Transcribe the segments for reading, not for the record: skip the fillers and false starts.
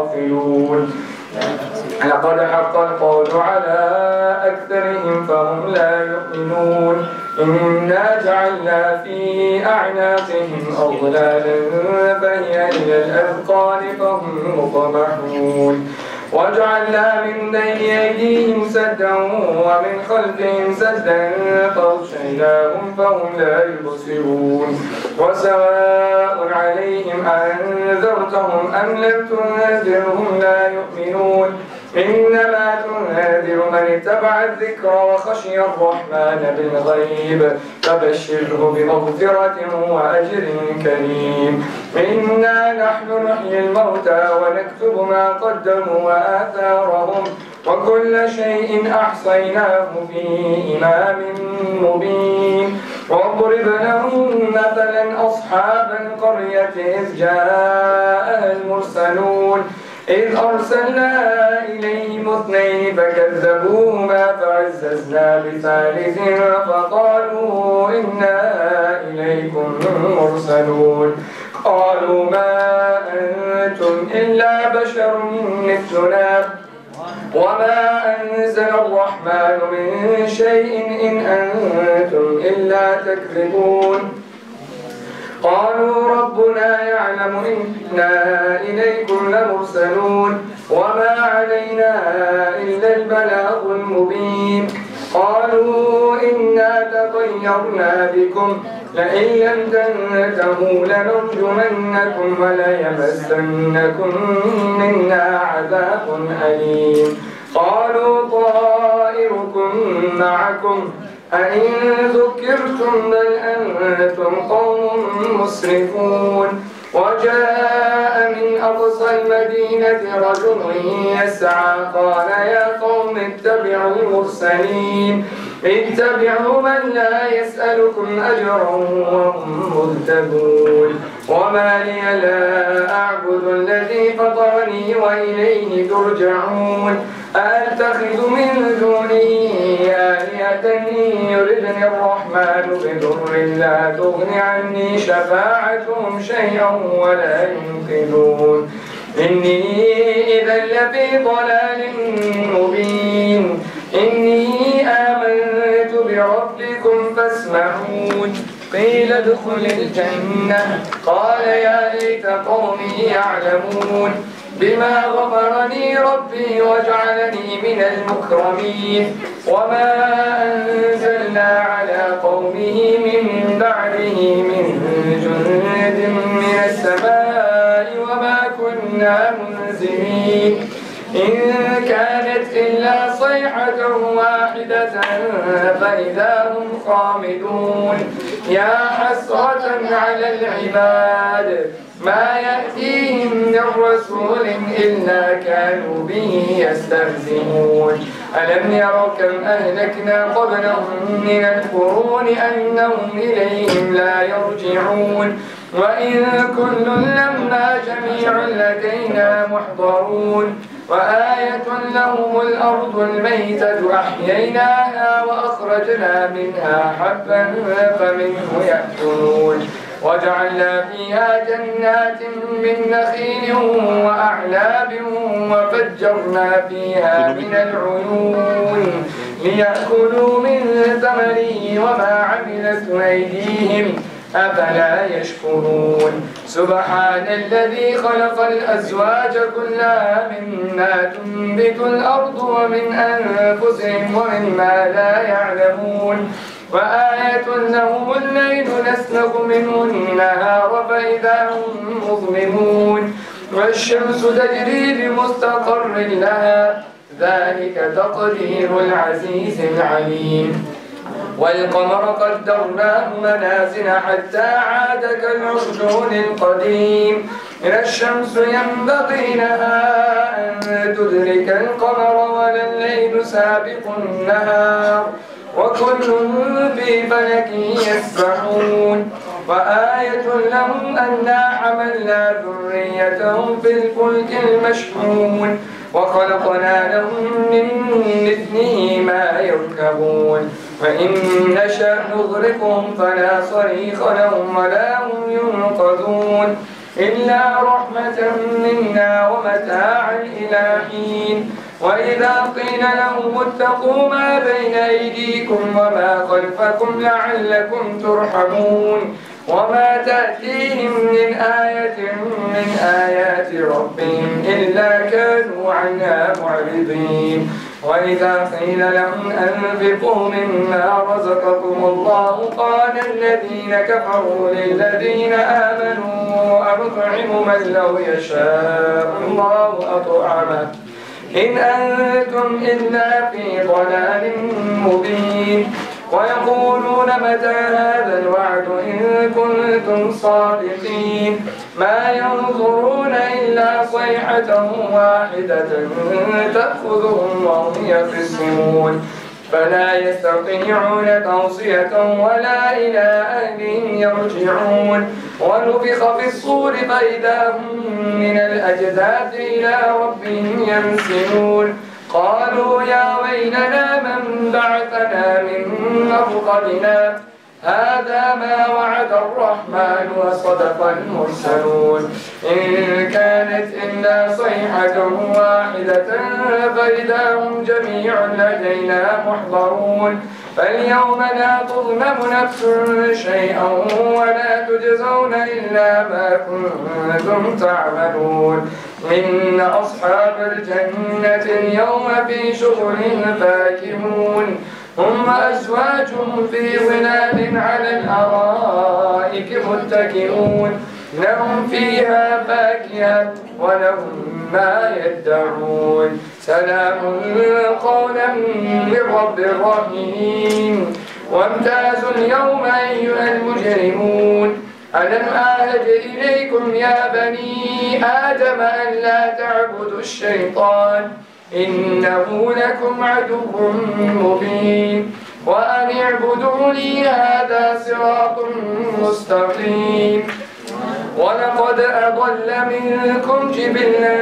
غافلون. لقد حق القول على أكثرهم فهم لا يؤمنون. إنا جعلنا في أعناقهم أغلالا فهي إلى الأذقان فهم مقمحون. وجعلنا من بين أيديهم سدا ومن خلفهم سدا فأغشيناهم فهم لا يبصرون. وسواء عليهم أنذرتهم أم لم تنذرهم لا يؤمنون. إنما تنذر من اتبع الذكر وخشي الرحمن بالغيب فبشره بمغفرة وأجر كريم. إنا نحن نحيي الموتى ونكتب ما قدموا وآثارهم وكل شيء أحصيناه في إمام مبين. واضرب لهم مثلا أصحاب القرية إذ جاءها المرسلون إذ أرسلنا إليهم اثنين فكذبوهما فعززنا بثالث فقالوا إنا إليكم مرسلون. قالوا ما أنتم إلا بشر مثلنا وما أنزل الرحمن من شيء إن أنتم إلا تكذبون. قالوا ربنا يعلم إنا إليكم لمرسلون وما علينا إلا البلاغ المبين. قالوا إنا تطيرنا بكم لئن لم تنتهوا لنرجمنكم وليمسنكم منا عذاب أليم. قالوا طائركم معكم أئن ذكرتم بل أنتم قوم مسرفون. وجاء من أقصى المدينة رجل يسعى قال يا قوم اتبعوا المرسلين اتبعوا من لا يسألكم أجرا وهم مهتدون. وما لي لا أعبد الذي فطرني وإليه ترجعون. أتخذ من دونه آلهة إن يردني الرحمن بضر لا تغن عني شفاعتهم شيئا ولا ينقذون. إني إذا لفي ضلال مبين. إني آمنت بربكم فاسمعون. قيل ادخل الجنة قال يا ليت قومي يعلمون بما غفرني ربي وجعلني من المكرمين. وما أنزلنا على قومه من بعده من جند من السماء وما كنا منزلين. إن كانت إلا صيحة واحدة فإذا هم خامدون. يا حسرة على العباد ما يأتيهم من رسول إلا كانوا به يستهزئون. ألم يروا كم أهلكنا قبلهم من القرون أنهم إليهم لا يرجعون. وإن كل لما جميع لدينا محضرون. وآية لهم الأرض الميتة أحييناها وأخرجنا منها حبا فمنه يأكلون. وجعلنا فيها جنات من نخيل وأعناب وفجرنا فيها من العيون ليأكلوا من ثمره وما عملت أيديهم أفلا يشكرون. سبحان الذي خلق الأزواج كلها مما تنبت الأرض ومن أنفسهم ومما لا يعلمون. وآية لهم الليل نسلك منه النهار فإذا هم مظلمون. والشمس تجري لمستقر لها ذلك تقدير العزيز العليم. والقمر قدرناه منازل حتى عاد كالعرجون القديم. الشمس ينبغي لها أن تدرك القمر ولا الليل سابق النهار وكل في فلك يسبحون. وآية لهم أنا حملنا ذريتهم في الفلك المشحون وخلقنا لهم من مثله ما يركبون. وإن نشأ نغرقهم فلا صريخ لهم ولا هم ينقذون. إلا رحمة منا ومتاعا إلى حين. وإذا قيل لهم اتقوا ما بين أيديكم وما خلفكم لعلكم ترحمون وما تأتيهم من آية من آيات ربهم إلا كانوا عنها معرضين. وإذا قيل لهم أنفقوا مما رزقكم الله قال الذين كفروا للذين آمنوا أنطعم من لو يشاء الله أطعمه إن أنتم إلا في ضلال مبين. ويقولون متى هذا الوعد إن كنتم صادقين ما ينظرون إلا صيحة واحدة تأخذهم وهم يخصمون فلا يستطيعون توصية ولا إلى أهلهم يرجعون. ونفخ في الصور فإذا هم من الأجداث إلى ربهم ينسلون قالوا يا ويلنا من بعثنا من مرقدنا هذا ما وعد الرحمن وصدق المرسلون إن كانت إلا صيحة واحدة فإذا هم جميع لدينا محضرون. فاليوم لا تظلم نفس شيئا ولا تجزون إلا ما كنتم تعملون. إن أصحاب الجنة اليوم في شغل فاكهون هم أزواجهم في ظلال على الأرائك متكئون لهم فيها فاكهة ولهم ما يدعون سلام قولا من رب رحيم. وامتازوا اليوم أيها المجرمون ألم أعهد إليكم يا بني آدم أن لا تعبدوا الشيطان إنه لكم عدو مبين وأن اعبدوني هذا صراط مستقيم. ولقد أضل منكم جبلا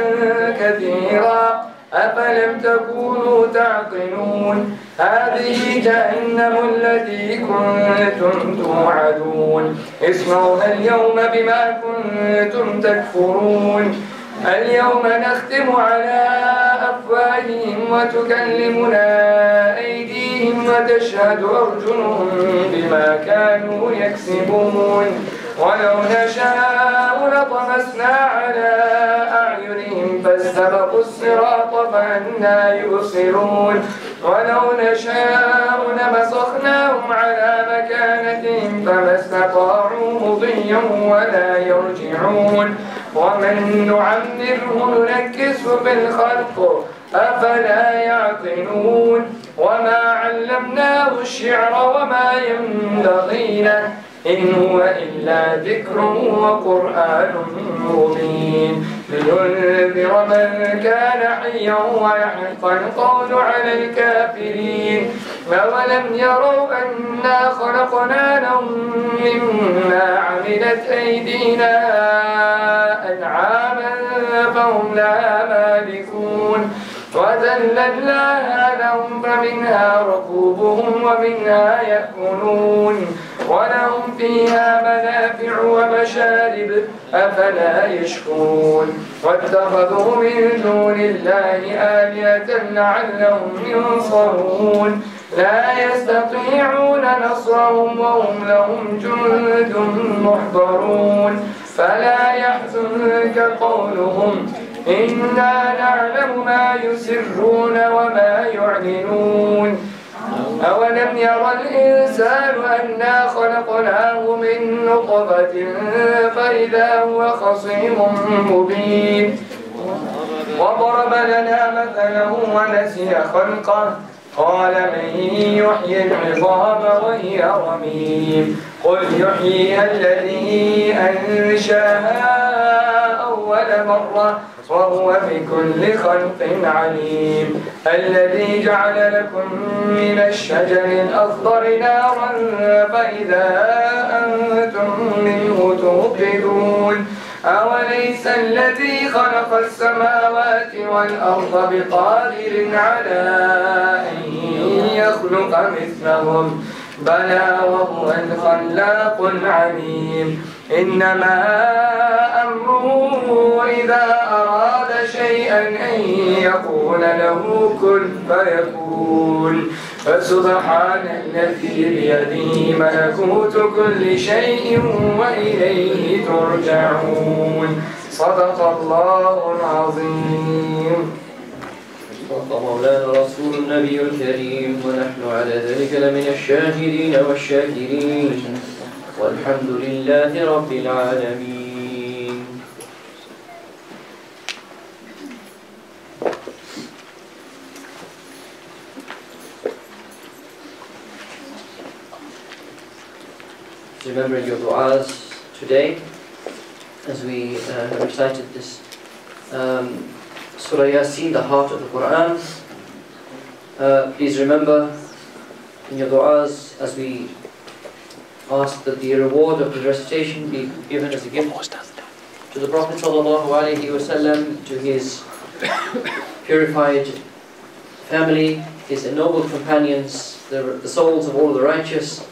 كثيرا أفلم تكونوا تعقلون هذه جهنم التي كنتم توعدون اصلوها اليوم بما كنتم تكفرون. اليوم نختم على أفواههم وتكلمنا أيديهم وتشهد أرجلهم بما كانوا يكسبون. ولو نشاء لطمسنا على أعينهم فاستبقوا الصراط فأنى يبصرون. ولو نشاء لمسخناهم على مكانتهم فما استطاعوا مضيا ولا يرجعون. ومن نعمره ننكسه في الخلق أفلا يعقلون. وما علمناه الشعر وما ينبغي له إن هو إلا ذكر وقرآن مبين لينذر من كان حيا ويحق القول على الكافرين. أولم يروا أنا خلقنا لهم مما عملت أيدينا أنعاما فهم لها مالكون وذللناها لهم فمنها ركوبهم ومنها يأكلون ولهم فيها منافع ومشارب أفلا يشكرون. واتخذوا من دون الله آلهة لعلهم ينصرون لا يستطيعون نصرهم وهم لهم جند محضرون. فلا يحزنك قولهم إنا نعلم ما يسرون وما يعلنون. أولم ير الإنسان أنا خلقناه من نطفة فإذا هو خصيم مبين. وضرب لنا مثلا ونسي خلقه قال من يحيي العظام وهي رميم قل يحييها الذي أنشاها أول مرة وهو بكل خلق عليم. الذي جعل لكم من الشجر الأخضر نارا فإذا أنتم منه توقدون. أوليس الذي خلق السماوات والأرض بقادر على أن يخلق مثلهم بلى وهو الخلاق العليم إنما أمره إذا أراد شيئا أن يقول له كن فيكون فسبحان الذي بيده ملكوت كل شيء وإليه ترجعون صدق الله العظيم. صدق مولانا رسول النبي الكريم ونحن على ذلك لمن الشاهدين والشاكرين والحمد لله رب العالمين. Remember your du'as today as we have recited this Surah Yasin, the heart of the Quran. Please remember in your du'as as we ask that the reward of the recitation be given as a gift to the Prophet ﷺ, to his purified family, his ennobled companions, the souls of all the righteous,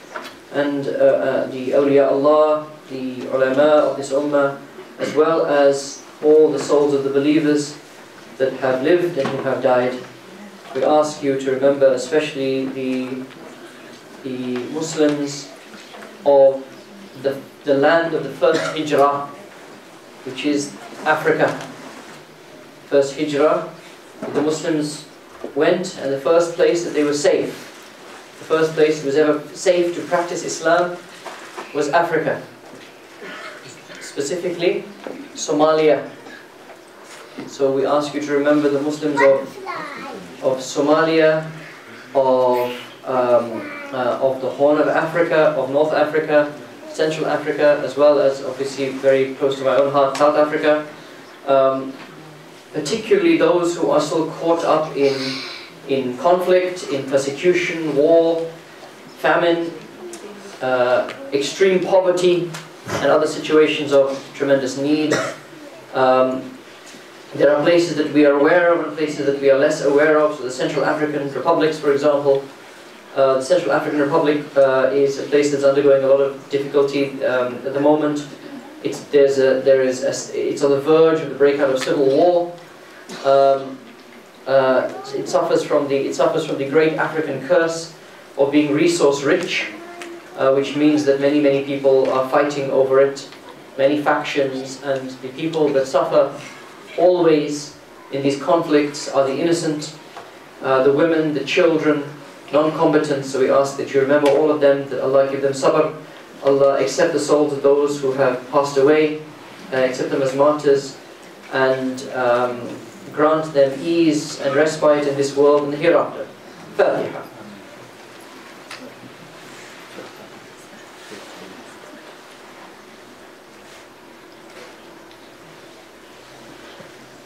and the awliya Allah, the ulama of this ummah, as well as all the souls of the believers that have lived and who have died. We ask you to remember especially the Muslims of the land of the first hijrah, which is Africa. First hijrah, the Muslims went, and the first place that they were safe, the first place that was ever safe to practice Islam was Africa, specifically Somalia. So we ask you to remember the Muslims of Somalia, of the Horn of Africa, of North Africa, Central Africa, as well as obviously very close to my own heart, South Africa. Particularly those who are still caught up in conflict, in persecution, war, famine, extreme poverty, and other situations of tremendous need. There are places that we are aware of and places that we are less aware of. So the Central African Republics, for example. The Central African Republic is a place that's undergoing a lot of difficulty at the moment. It's on the verge of the breakout of civil war. It suffers from the great African curse of being resource rich, which means that many people are fighting over it, many factions, and the people that suffer always in these conflicts are the innocent, the women, the children, non-combatants. So we ask that you remember all of them, that Allah give them sabr, Allah accept the souls of those who have passed away, accept them as martyrs, and grant them ease and respite in this world and the hereafter. Fatiha.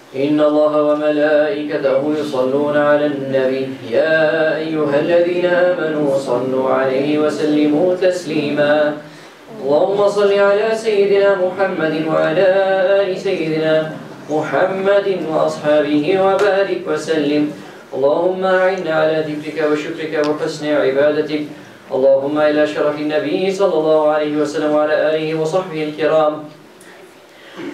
إن الله وملائكته يصلون على النبي يا أيها الذين آمنوا صلوا عليه وسلموا تسليما اللهم صل على سيدنا محمد وعلى آل سيدنا محمد وأصحابه وبارك وسلم اللهم أعنا على ذكرك وشكرك وحسن عبادتك اللهم إلى شرف النبي صلى الله عليه وسلم وعلى آله وصحبه الكرام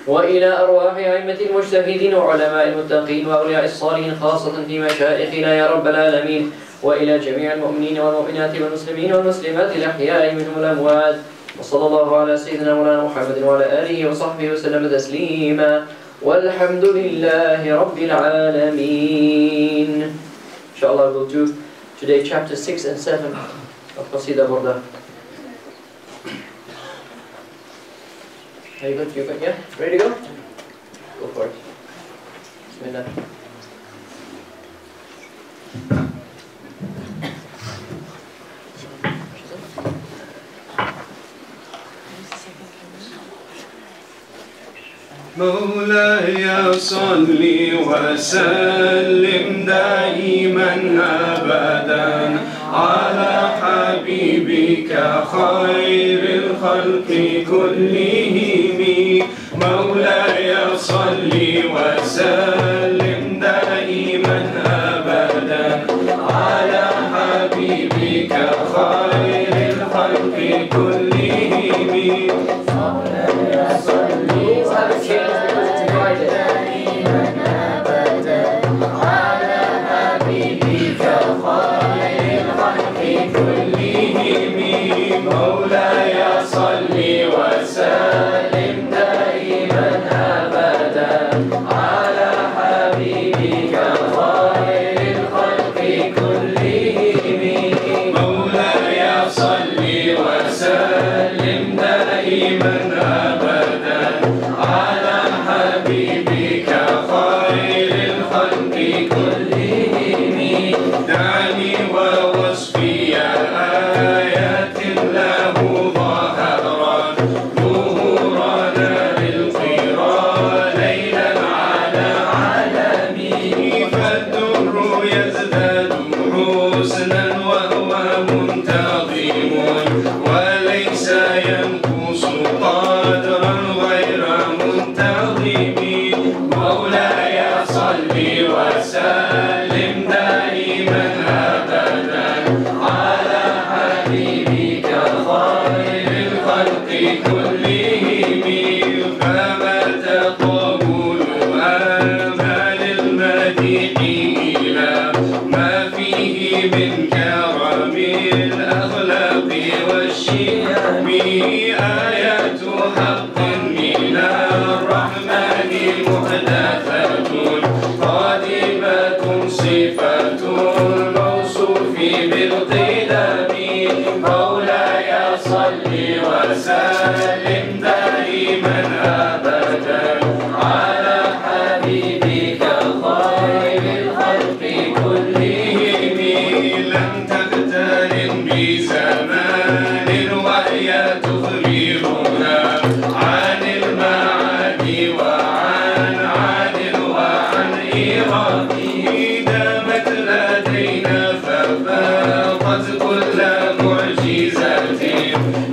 وإلى أرواح أئمة المجتهدين وعلماء المتقين وأولياء الصالحين خاصة في مشائخنا يا رب العالمين وإلى جميع المؤمنين والمؤمنات والمسلمين والمسلمات الأحياء منهم الأموات وصلى الله على سيدنا مولانا محمد وعلى آله وصحبه وسلم تسليما والحمد لله رب العالمين. Inshallah we'll do today chapter 6 and 7 of Qasida Burda. Are you good? You good? Yeah? Ready to go? Go for it. Bismillah. مولاي صل وسلم دائما أبدا على حبيبك خير الخلق كلهم مولاي صل وسلم دائما أبدا على حبيبك خير صل وسلم دائما أبدا على حبيبك خير الخلق كلهم. فما تقبل آمال المديح إلى ما فيه من كرم الأخلاق والشيم. آيات حق من الرحمن محدثة قادمة صفة الموصوف بالقدم. مولاي صل وسلم دائما أبدا على حبيبك خير الخلق كلهم. لم تقترن بزمان وهي تخبرنا عن المعاني وعن إيراد. دامت لدينا ففاقت كل معجزة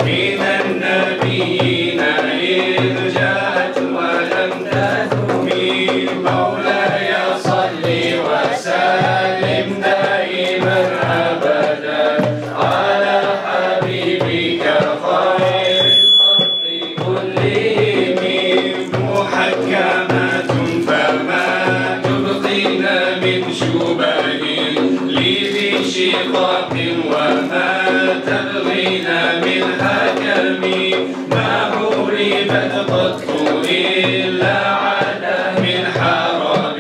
من النبيين إذ جاءت ولم تثم. مولاي صل وسلم دائما أبدا على حبيبك خير الخلق كلهم. محكمات فما تبقين من شبه لذي شقاق وما تبغين من حكم. ما حرمت قط إلا على من حرم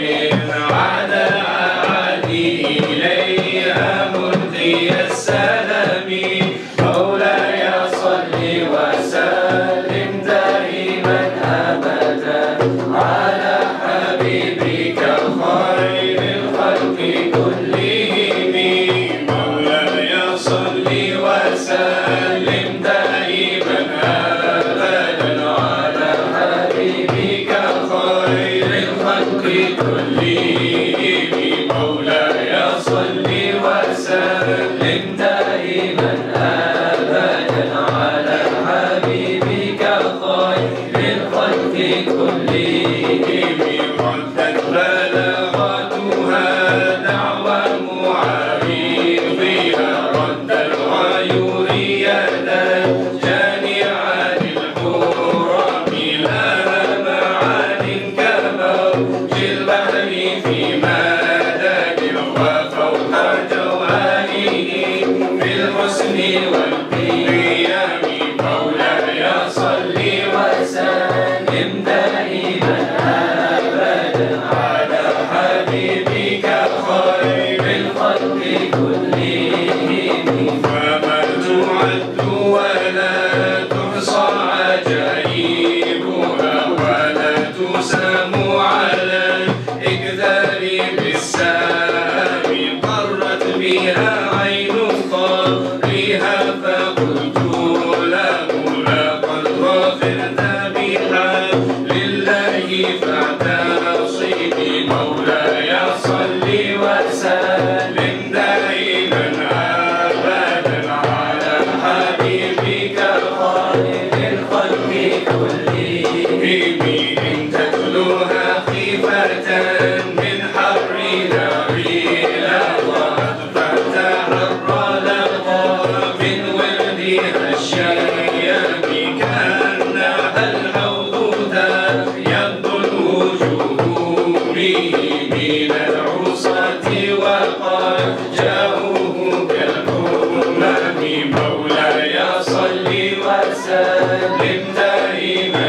عدا عادي إليها ملقي السلام. مولاي صل وسلم دائما أبدا على حبيبك خير الخلق كلهم. مولاي صل وسلم دائما أبدا على حبيبك خير الخلق كلهم. مولاي صل وسلم دائما أبدا على حبيبك خير الخلق كلهم. ردت بلاغتها دعوى معارضها رد الغيور يدا جانعا للحرام. لها معان كموج البحر في مداد وفوق جوهره بالحسن والقيام. مولاي صل وسلم دائما أبدا على حبيبك خير الخلق كلهم. فما تعد ولا تحصى عجائبها ولا تسام على الإكثار بالسام. قرت بها عين قارها فقلت له لقد غفرت بها لله فاعتصم. مولاي صل وسلم دائما أبدا على حبيبك خير الخلق كلهم. إن تتلوها خيفة من حر نارها ضاعت فتحرى لها من وردها الشيم. كأنها الحوض يبدو الوجوه به من العصاة وقد جاءوه كالأمم. مولاي صل وسلم دائما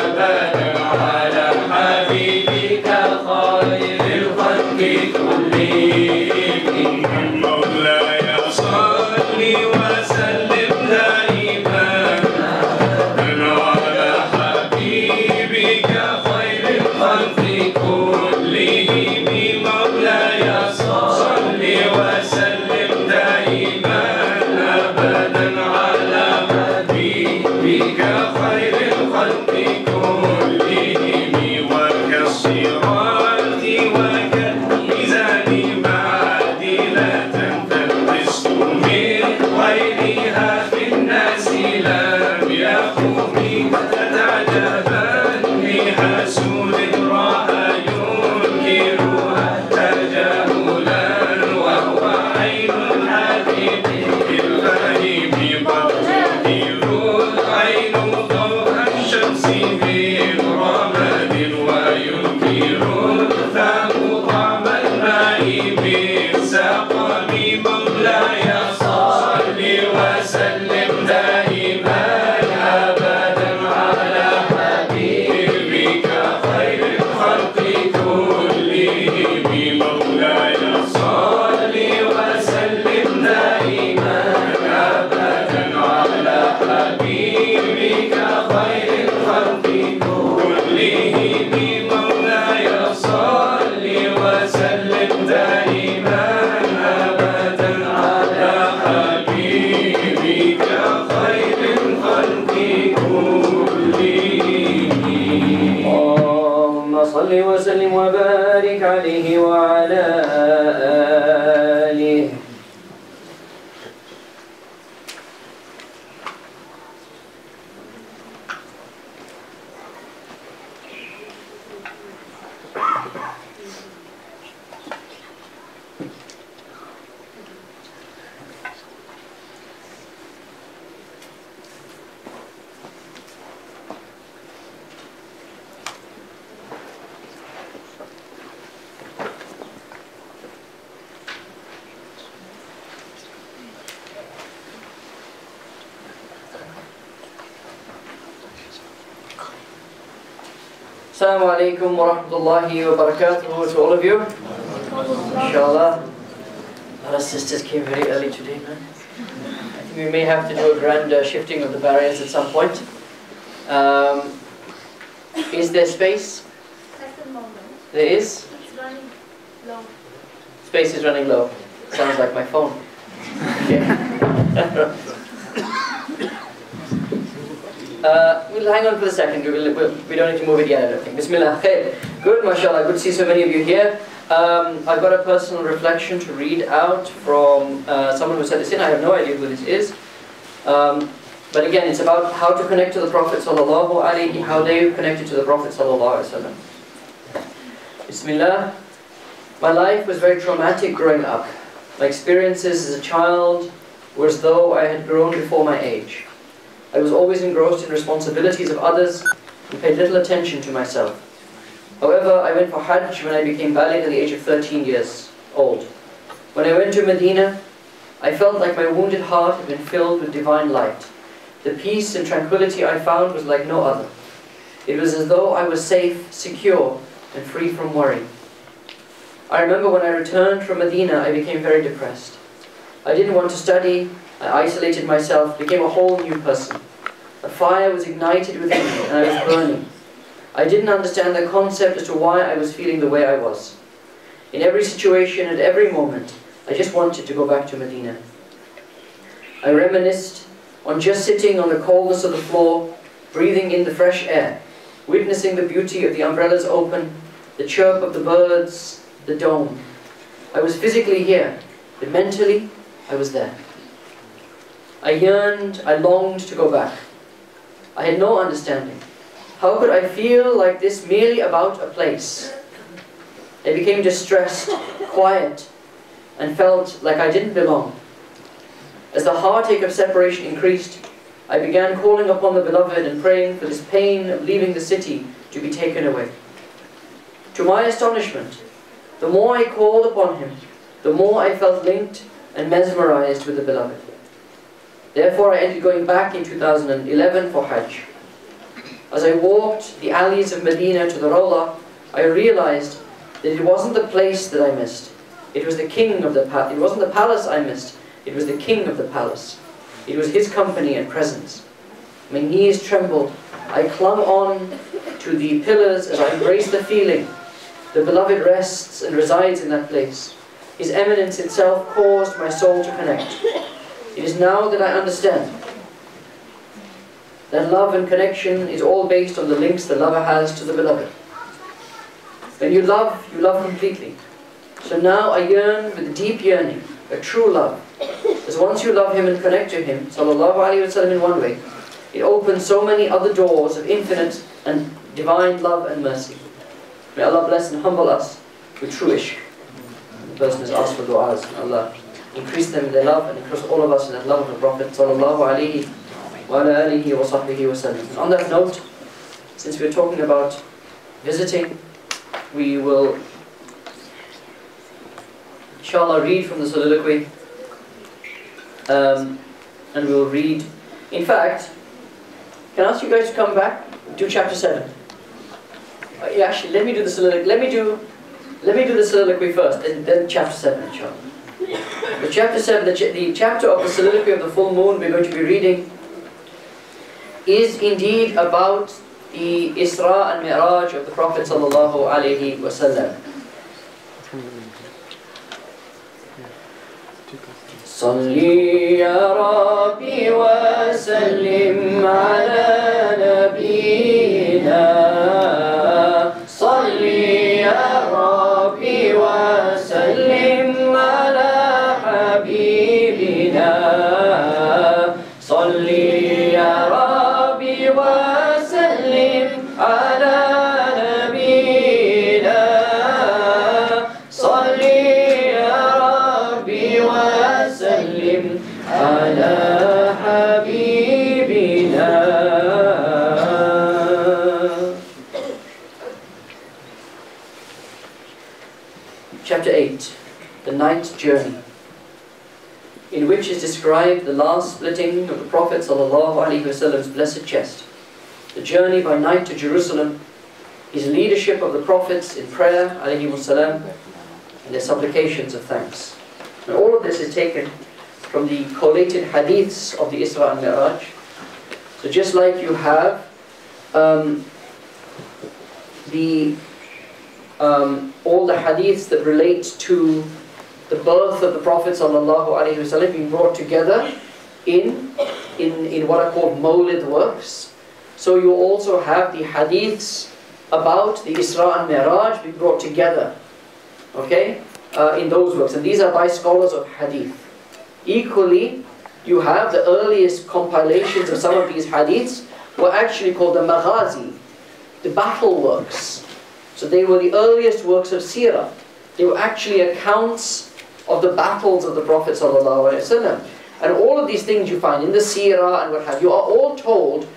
أبدا على حبيبك خير الخلق كلهم. مولاي صل وسلم دائما على حبيبك خير الخلق كلهم. مولاي صل وسلم دائما أبدا على حبيبك خير الخلق كلهم. وكالصراط وكالميزان معادلة فالقسط من غيرها في الناس لم يقم. فتعجبا لحسود رأى ينكر وبارك عليه وعلى آله. Assalamu alaikum wa rahmatullahi wa barakatuh to all of you. Inshallah. Our sisters came very early today, man. I think we may have to do a grand shifting of the barriers at some point. Is there space? At the moment. There is? It's running low. Space is running low. Sounds like my phone. Okay. We'll hang on for a second. We don't need to move it yet, I don't think. Bismillah. Khair. Good, mashallah. Good to see so many of you here. I've got a personal reflection to read out from someone who sent this in. I have no idea who this is. But again, it's about how to connect to the Prophet sallallahu alaihi, how they connected to the Prophet sallallahu alaihi wasallam. Bismillah. My life was very traumatic growing up. My experiences as a child were as though I had grown before my age. I was always engrossed in responsibilities of others and paid little attention to myself. However, I went for Hajj when I became baligh at the age of 13 years old. When I went to Medina, I felt like my wounded heart had been filled with divine light. The peace and tranquility I found was like no other. It was as though I was safe, secure, and free from worry. I remember when I returned from Medina, I became very depressed. I didn't want to study. I isolated myself, became a whole new person. A fire was ignited within me and I was burning. I didn't understand the concept as to why I was feeling the way I was. In every situation, at every moment, I just wanted to go back to Medina. I reminisced on just sitting on the coldness of the floor, breathing in the fresh air, witnessing the beauty of the umbrellas open, the chirp of the birds, the dome. I was physically here, but mentally, I was there. I yearned, I longed to go back. I had no understanding. How could I feel like this merely about a place? I became distressed, quiet, and felt like I didn't belong. As the heartache of separation increased, I began calling upon the Beloved and praying for this pain of leaving the city to be taken away. To my astonishment, the more I called upon Him, the more I felt linked and mesmerized with the Beloved. Therefore, I ended going back in 2011 for Hajj. As I walked the alleys of Medina to the Rawlah, I realized that it wasn't the place that I missed. It was the king of the palace. It wasn't the palace I missed. It was the king of the palace. It was his company and presence. My knees trembled. I clung on to the pillars as I embraced the feeling. The Beloved rests and resides in that place. His eminence itself caused my soul to connect. It is now that I understand that love and connection is all based on the links the lover has to the Beloved. When you love completely. So now I yearn with a deep yearning, a true love. As once you love Him and connect to Him, sallallahu alaihi wasallam, in one way, it opens so many other doors of infinite and divine love and mercy. May Allah bless and humble us with true ishq. The person has asked for du'as. Allah increase them in their love and increase all of us in that love of the Prophet sallallahu alaihi wa ala alihi wa sahbihi wa sallam. And on that note, since we're talking about visiting, we will inshallah read from the soliloquy, and we'll read. In fact, can I ask you guys to come back to chapter 7? Yeah, actually, let me do the soliloquy. Let me do the soliloquy first, and then chapter 7, inshallah. The chapter 7, the chapter of the soliloquy of the full moon we're going to be reading is indeed about the Isra and Mi'raj of the Prophet sallallahu alaihi wasallam. Salli ya Rabbi wa sallim ala nabiyyina. Salli ya Rabbi chapter 8, the night journey, in which is described the last splitting of the Prophet ﷺ's blessed chest, the journey by night to Jerusalem, his leadership of the Prophets in prayer, ﷺ, and their supplications of thanks. And all of this is taken from the collated hadiths of the Isra and Mi'raj. So just like you have all the hadiths that relate to the birth of the Prophet ﷺ being brought together in what are called Mawlid works, so you also have the hadiths about the Isra and Mi'raj being brought together, okay, in those works, and these are by scholars of hadith. Equally, you have the earliest compilations of some of these hadiths were actually called the Maghazi, the battle works. So they were the earliest works of seerah. They were actually accounts of the battles of the Prophet ﷺ. And all of these things you find in the seerah and what have you are all told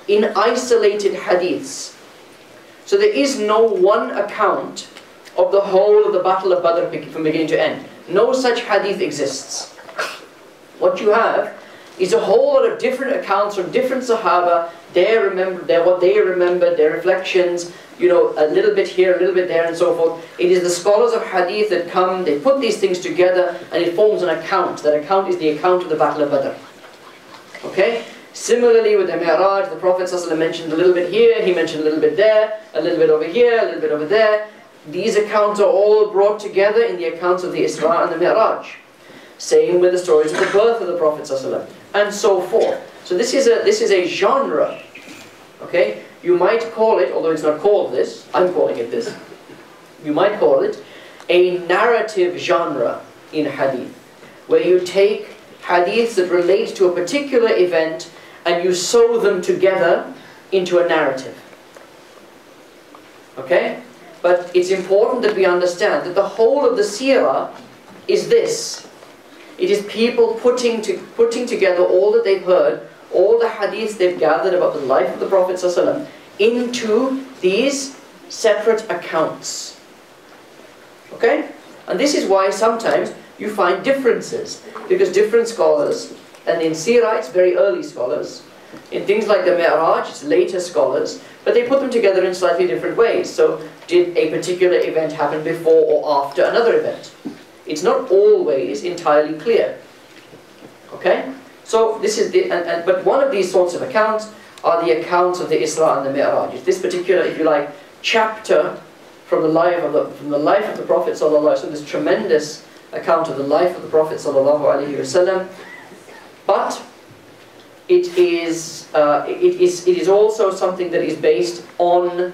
in isolated hadiths. So there is no one account of the whole of the Battle of Badr from beginning to end. No such hadith exists. What you have is a whole lot of different accounts from different Sahaba, what they remembered, their reflections, you know, a little bit here, a little bit there, and so forth. It is the scholars of hadith that come, they put these things together, and it forms an account. That account is the account of the Battle of Badr. Okay? Similarly with the Mi'raj, the Prophet ﷺ mentioned a little bit here, he mentioned a little bit there, a little bit over here, a little bit over there. These accounts are all brought together in the accounts of the Isra and the Mi'raj. Same with the stories of the birth of the Prophet ﷺ, and so forth. So this is a genre. Okay? You might call it, although it's not called this, I'm calling it this, you might call it a narrative genre in hadith, where you take hadiths that relate to a particular event and you sew them together into a narrative. Okay? But it's important that we understand that the whole of the seerah is this. It is people putting together all that they've heard, all the hadiths they've gathered about the life of the Prophet ﷺ into these separate accounts. Okay? And this is why sometimes you find differences, because different scholars, and in seerah it's very early scholars, in things like the Mi'raj it's later scholars, but they put them together in slightly different ways. So did a particular event happen before or after another event? It's not always entirely clear. Okay? So this is but one of these sorts of accounts are the accounts of the Isra and the Mi'raj. It's this particular, if you like, chapter from the life of the Prophet ﷺ, this tremendous account of the life of the Prophet ﷺ. But it is also something that is based on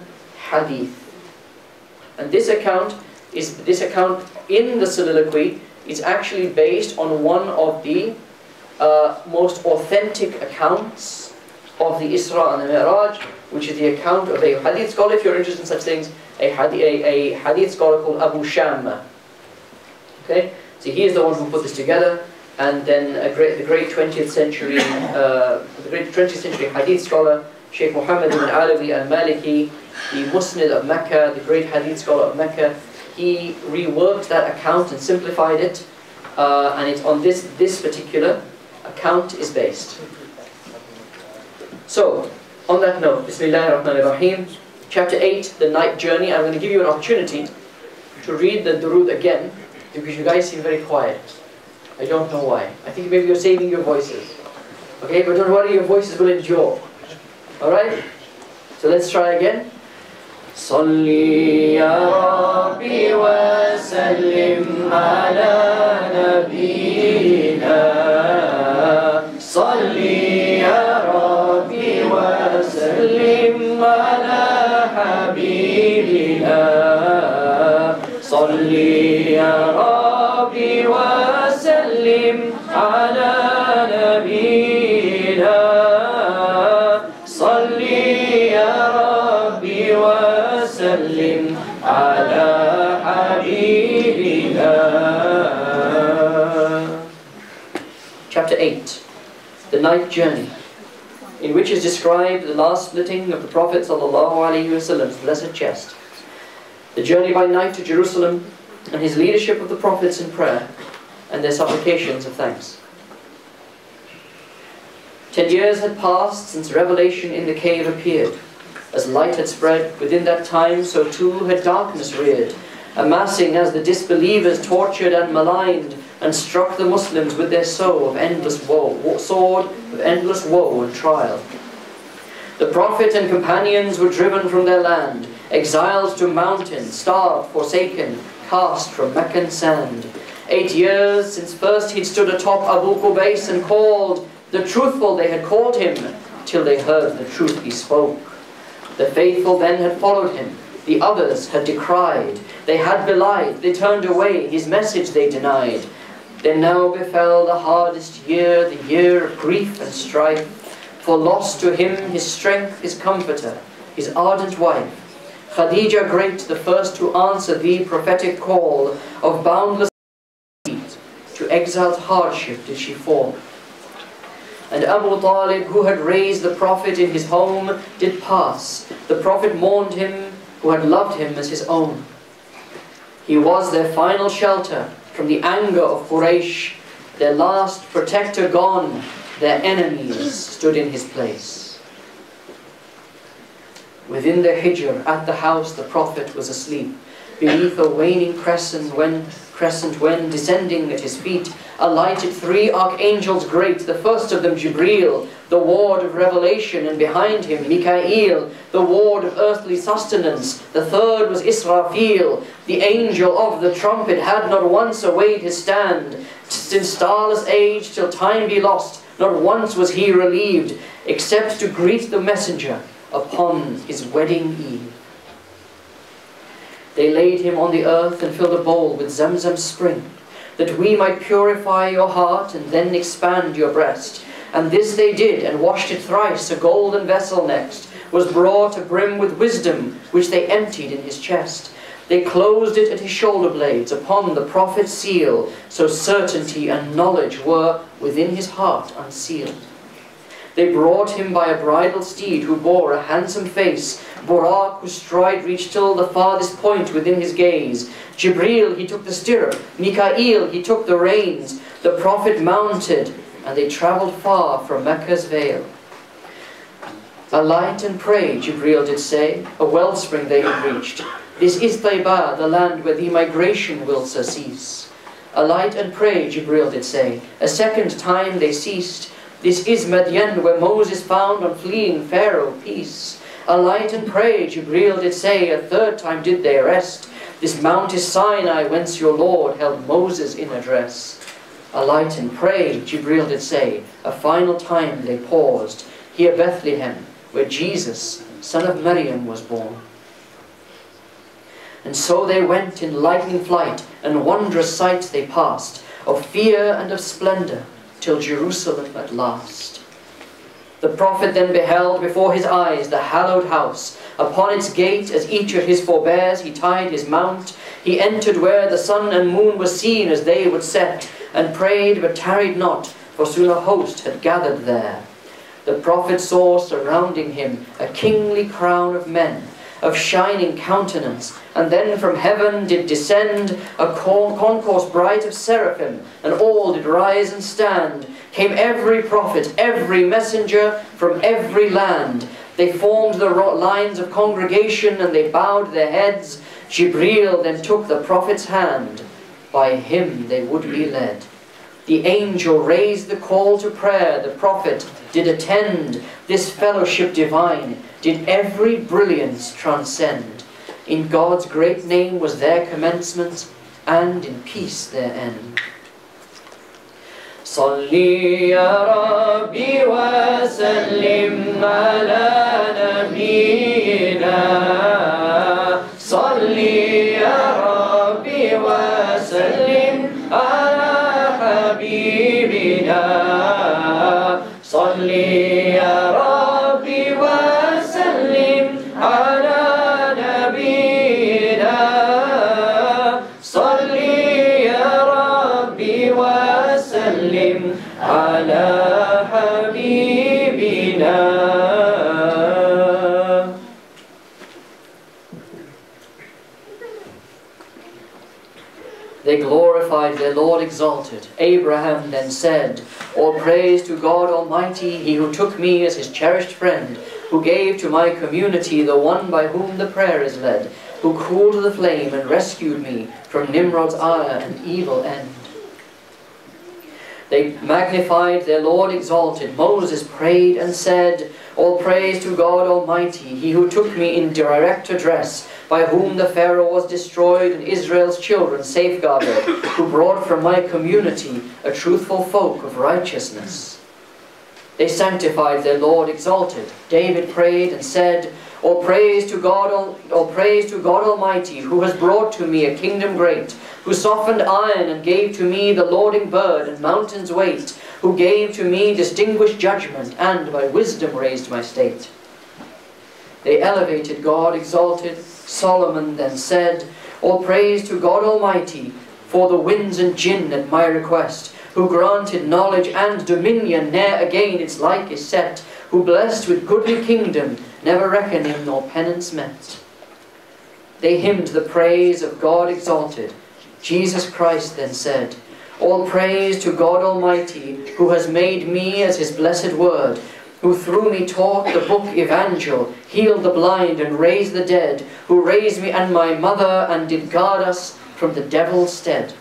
hadith. And this account in the soliloquy is actually based on one of the most authentic accounts of the Isra and the Mi'raj, which is the account of a hadith scholar, if you're interested in such things, a hadith scholar called Abu Shamma. Okay, so he is the one who put this together, and then the great 20th century hadith scholar, Sheikh Muhammad ibn Alawi al-Maliki, the Musnid of Mecca, the great hadith scholar of Mecca, he reworked that account and simplified it, and it's on this particular account is based. So, on that note, Bismillahir Rahmanir Rahim, chapter 8, the night journey. I'm going to give you an opportunity to read the durood again, because you guys seem very quiet. I don't know why. I think maybe you're saving your voices. Okay, but don't worry, your voices will endure. Alright? So let's try again. Salli ya Rabbi wa sallim ala nabiyyina. Salli ya Rabbi wa sallim ala habibina. Salli ya Rabbi wa sallim ala nabiyyina. Salli ya Rabbi wa sallim ala habibina. Chapter 8, the night journey, in which is described the last splitting of the Prophet ﷺ's blessed chest, the journey by night to Jerusalem, and his leadership of the prophets in prayer and their supplications of thanks. 10 years had passed since revelation in the cave appeared. As light had spread within that time, so too had darkness reared, amassing as the disbelievers tortured and maligned, and struck the Muslims with their sword of endless woe and trial. The Prophet and companions were driven from their land, exiled to mountains, starved, forsaken, cast from Meccan sand. 8 years since first he'd stood atop Abu Qubais and called, the truthful they had called him, till they heard the truth he spoke. The faithful then had followed him, the others had decried, they had belied, they turned away, his message they denied. Then now befell the hardest year, the year of grief and strife, for lost to him his strength, his comforter, his ardent wife. Khadija great, the first to answer the prophetic call of boundless need, to exiled hardship did she fall. And Abu Talib, who had raised the Prophet in his home, did pass. The Prophet mourned him, who had loved him as his own. He was their final shelter from the anger of Quraysh, their last protector gone, their enemies stood in his place. Within the hijr, at the house, the Prophet was asleep, beneath a waning crescent when descending at his feet alighted 3 archangels great, the first of them Jibreel, the ward of revelation, and behind him Mikael, the ward of earthly sustenance. The third was Israfil, the angel of the trumpet, had not once awayed his stand. Since starless age till time be lost, not once was he relieved, except to greet the messenger upon his wedding eve. They laid him on the earth and filled a bowl with Zamzam spring, that we might purify your heart and then expand your breast. And this they did, and washed it thrice. A golden vessel next was brought to brim with wisdom, which they emptied in his chest. They closed it at his shoulder blades, upon the Prophet's seal, so certainty and knowledge were within his heart unsealed. They brought him by a bridal steed, who bore a handsome face, Borak, whose stride reached till the farthest point within his gaze. Jibreel, he took the stirrup, Mikael, he took the reins. The Prophet mounted, and they travelled far from Mecca's veil. Alight and pray, Jibreel did say, a wellspring they had reached. This is Taibah, the land where the migration will surcease. Alight and pray, Jibreel did say, a second time they ceased. This is Madian, where Moses found on fleeing Pharaoh peace. Alight and pray, Jibreel did say, a third time did they rest. This mount is Sinai, whence your Lord held Moses in address. Alight and pray, Jibreel did say, a final time they paused. Here Bethlehem, where Jesus, son of Maryam, was born. And so they went in lightning flight, and wondrous sights they passed, of fear and of splendor, till Jerusalem at last. The Prophet then beheld before his eyes the hallowed house. Upon its gate, as each of his forebears, he tied his mount. He entered where the sun and moon were seen as they would set, and prayed, but tarried not, for soon a host had gathered there. The Prophet saw surrounding him a kingly crowd of men, of shining countenance, and then from heaven did descend a concourse bright of seraphim, and all did rise and stand. Came every prophet, every messenger from every land. They formed the lines of congregation, and they bowed their heads. Jibreel then took the Prophet's hand, by him they would be led. The angel raised the call to prayer, the Prophet did attend. This fellowship divine did every brilliance transcend. In God's great name was their commencement, and in peace their end. Salli ya Rabbi wa sallim ala nabiyyina. Salli ya Rabbi wa sallim ala habibina. Salli ya Rabbi wa sallim ala nabiyyina. Salli ya Rabbi wa sallim ala habibina. They glorified their Lord exalted. Abraham then said, all praise to God Almighty, He who took me as His cherished friend, who gave to my community the one by whom the prayer is led, who cooled the flame and rescued me from Nimrod's ire and evil end. They magnified their Lord exalted. Moses prayed and said, all praise to God Almighty, He who took me in direct address, by whom the Pharaoh was destroyed and Israel's children safeguarded, who brought from my community a truthful folk of righteousness. They sanctified their Lord exalted. David prayed and said, all praise to God Almighty, who has brought to me a kingdom great, who softened iron and gave to me the lording bird and mountain's weight, who gave to me distinguished judgment and by wisdom raised my state. They elevated God exalted. Solomon then said, all praise to God Almighty, for the winds and jinn at my request, who granted knowledge and dominion, ne'er again its like is set, who blessed with goodly kingdom, never reckoning nor penance met. They hymned the praise of God exalted. Jesus Christ then said, all praise to God Almighty, who has made me as His blessed word, who through me taught the book evangel, healed the blind and raised the dead, who raised me and my mother and did guard us from the devil's stead.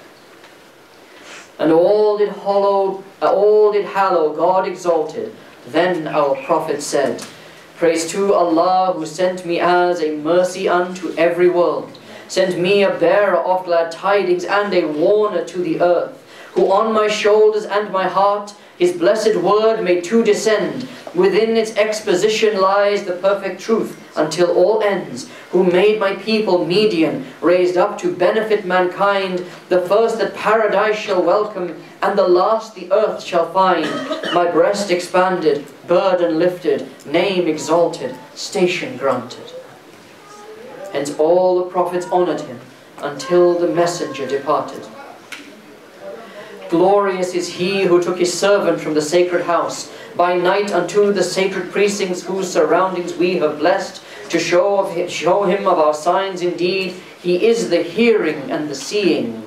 And all did hallow God exalted. Then our prophet said, praise to Allah who sent me as a mercy unto every world, sent me a bearer of glad tidings and a warner to the earth, who on my shoulders and my heart His blessed word made to descend. Within its exposition lies the perfect truth until all ends, who made my people Median, raised up to benefit mankind, the first that paradise shall welcome, and the last the earth shall find. My breast expanded, burden lifted, name exalted, station granted. Hence all the prophets honoured Him, until the messenger departed. Glorious is He who took His servant from the sacred house, by night unto the sacred precincts, whose surroundings we have blessed, to show Him of our signs indeed. He is the hearing and the seeing.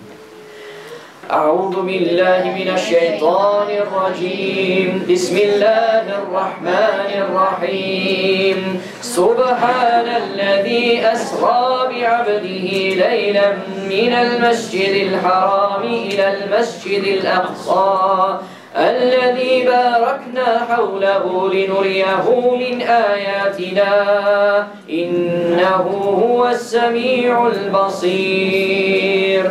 أعوذ بالله من الشيطان الرجيم بسم الله الرحمن الرحيم سبحان الذي أسرى بعبده ليلا من المسجد الحرام إلى المسجد الأقصى الذي باركنا حوله لنريه من آياتنا إنه هو السميع البصير.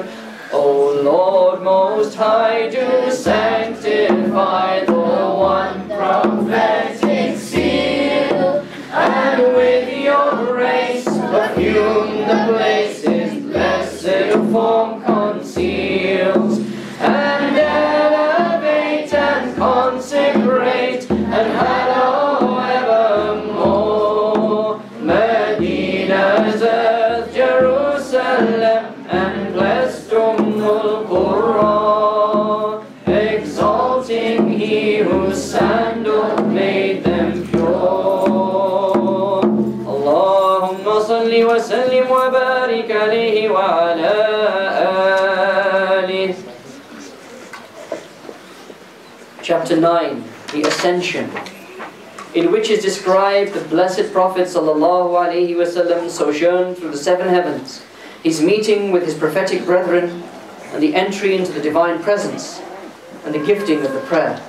O Lord Most High, do sanctify the one prophetic seal, and with your grace perfume the places blessed form conceals, and elevate and consecrate and hallow evermore Medina's earth, Jerusalem, and blessed Qur'an, exalting He whose sandal made them pure. Allahumma salli wa sallim wa barik alayhi wa ala alihi. Chapter 9, the Ascension, in which is described the blessed Prophet sallallahu alaihi wasallam sojourn through the 7 heavens, his meeting with his prophetic brethren, and the entry into the divine presence, and the gifting of the prayer.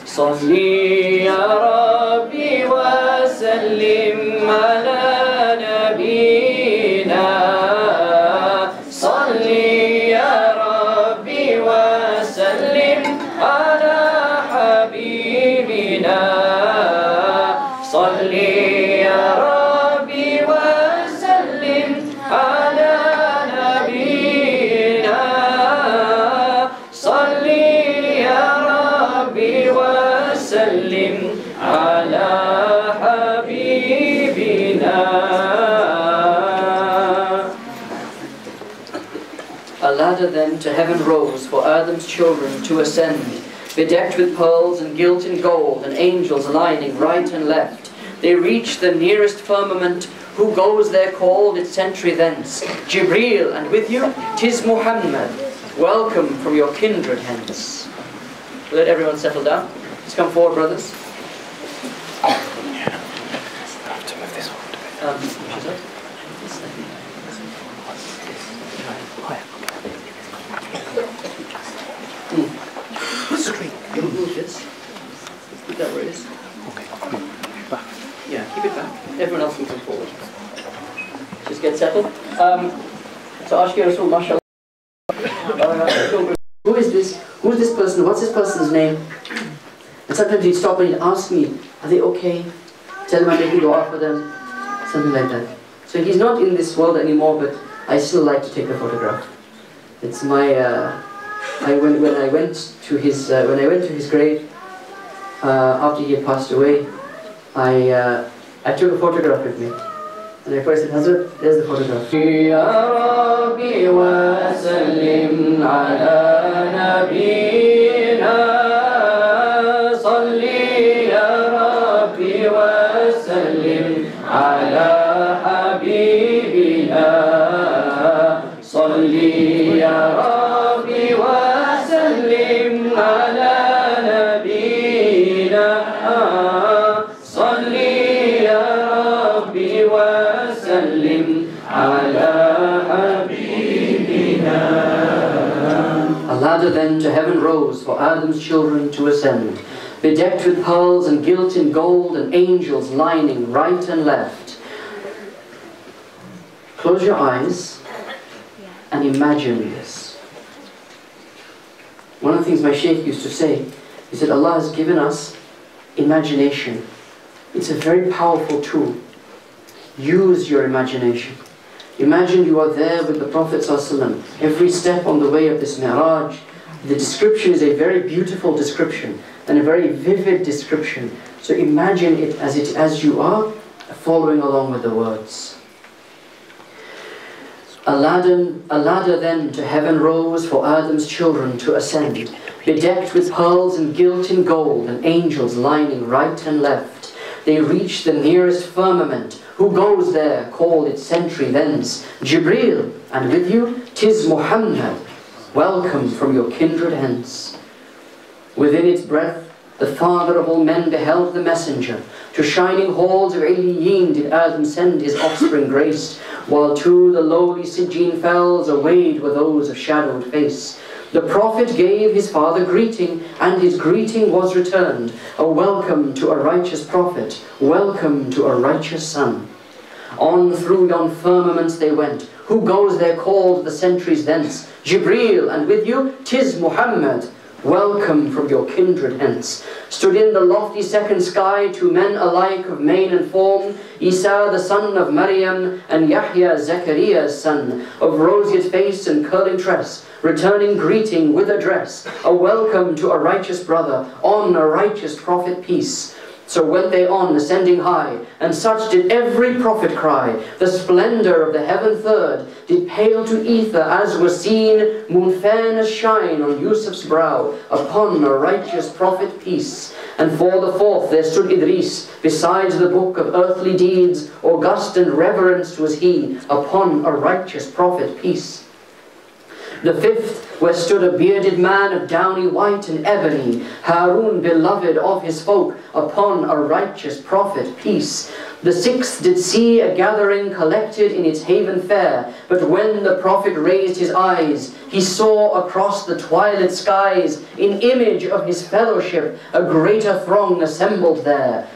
Salli ya Rabbi wa sallim ala nabina. Salli ya Rabbi wa sallim ala habibina. Salli ya Rabbi wa sallim ala nabina. Salli ya Rabbi wa sallim ala habibina. A ladder then to heaven rose for Adam's children to ascend, bedecked with pearls and gilt in gold, and angels lining right and left. They reach the nearest firmament. Who goes there called its sentry thence? Jibreel, and with you 'tis Muhammad. Welcome from your kindred hence. Let everyone settle down. Let's come forward, brothers. Straight. Don't move this. Keep that where it is. Okay. Back. Yeah, keep it back. Everyone else can come forward. Just get settled. So Ashki Rasul, mashallah. Who is this? Who is this person? What's this person's name? And sometimes he'd stop and he'd ask me, are they okay? Tell them I'm making dua for them. Something like that. So he's not in this world anymore, but I still like to take a photograph. It's my when I went to his grave after he had passed away, I took a photograph with me. And I first said, Hazrat, there's the photograph. Ya Rabbi wa sallim ala nabina, salli ya Rabbi wa sallim ala habibina, salli ya Rabbi wa sallim ala nabina, salli ya Rabbi wa sallim ala habibina. A ladder then to heaven rose for Adam's children to ascend, bedecked with pearls and gilt in gold and angels lining right and left. Close your eyes and imagine this. One of the things my Shaykh used to say is that Allah has given us imagination. It's a very powerful tool. Use your imagination. Imagine you are there with the Prophet ﷺ. Every step on the way of this Mi'raj, the description is a very beautiful description and a very vivid description. So imagine it as you are, following along with the words. A ladder then to heaven rose for Adam's children to ascend, bedecked with pearls and gilt in gold and angels lining right and left. They reach the nearest firmament. Who goes there called its sentry thence? Jibreel, and with you 'tis Muhammad. Welcome from your kindred hence. Within its breath the father of all men beheld the messenger. To shining halls of Iliyeen did Adam send his offspring graced, while to the lowly Sijjin fells arrayed were those of shadowed face. The Prophet gave his father greeting, and his greeting was returned. A welcome to a righteous Prophet, welcome to a righteous son. On through yon firmaments they went. Who goes there called the sentries thence? Jibreel, and with you 'tis Muhammad. Welcome from your kindred hence. Stood in the lofty second sky two men alike of mien and form, Isa the son of Maryam, and Yahya Zechariah's son, of roseate face and curling tress, returning greeting with address. A welcome to a righteous brother, on a righteous prophet peace. So went they on, ascending high, and such did every prophet cry. The splendor of the heaven third did pale to ether, as was seen moon fairness shine on Yusuf's brow, upon a righteous prophet peace. And for the fourth there stood Idris, besides the book of earthly deeds, august and reverenced was he, upon a righteous prophet peace. The fifth, where stood a bearded man of downy white and ebony, Harun beloved of his folk, upon a righteous prophet peace. The sixth did see a gathering collected in its haven fair, but when the prophet raised his eyes, he saw across the twilight skies, in image of his fellowship, a greater throng assembled there.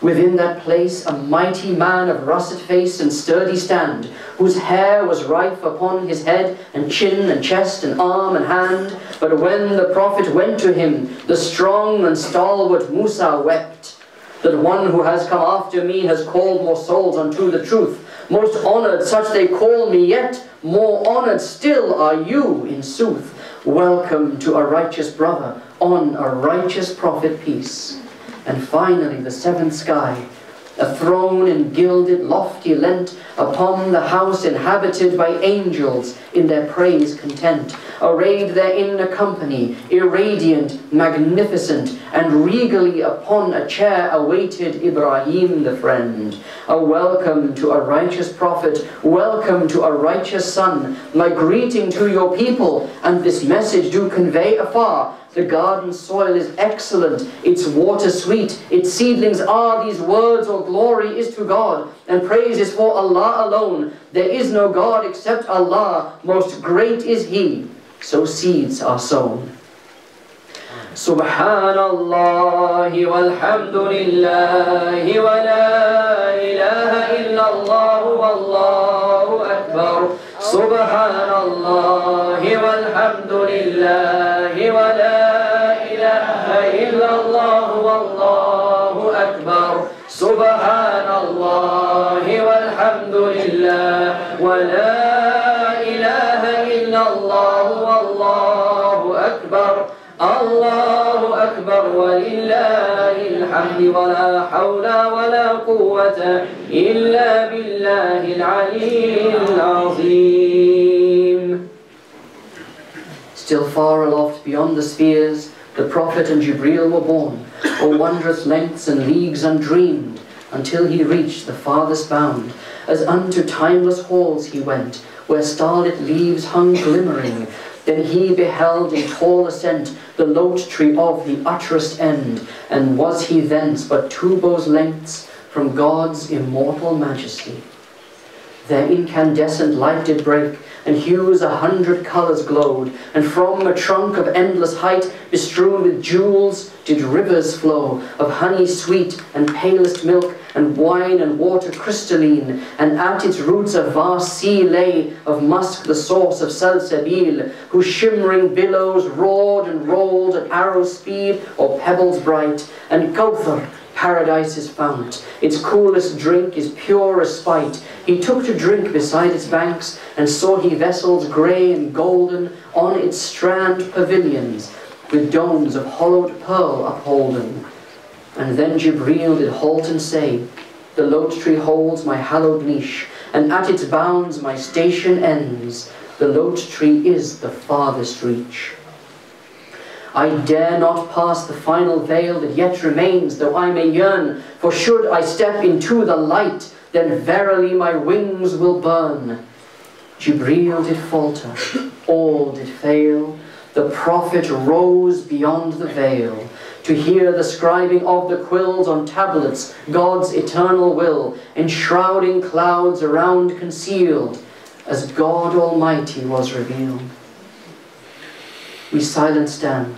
Within that place a mighty man of russet face and sturdy stand, whose hair was rife upon his head and chin and chest and arm and hand. But when the Prophet went to him, the strong and stalwart Musa wept, that one who has come after me has called more souls unto the truth. Most honoured such they call me, yet more honoured still are you in sooth. Welcome to a righteous brother, on a righteous prophet peace. And finally the seventh sky, A throne in gilded lofty leant upon the house inhabited by angels in their praise content, arrayed therein a company, irradiant, magnificent, and regally upon a chair awaited Ibrahim the friend. A welcome to a righteous prophet, welcome to a righteous son, my greeting to your people, and this message do convey afar. The garden soil is excellent, its water sweet, its seedlings are these words, all glory is to God, and praise is for Allah alone. There is no God except Allah, most great is He. So seeds are sown. Subhanallah walhamdulillah wa la ilaha illallah wallahu akbar. Subhanallah walhamdulillah wa la ilaha illallah wallahu akbar. Subhanallah walhamdulillah wa la ilaha illallah wallahu akbar. Allahu Akbar wa lillahi alhamdi wa la hawla wa la quwwata illa billahi al-aliyyil azim. Still far aloft beyond the spheres, the Prophet and Jibreel were borne, o'er wondrous lengths and leagues undreamed, until he reached the farthest bound. As unto timeless halls he went, where starlit leaves hung glimmering. Then he beheld in tall ascent the lote tree of the utterest end, and was he thence but 2 bows' lengths from God's immortal majesty. Their incandescent light did break, and hues 100 colours glowed, and from a trunk of endless height, bestrewn with jewels, did rivers flow, of honey sweet and palest milk, and wine and water crystalline, and at its roots a vast sea lay, of musk the source of Salsabil, whose shimmering billows roared and rolled at arrow speed or pebbles bright, and Kauthar, Paradise's fount, its coolest drink is pure respite. He took to drink beside its banks, and saw he vessels grey and golden, on its strand pavilions, with domes of hollowed pearl upholden. And then Jibreel did halt and say, the lote tree holds my hallowed niche, and at its bounds my station ends. The lote tree is the farthest reach. I dare not pass the final veil that yet remains, though I may yearn, for should I step into the light, then verily my wings will burn. Jibreel did falter, all did fail. The Prophet rose beyond the veil, to hear the scribing of the quills on tablets, God's eternal will, enshrouding clouds around concealed, as God Almighty was revealed. We silent stand,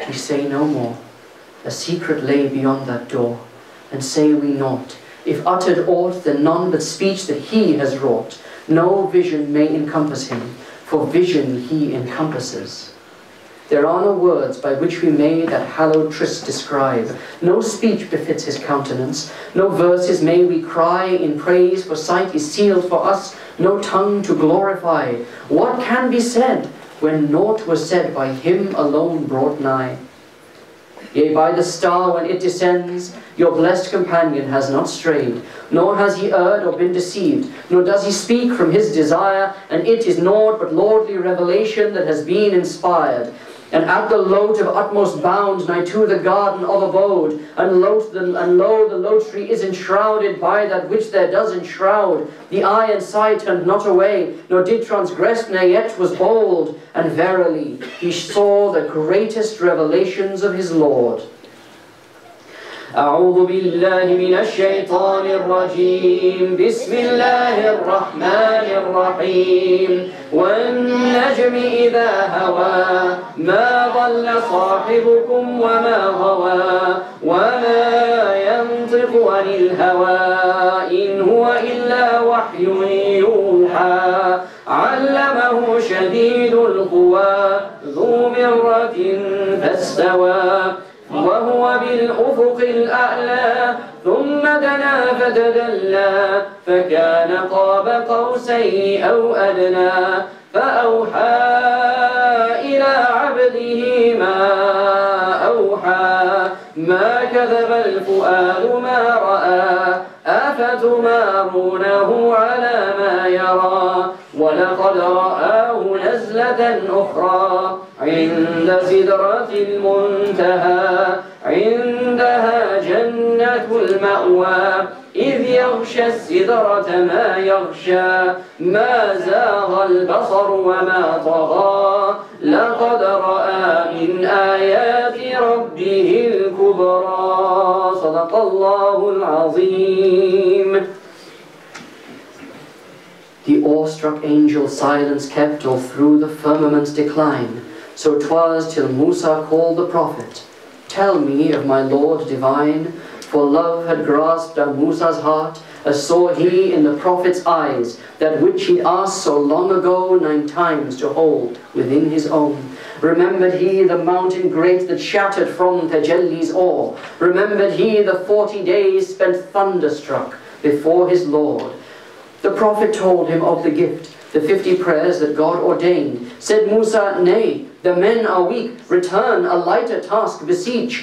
we say no more. A secret lay beyond that door, and say we naught. If uttered aught, then none but speech that He has wrought. No vision may encompass Him, for vision He encompasses. There are no words by which we may that hallowed tryst describe. No speech befits His countenance. No verses may we cry in praise, for sight is sealed for us, no tongue to glorify. What can be said, when naught was said by Him alone brought nigh? Yea, by the star when it descends, your blessed companion has not strayed, nor has he erred or been deceived, nor does he speak from his desire, and it is naught but lordly revelation that has been inspired. And at the lote of utmost bound, nigh to the garden of abode, and lo, the lote tree is enshrouded by that which there does enshroud. The eye and sight turned not away, nor did transgress, ne yet was bold. And verily, he saw the greatest revelations of his Lord. أعوذ بالله من الشيطان الرجيم بسم الله الرحمن الرحيم والنجم إذا هوى ما ضل صاحبكم وما غوى وما ينطق عن الهوى إن هو إلا وحي يوحى علمه شديد القوى ذو مرة فاستوى وهو بالأفق الأعلى ثم دنا فتدلى فكان قاب قوسين أو أدنى فأوحى إلى عبده ما أوحى ما كذب الفؤاد ما رأى أفتمارونه على ما يرى ولقد رآه نزلة أخرى عند سدرة المنتهى عندها جنة المأوى إذ يغشى السدرة ما يغشى ما زاغ البصر وما طغى لقد رأى من آيات ربه الكبرى صدق الله العظيم. The awestruck angel silence kept all through the firmament's decline. So 'twas till Musa called the prophet, "Tell me of my Lord divine." For love had grasped at Musa's heart, as saw he in the prophet's eyes that which he'd asked so long ago 9 times to hold within his own. Remembered he the mountain great that shattered from Tajalli's awe. Remembered he the 40 days spent thunderstruck before his Lord. The prophet told him of the gift, the 50 prayers that God ordained. Said Musa, "Nay, the men are weak, return, a lighter task beseech."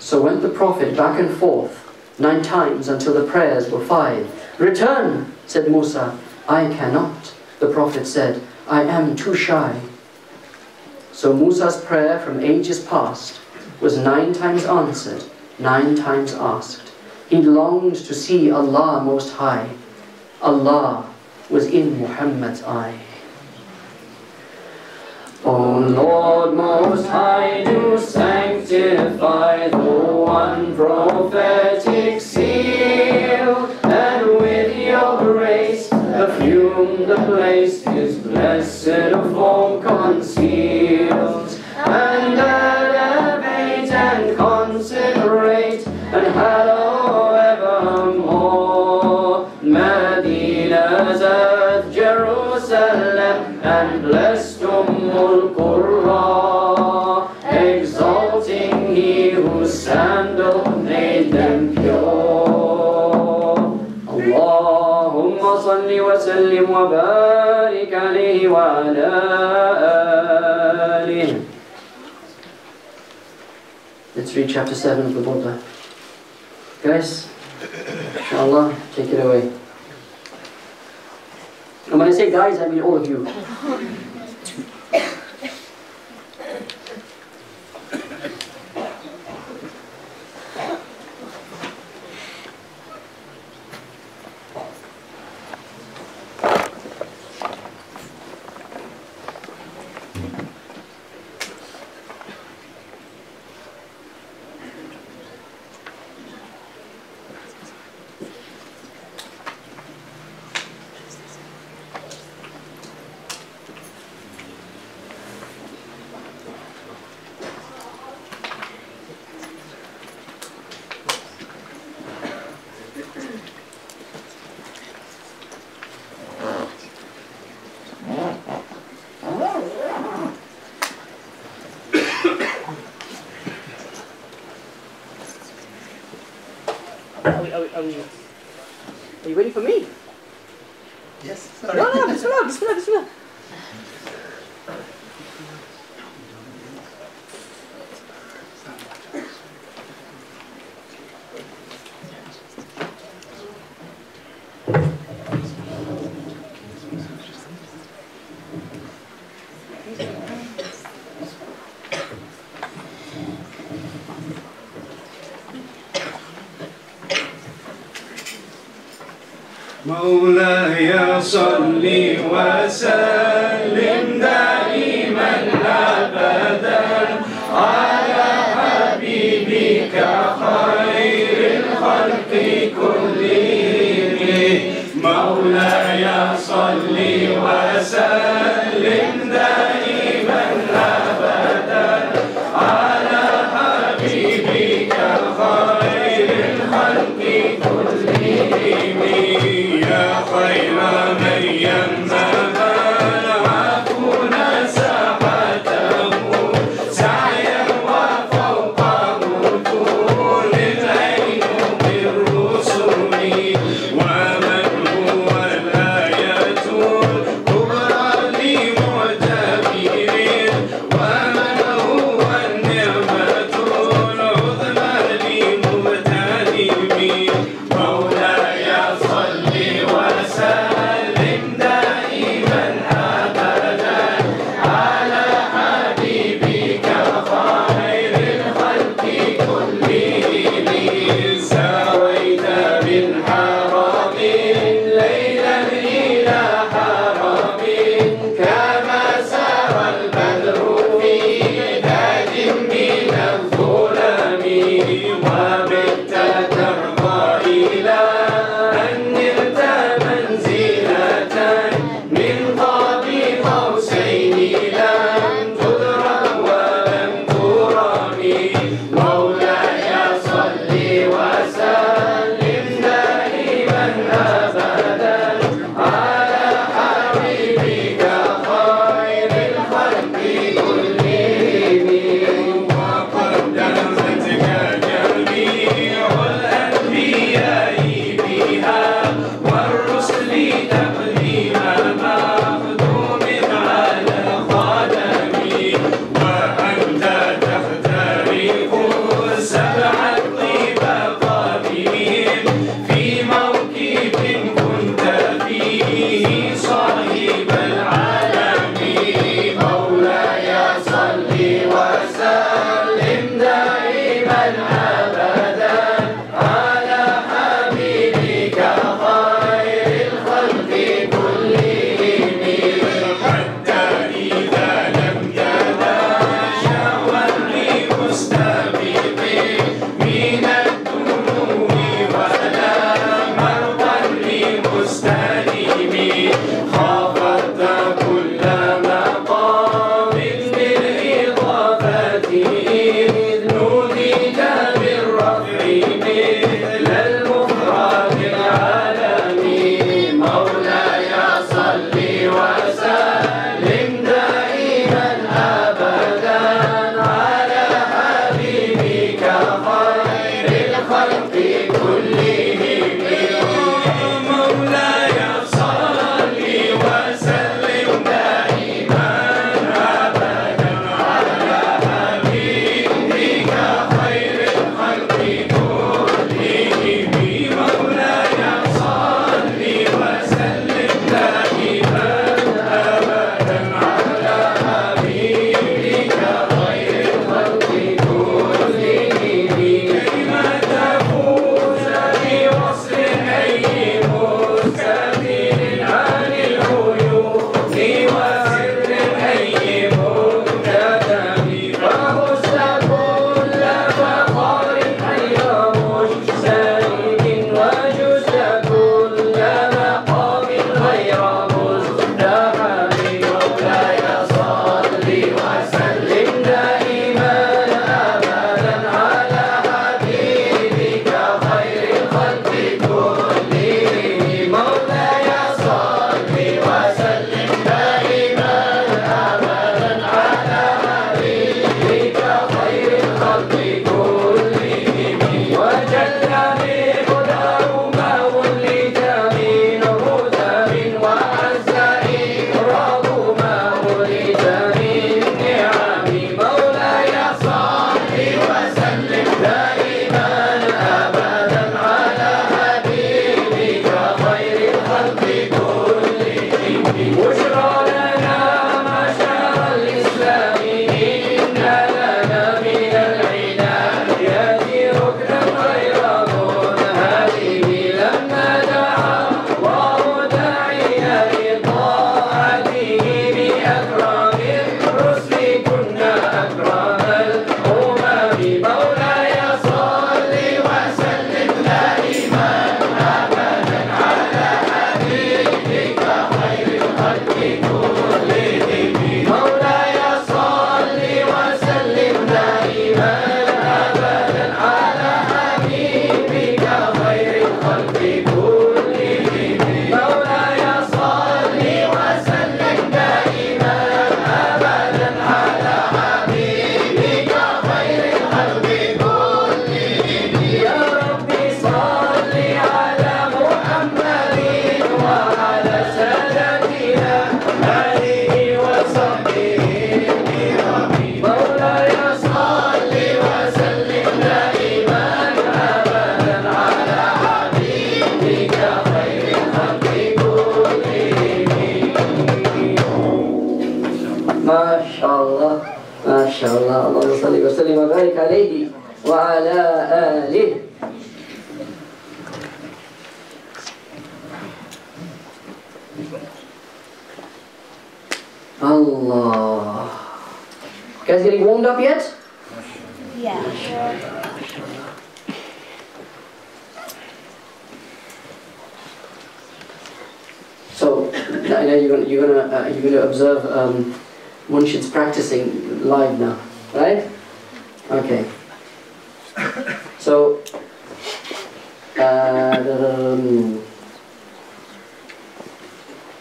So went the prophet back and forth 9 times until the prayers were 5. "Return," said Musa. "I cannot." The prophet said, "I am too shy." So Musa's prayer from ages past was 9 times answered, 9 times asked. He longed to see Allah Most High. Allah was in Muhammad's eye. O Lord Most High, do sanctify the one prophetic seal, and with your grace perfume the place his blessed form conceals, and elevate and consecrate and hallow evermore Medina's earth, Jerusalem, and blessed Qurra, exalting he whose sandal made them pure. Allahumma salli wa sallim wa barik alayhi wa ala alihi. Let's read chapter 7 of the Buddha. Guys, inshallah, take it away. And when I say guys, I mean all of you. Are you waiting for me? Yes. No, bismillah. مولاي صل وسلم دائما أبدا على حبيبك خير الخلق كلهم مولاي صل وسلم دائما أبدا على حبيبك خير الخلق كلهم يا خير من يمم العفو ساحته سعيا وفوقه طول العين بالرسل ومن هو الآية الكبرى لمعتبر ومن هو النعمة العظمى لمغتنم مولاي MashaAllah. Allahumma salli wa sallim wa barik alayhi wa ala alihi. Allah. Guys getting warmed up yet? Yeah. So now you're gonna observe Munshid's practicing live now, right? Okay. So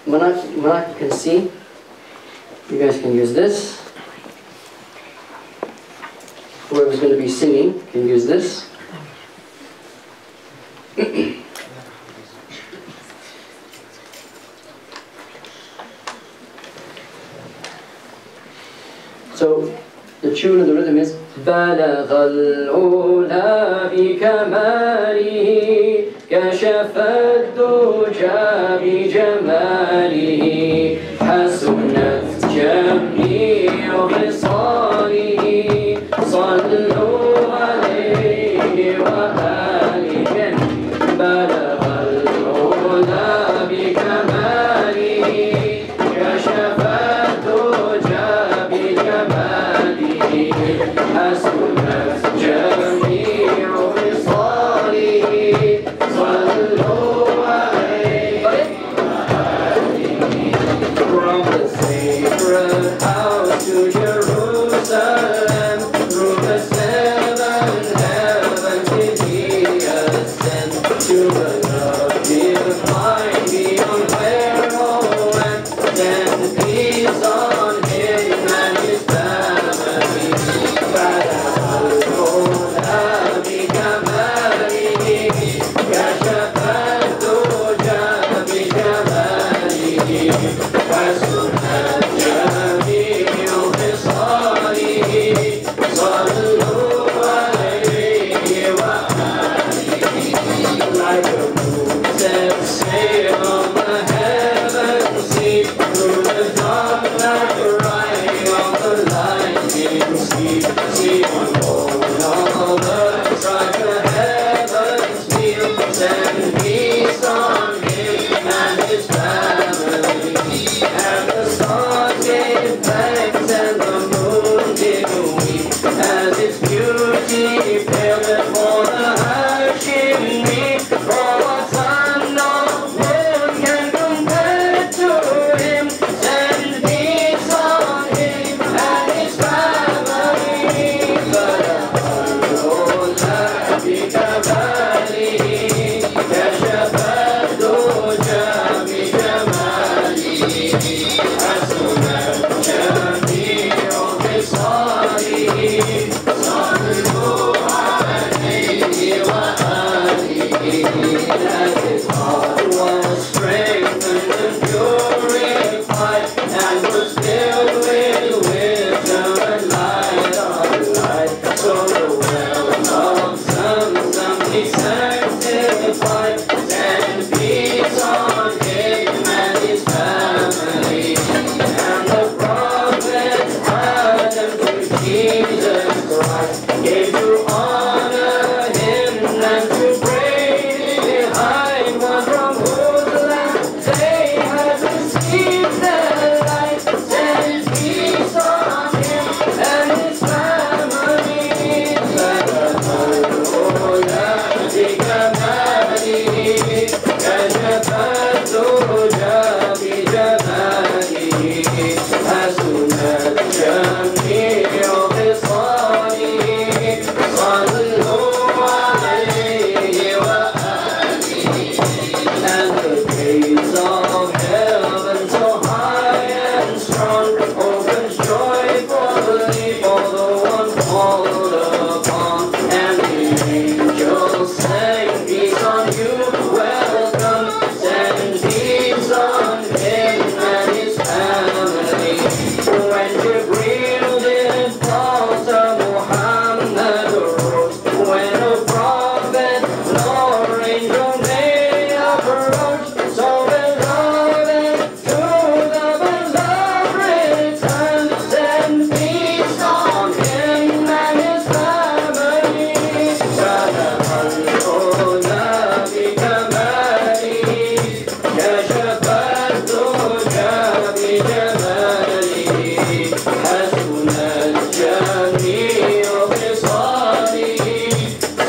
Manak you can see. You guys can use this. Whoever's going to be singing can use this. So the tune and the rhythm is بلغ العلا بكماله كشف الدجى بجماله حسنت جميع خصاله صلوا عليه وآله بلغ العلا بكماله كشف الدجى بجماله حسنت جميع خصاله صلوا عليه. From the sacred house to Jerusalem, through the seven heavens did he ascend, to the love divine beyond where all went, send peace on him and his family. Like a moon set sail on the heaven's sea, through the dark night riding on the lightning speed. See one born on the strike the heavens feel, send peace on him and his family. And the stars gave thanks and the moon did weep, as its beauty paled before the high chimney. For what sun nor moon can compare to him? Send peace on him and his family. فَلَعَلُّهُ بِكَمَالِهِ كَشَفَ الدُّجَى بِجَمَالِهِ حَسُنَتْ جَمِيعُ خِصَالِهِ صَلُّوا عليه وآله. That his heart was strengthened and purified, and was filled with wisdom and light of light. So the well of Zamzam he sanctified, send peace on him and his family. And the prophets Adam to Jesus Christ gave to honor him and to praise behind one from whose land they had received their light. Send peace on him and his family. فَلَعَلُّهُ بِكَمَالِهِ كَشَفَ الدُّجَى بِجَمَالِهِ حَسُنَتْ جَمِيعُ خِصَالِهِ صَلُّوا عليه وآله. And the gates of heaven so high and strong opens joyfully for the one called upon. And the angels sang, peace on you, welcome. Send peace on him and his family. When Jibreel did fall to Muhammad rose, when a prophet nor angel may approach, so beloved to the beloved return. Send peace on him and his family. فَلَعَلُّهُ بِكَمَالِهِ كَشَفَ الدُّجَى بِجَمَالِهِ حَسُنَتْ جَمِيعُ خِصَالِهِ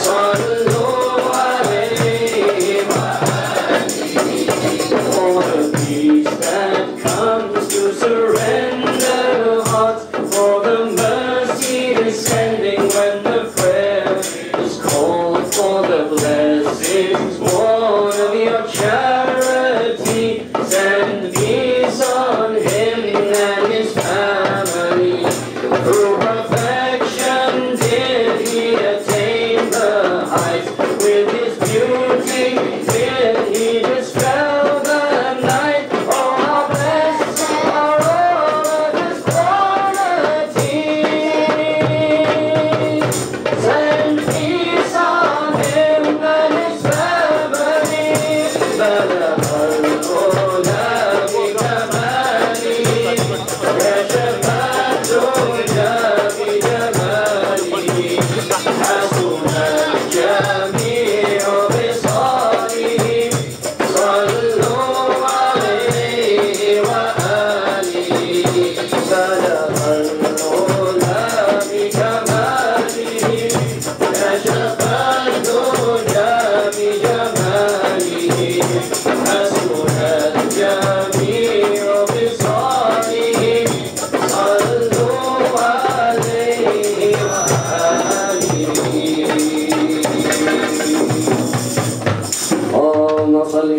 صَلُّوا عليه وآله. For the peace that comes to surrender hearts, for the mercy descending when the prayer is called, for the blessings born of your charity. Send peace on him and his family. Through perfection did he attain the heights, with his beauty did he dispel the night. Oh, how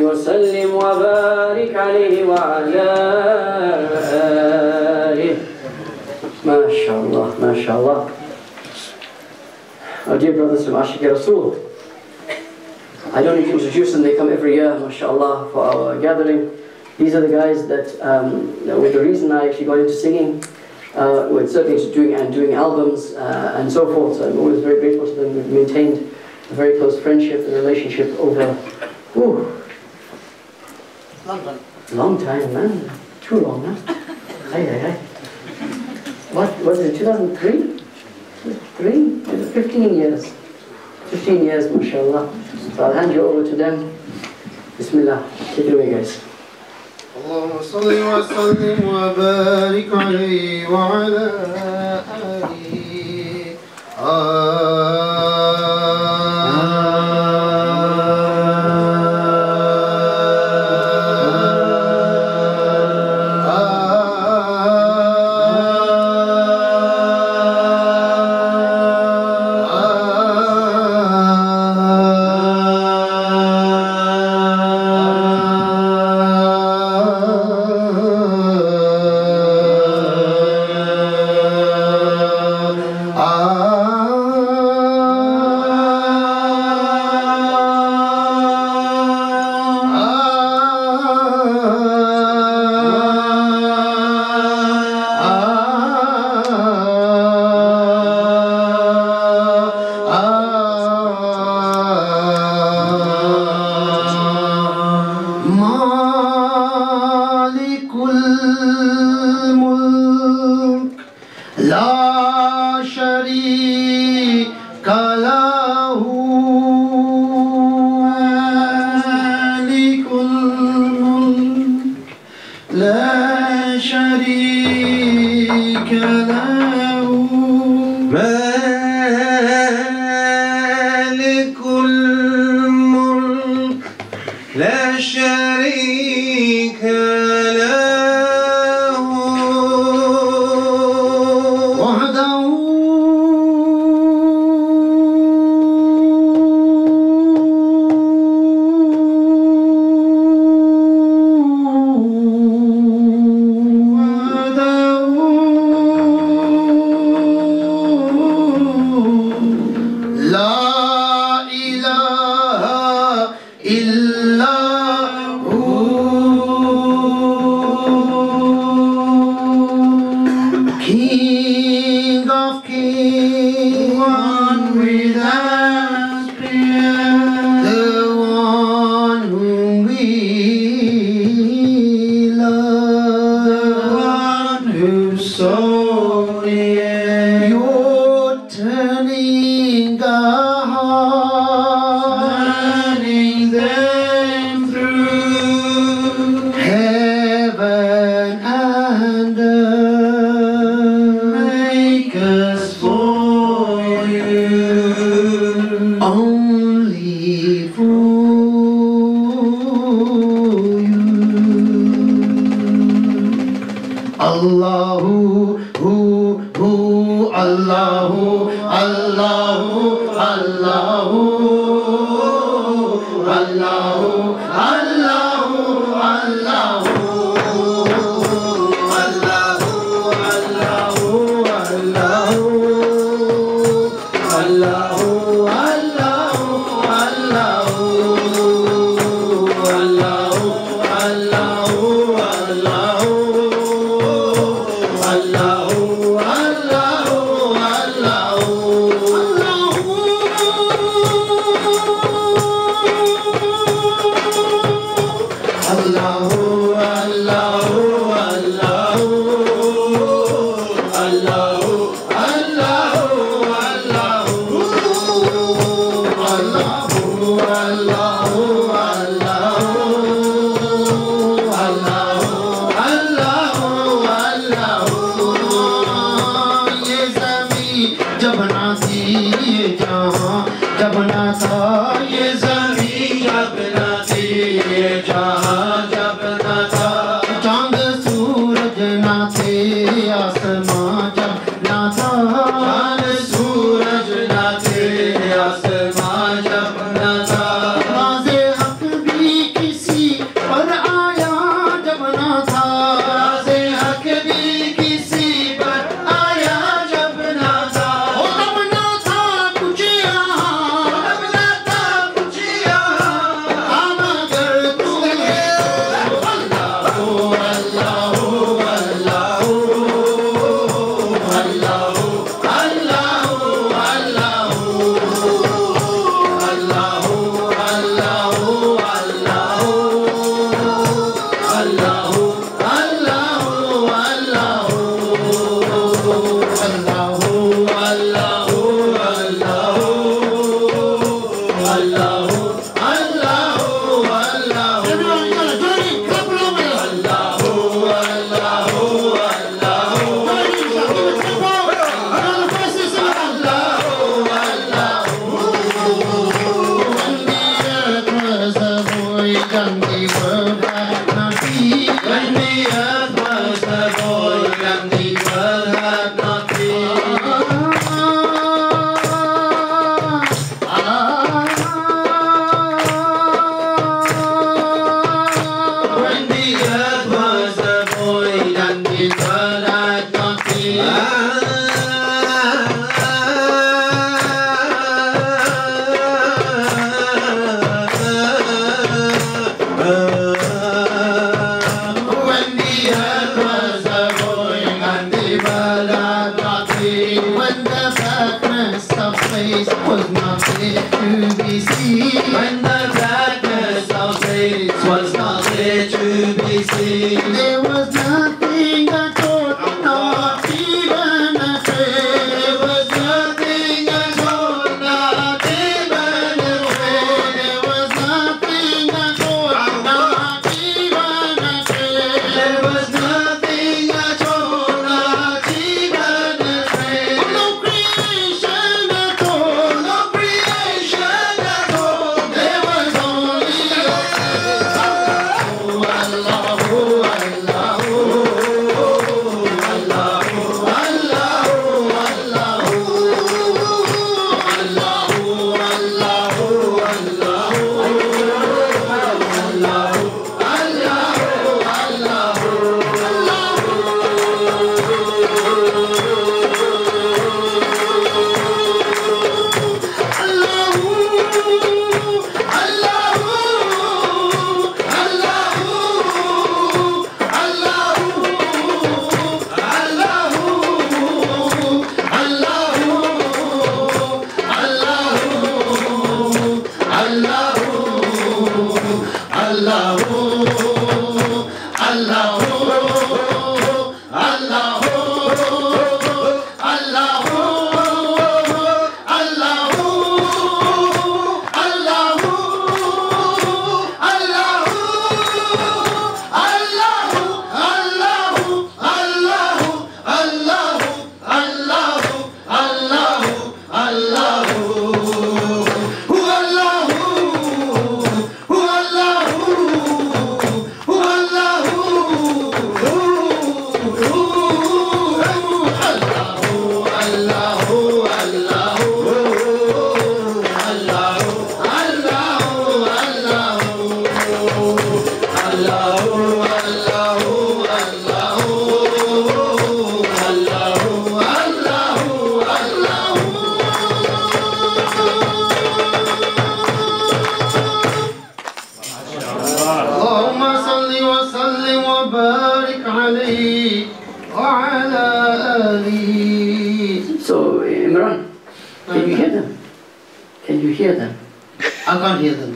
وسلم وبارك عليه وعلى آله. MashaAllah, MashaAllah. Our dear brothers from Ashiq Rasul, I don't need to introduce them, they come every year, MashaAllah, for our gathering. These are the guys that, with the reason I actually got into singing, with certainly doing albums and so forth. So I'm always very grateful to them. We've maintained a very close friendship and relationship over, long time, man. Too long, man. Hey. What was it, 2003? 15 years. 15 years, mashallah. So I'll hand you over to them. Bismillah. Take it away, guys. اللهم صل وسلم وبارك عليه وعلى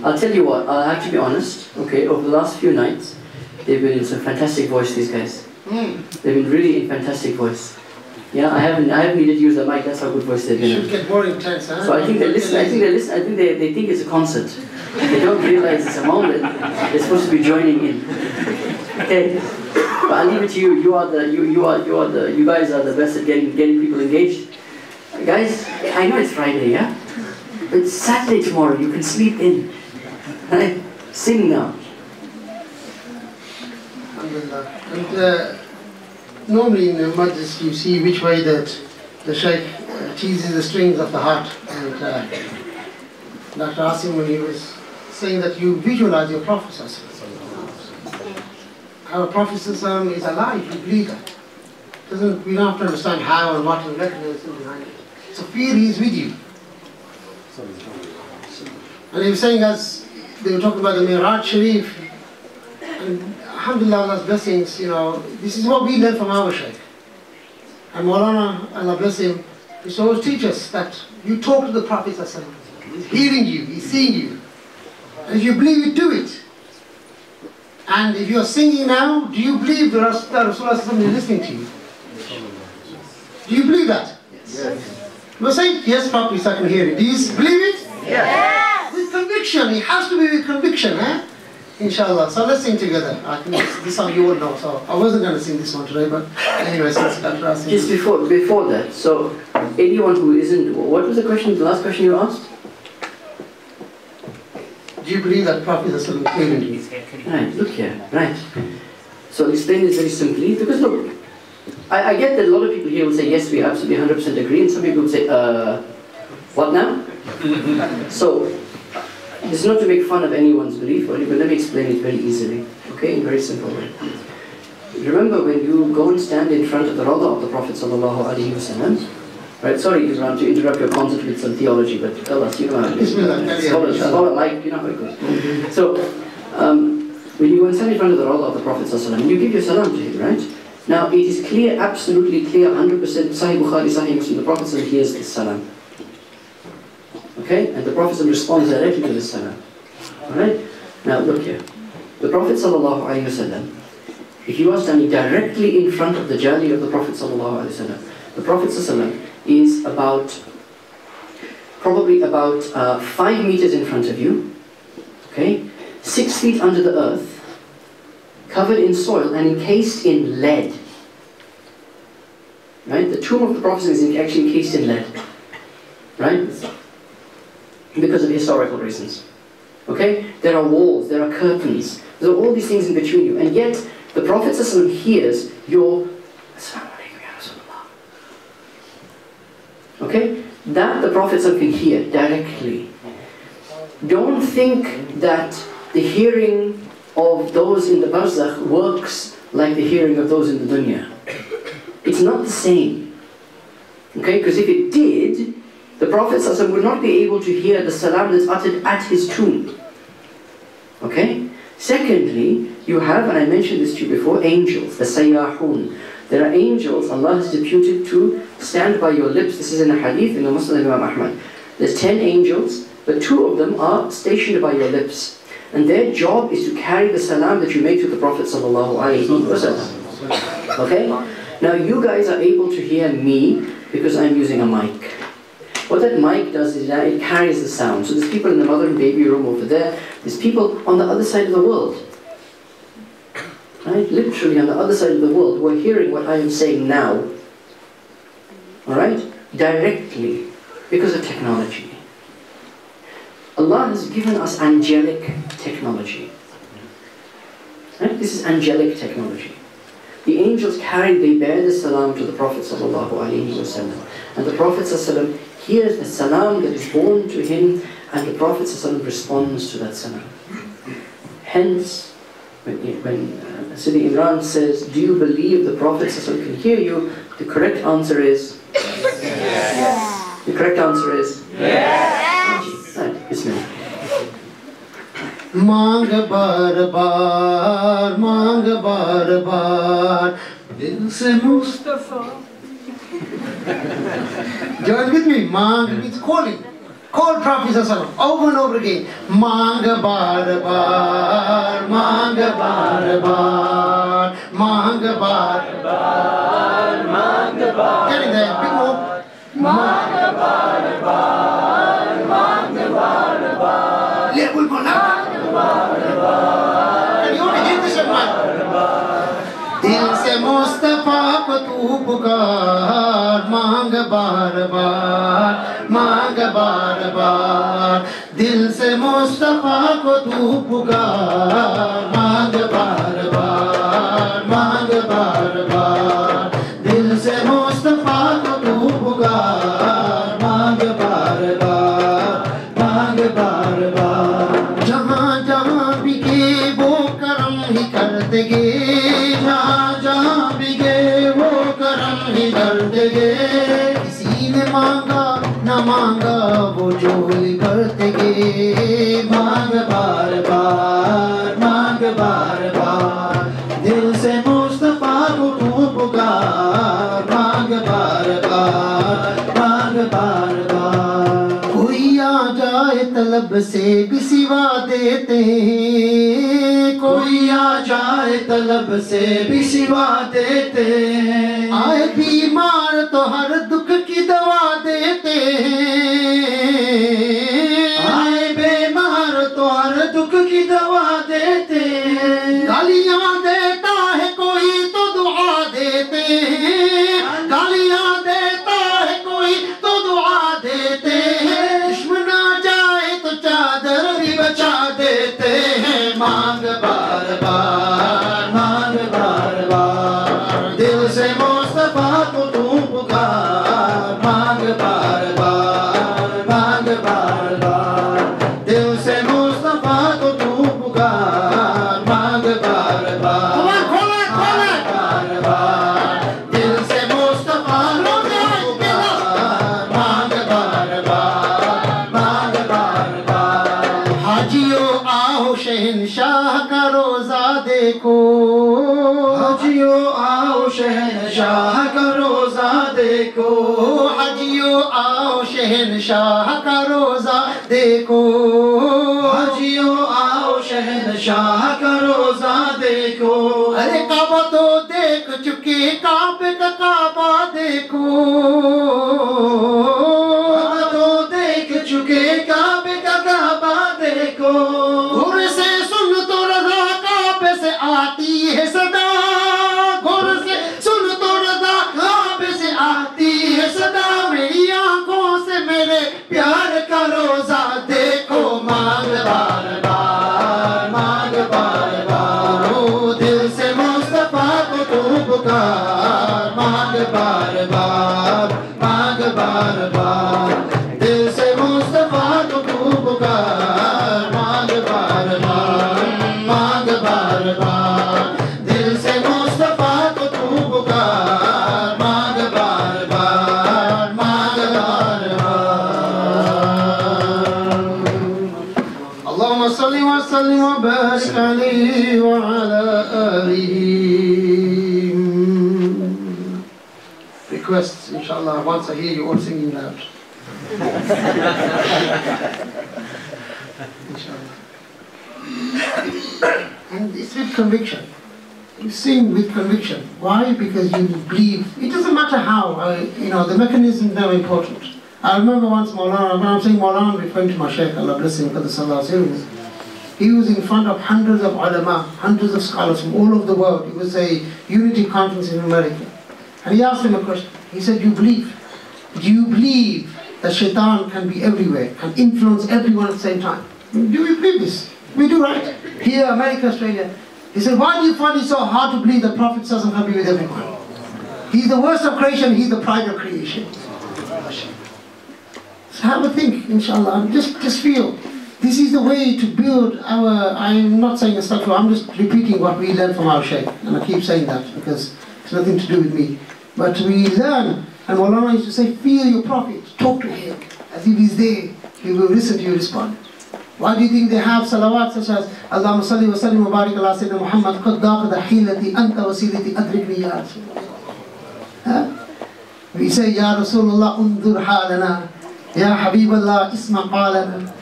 I'll tell you what, I'll have to be honest, okay, over the last few nights, They've been in some fantastic voice, these guys. They've been really in fantastic voice. Yeah, I haven't needed to use the mic, that's how good voice they've been. Should get more intense, huh? So I think they listen, I think they think it's a concert. They don't realize it's a Mawlid. They're supposed to be joining in. Okay. But I'll leave it to you. You guys are the best at getting people engaged. Guys, I know it's Friday, yeah? But it's Saturday tomorrow, you can sleep in. Right? Sing now. And normally in the majlis you see which way that the Shaykh teases the strings of the heart. And Dr. Asim, when he was saying that you visualize your Prophet. Our Prophet is alive, you believe that. We don't have to understand how and what and recognize him behind it. So feel he's with you. And he was saying, as they were talking about the Miraj Sharif, and alhamdulillah, Allah's blessings, this is what we learn from our Shaykh. And Maulana, Allah bless him, he used to always teach us that you talk to the Prophet, he's hearing you, he's seeing you. And if you believe it, do it. And if you're singing now, do you believe that Rasulullah is listening to you? Do you believe that? Yes. We're saying, yes, Prophet, I can hear it. Do you believe it? Yes. With conviction, it has to be with conviction, eh? Inshallah. So let's sing together. I think this song you all know, so I wasn't going to sing this one today, but anyway, since Dr. Asim. Just before that, so anyone who isn't, what was the question, the last question you asked? Do you believe that Prophet is hearing you? Right, look here, right. So I'll explain this very simply, because look, I get that a lot of people here will say, yes, we absolutely 100% agree, and some people will say, what now? So, it's not to make fun of anyone's belief, but let me explain it very easily, okay, in a very simple way. Remember when you go and stand in front of the Rawdah of the Prophet ﷺ, right, sorry Imran to interrupt your concert with some theology, but tell us, you know how it is. Scholar like, you know how it goes. So, when you go and stand in front of the Rawdah of the Prophet ﷺ, you give your salam to him, right? Now, it is clear, absolutely clear, 100%, Sahih Bukhari, Sahih Muslim, the Prophet ﷺ hears this salam. Okay? And the Prophet responds directly to this salam. Alright? Now, look here. The Prophet ﷺ, if you are standing directly in front of the journey of the Prophet ﷺ, the Prophet ﷺ is probably about 5 meters in front of you, okay? 6 feet under the earth, covered in soil and encased in lead. Right? The tomb of the Prophet is actually encased in lead. Right? Because of historical reasons. Okay? There are walls, there are curtains, there are all these things in between you. And yet, the Prophet ﷺ hears your Assalamu alaikum ya Rasulullah. Okay? That the Prophet ﷺ can hear directly. Don't think that the hearing of those in the barzakh works like the hearing of those in the dunya. It's not the same. Okay, because if it did, the Prophet ﷺ would not be able to hear the salam that's uttered at his tomb. Okay? Secondly, you have, and I mentioned this to you before, angels, the sayyahun. There are angels Allah has deputed to stand by your lips. This is in a hadith in the Muslim Imam Ahmad. There's 10 angels, but 2 of them are stationed by your lips. And their job is to carry the salam that you make to the Prophet ﷺ. Okay? Now you guys are able to hear me because I'm using a mic. What that mic does is that it carries the sound. So there's people in the mother and baby room over there. There's people on the other side of the world. Right? Literally on the other side of the world who are hearing what I am saying now. Alright? Directly. Because of technology. Allah has given us angelic technology. Right? This is angelic technology. The angels they bear the salam to the Prophet ﷺ. And the Prophet ﷺ hears the salam that is born to him, and the Prophet ﷺ responds to that salam. Hence, when Sidi Imran says, do you believe the Prophet ﷺ can hear you? The correct answer is yes. The correct answer is yes. Right, Bismillah. मांग बार बार दिल से Mustafa. Join with me. Mang means calling. called Prophet ﷺ over and over again. Mang bar bar, mang bar bar, mang bar bar, mang bar. Get in there, bit more. Mang bar bar, mang bar bar. Little more louder. Can you only hear this in mind? दिल से मुस्तफा को तू पुकार, मांग बार बार, मांग बार बार. दिल से मुस्तफा को तू पुकार, मांग बार बार, मांग बार बार. दिल से मुस्तफा को तू पुकार, मांग बार बार, मांग बार बार. जहाँ जहाँ भी के वो करम ही कर देंगे, जहाँ भी गए वो करम ही कर देंगे. किसी ने मांगा न मांगा वो झोली भर देंगे. मांग बार बार, मांग बार बार. दिल से मुस्तफा को तू पुकार, मांग बार बार, मांग बार बार. कोई आ जाए तलब से भी सिवा देते हैं, कोई आ जाए तलब से भी सिवा देते हैं. आए बीमार तो हर दुख की दवा देते हैं, आए बीमार तो हर दुख की दवा देते हैं. गालियाँ देता है कोई तो दुआ देते हैं, गालियाँ देता है कोई तो दुआ देते हैं. दुश्मन आ जाए तो चादर भी बचा देते हैं. मांग बार बार, मांग बार बार. दिल से मुस्तफा को तू पुकार, मांग बार बार, मांग बार बार. दिल से मुस्तफा को तू पुकार, मांग बार बार, मांग बार बार. दिल से मुस्तफा को तू पुकार, मांग बार बार, मांग बार बार. हाजियो आओ शहंशाह का रोजा देखो, हाजियो आओ शहंशाह का रोजा देखो. हाजियो आओ शहंशाह का रोजा देखो, हाजियो आओ शहंशाह का रोजा देखो. अरे काबा तो देख चुके, काबे का काबा देखो. काबा तो देख चुके, काबे का काबा देखो. घुर से सुन तो रज़ा, काबे से आती है सदा. घुर से सुन तो रज़ा, काबे से आती है सदा. मेरी आंखों से मेरे प्यार का रोजा देखो. मांग बार बार, मांग बार बार. ओ दिल से मुस्तफा को तू पुकार, मांग बार बार, मांग बार बार. दिल से मुस्तफा को तू पुकार, मांग बार बार, मांग बार बार. दिल से मुस्तफा को तू पुकार, मांग बार बार, मांग बार बार. अल्लाहुम्मा सल्ली व सल्लिम व बारिक अलैहि व अला आलिहि. Requests, inshallah, once I hear you all singing loud. Inshallah. And it's with conviction. You sing with conviction. Why? Because you believe. It doesn't matter how. The mechanism is very important. I remember once Maulana, when I'm saying Maulana, I'm referring to my Shaykh, Allah bless him, he was in front of hundreds of ulama, hundreds of scholars from all over the world. It was a unity conference in America. And he asked him a question. He said, do you believe that shaitan can be everywhere, can influence everyone at the same time? Do we believe this? We do, right? Here, America, Australia. He said, why do you find it so hard to believe that Prophet ﷺ can be with everyone? He's the worst of creation, he's the pride of creation. So have a think, inshallah. Just feel. This is the way to build our, I'm not saying a stuff, I'm just repeating what we learned from our Shaykh. And I keep saying that because it's nothing to do with me. But we learn, and Maulana used to say, feel your Prophet, talk to him. As if he's there, he will listen to you, respond. Why do you think they have salawat such as Allahumma salli wa sallim wa barik ala Sayyidina Muhammad qad daqada hilati anta wasilati adrikni ya Rasulullah. We say, Ya Rasulullah undur halana. Ya Habib Allah, Isma Qalana.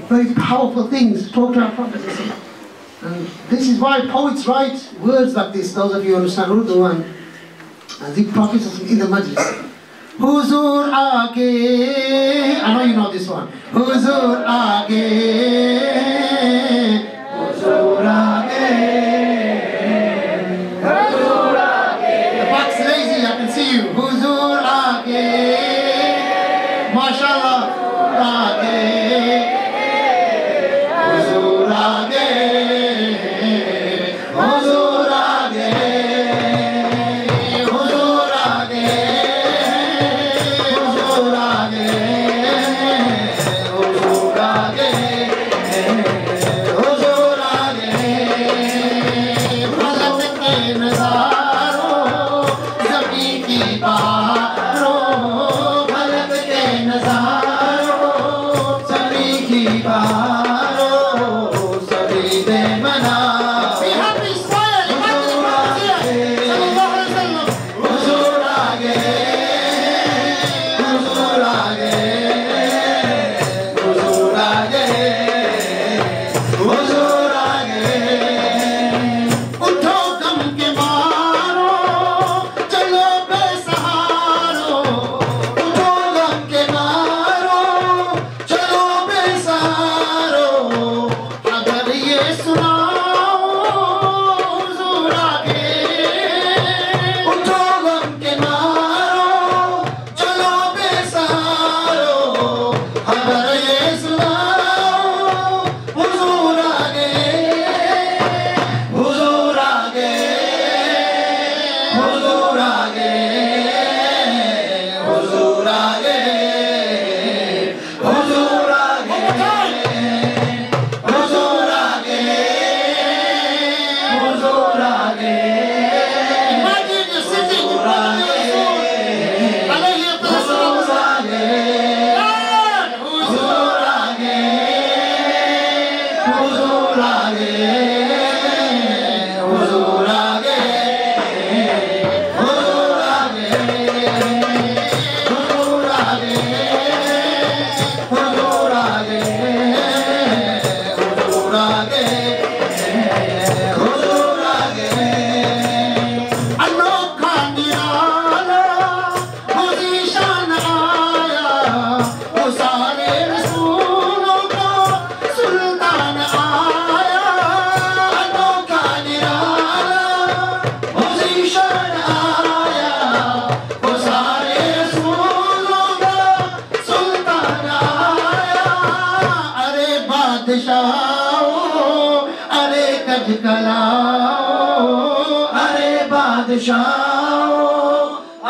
Very powerful things talk to our Prophet. And this is why poets write words like this. Those of you who understand Urdu and the Prophet in the Majlis. Huzur aage, I know you know this one. Huzur aage, Huzur aage, Huzur aage. The back's lazy, I can see you. Huzur aage, mashallah, aage, Huzur aage, Huzur aage, Huzur aage.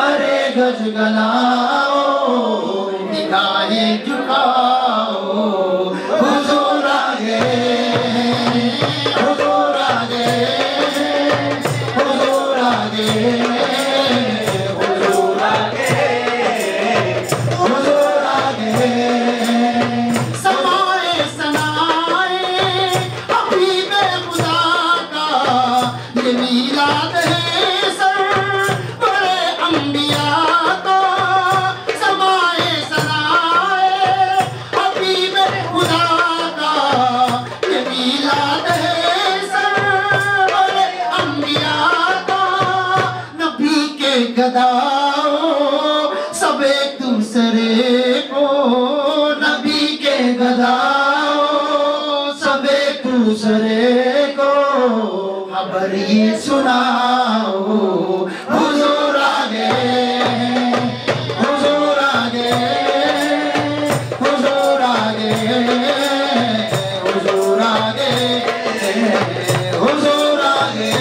अरे गज गलाओ निगाहें झुकाओ हुजूर आगे हुजूर आगे हुजूर आगे हुजूर आगे हुजूर आगे समाए सनाए हबीब खुदा का ये मीलाद है गदाओ सब एक दूसरे को नबी के गदाओ सब एक दूसरे को खबर ये सुनाओ हुजूर आगे हुजूर आगे हुजूर आगे हुजूर आगे हुजूर आगे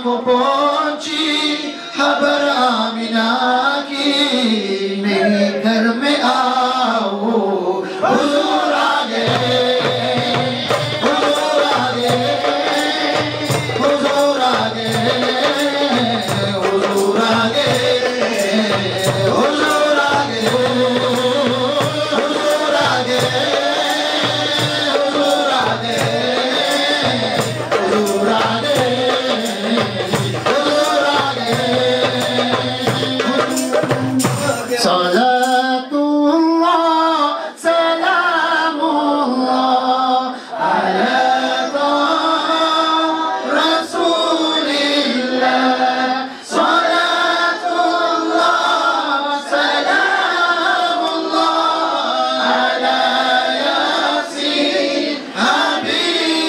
को पहुंची खबर आमिना की मेरे घर में आओ हुजूर आ गए हुजूर आ गए हुजूर आ गए हुजूर आ गए हुजूर आ गए हुजूर आ गए हुजूर आ गए हुजूर आ गए हुजूर आ गए सलातुल्लाह सलामुल्लाह अला रसूलिल्लाह सलातुल्लाह सलामुल्लाह अला Yasin हबीबिल्लाह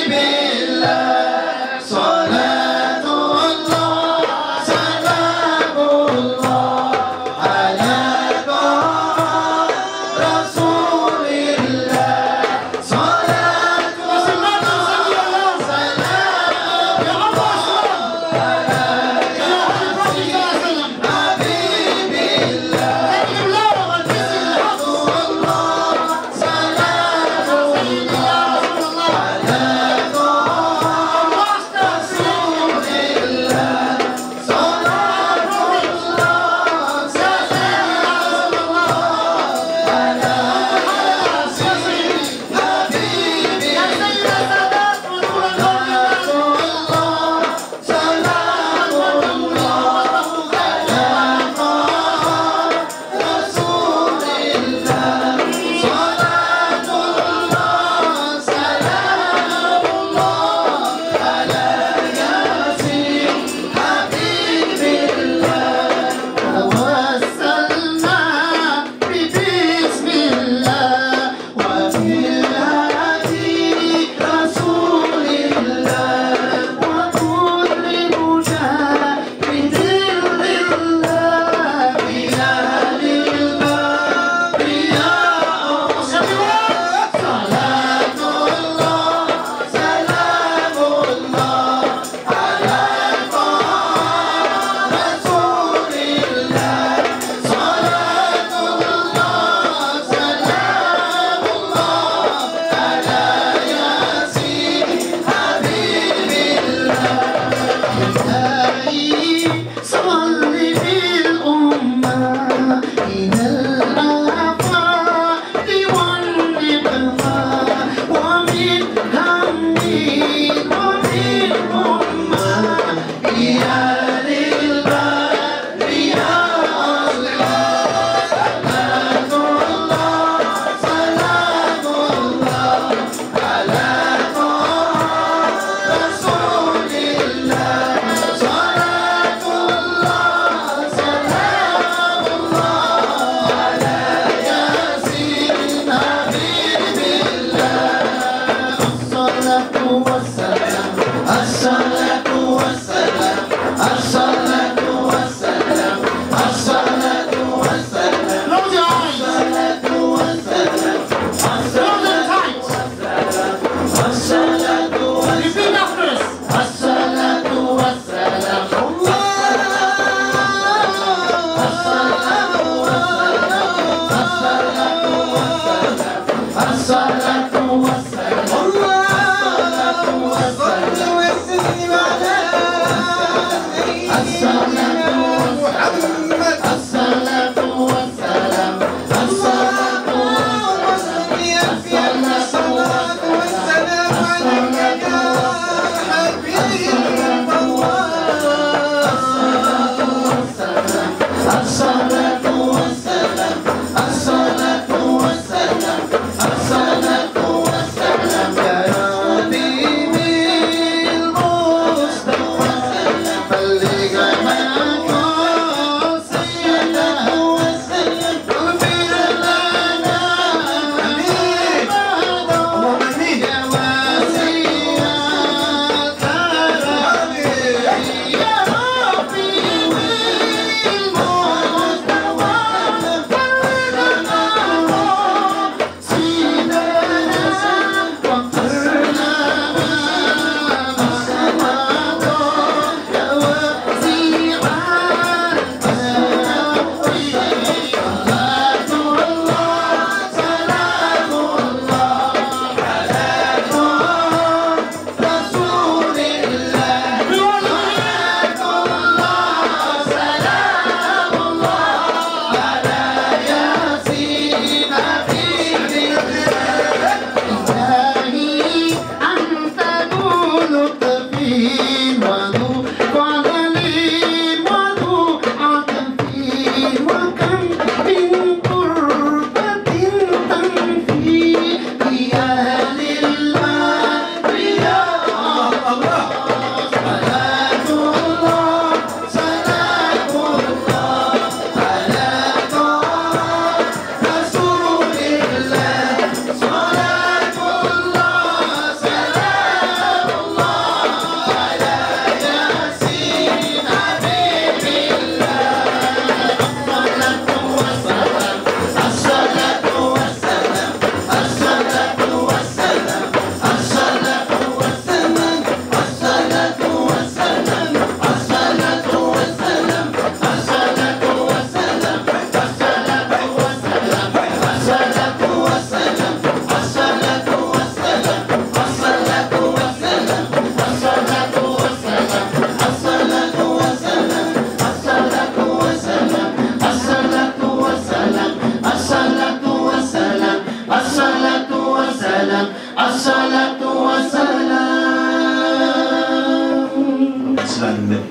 النبي.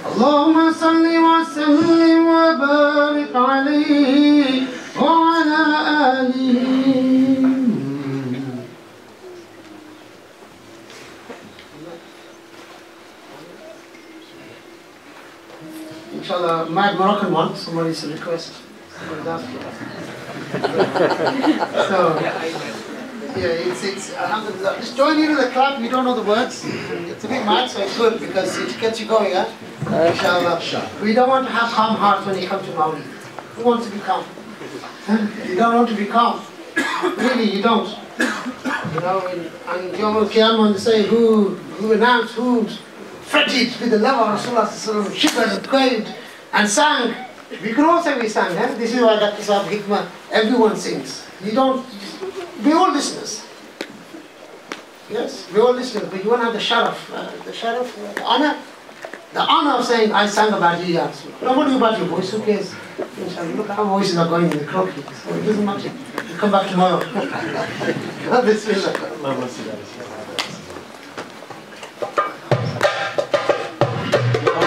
اللهم صل وسلم وبارك عليه وعلى آله. Inshallah, my Moroccan one, somebody's request. Somebody's asking. So, yeah, it's alhamdulillah. Just join in with the clap, you don't know the words. It's a bit mad, so it's good because it gets you going, huh? Inshallah. We don't want to have calm hearts when you come to Mawlid. Who wants to be calm? You don't want to be calm. Really, you don't. You know, and Yom al-Qiyamah they say who announced, who fretted with the love of Rasulullah, shivered and quailed and sang. We could all say we sang, eh? This is why Dr. Sahab Hikmah, everyone sings. You don't, we all listeners. Yes, we all listeners, but you want to have the sharaf, the honor. The honor of saying, I sang about you, Ya Rasulullah. Don't worry about your voice, who cares? Look how voices are going in the croaky, so it doesn't matter. You come back tomorrow. Bismillah.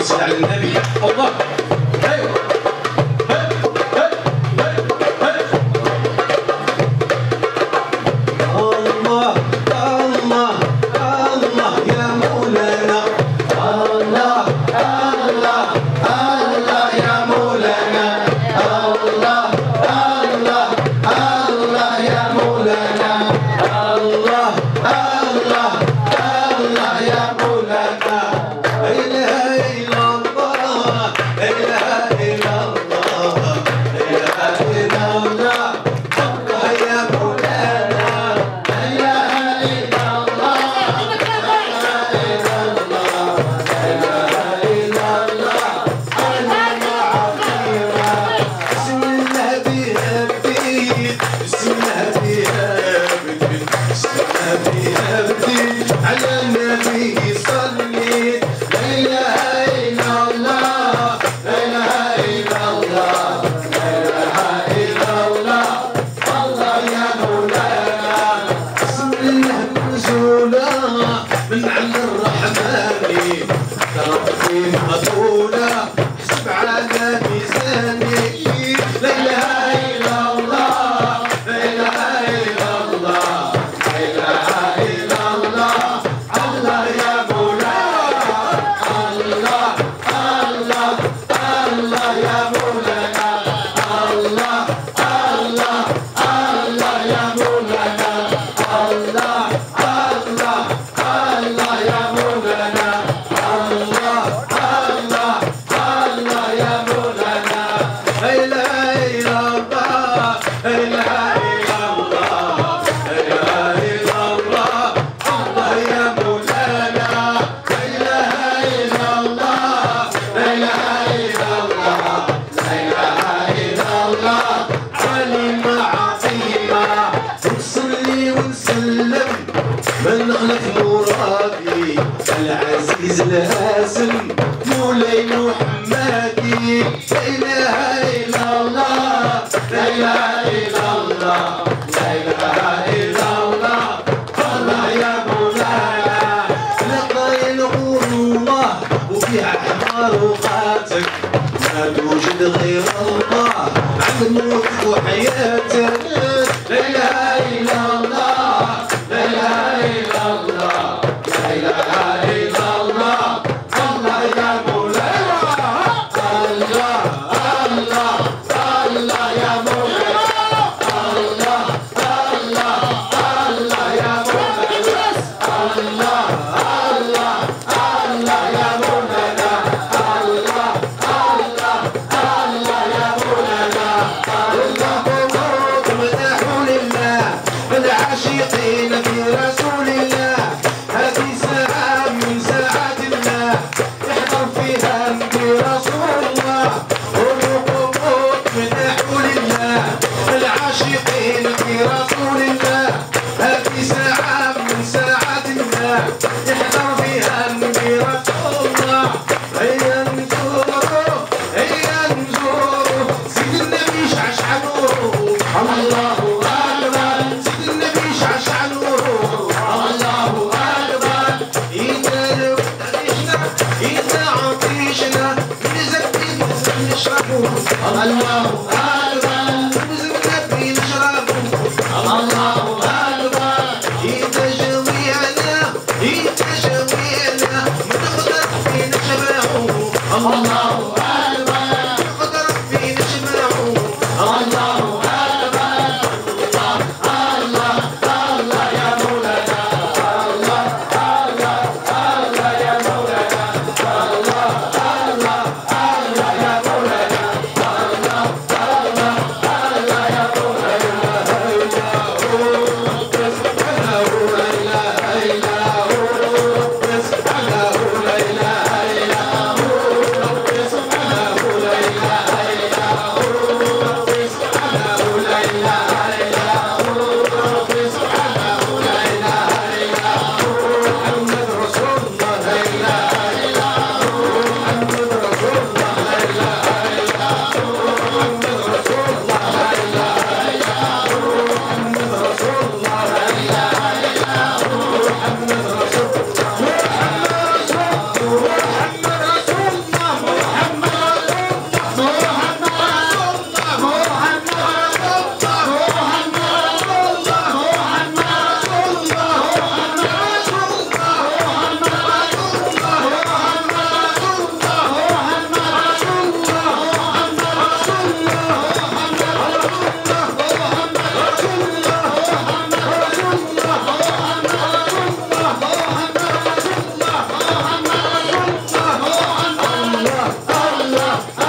صل على النبي. الله. ايوه. الله الله الله يا مولانا. الله الله الله يا مولانا. الله الله الله يا مولانا. الله الله الله يا مولانا. من أخلف مرادي العزيز الهاسم مولاي محمدي. لا إله إلا الله لا إله إلا الله لا إله إلا الله. الله يا مولانا لقى نور الله وفيها حمار وقاتك ما توجد غير الله علمك وحياتك. لا إله إلا الله لا إله إلا الله لا إله إلا الله. الله الله أكبر وزمنتني نشربه الله أكبر يتجوينا يتجوينا ونقدر في نشبعه الله أكبر نقدر في نشبعه الله أكبر الله الله يا مولانا الله الله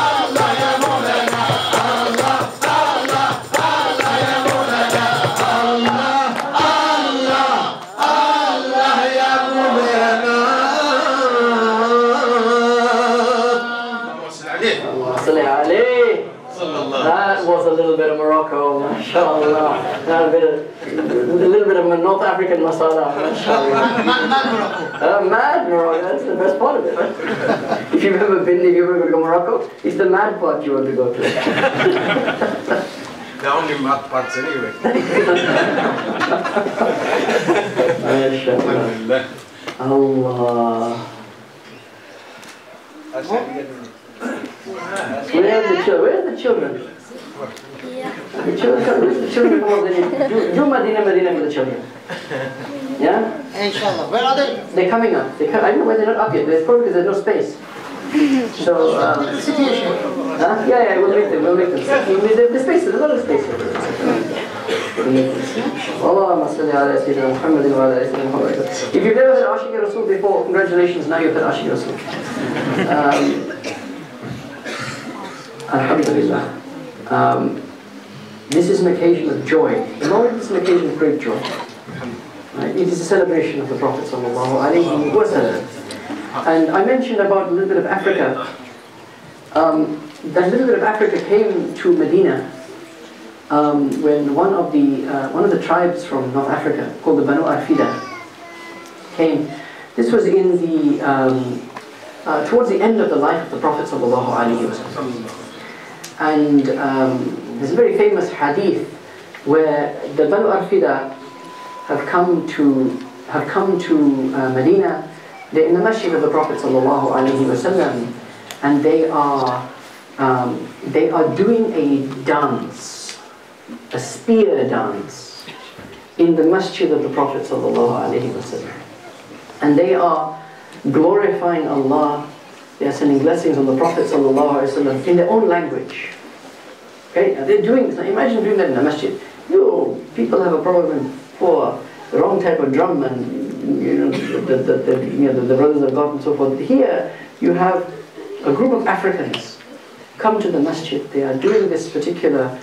الله يا مولانا الله الله الله يا مولانا الله الله الله يا That was a little bit of Morocco, mashallah. A little bit of North African masala, mashallah. Mad Morocco, that's the best part of it. If you've ever been, if you've ever been to Morocco, it's the mad part you want to go to. The only mad parts anyway. Mashallah. Allah. Where are the children? The children come over there. Do Medina for the children. Yeah? Inshallah. Where are they? They're coming up. I don't know why they're not up yet. They're probably because there's no space. So, Situation. yeah, we'll make them. There's space. There's a lot of space here. Allahumma salli ala Sayyidina Muhammadin wa ala Sayyidina Muhammad. If you've never heard Ashiq Rasul before, congratulations, now you've heard Ashiq Rasul. Alhamdulillah. This is an occasion of joy. The Mawlid is an occasion of great joy. Right? It is a celebration of the Prophet sallallahu alaihi wasallam. And I mentioned about a little bit of Africa. That little bit of Africa came to Medina when one of the tribes from North Africa, called the Banu Arfida, came. This was in the towards the end of the life of the Prophet sallallahu alaihi wasallam. And there's a very famous hadith where the Banu Arfida have come to Medina. They're in the masjid of the Prophet sallallahu alaihi wasallam, and they are doing a dance, a spear dance, in the masjid of the Prophet sallallahu alaihi wasallam, and they are glorifying Allah. They are sending blessings on the Prophet sallallahu alaihi wasallam in their own language. Okay, and they're doing this. Now imagine doing that in a masjid. People have a problem for the wrong type of drum, and the brothers of God and so forth. Here you have a group of Africans come to the masjid. They are doing this particular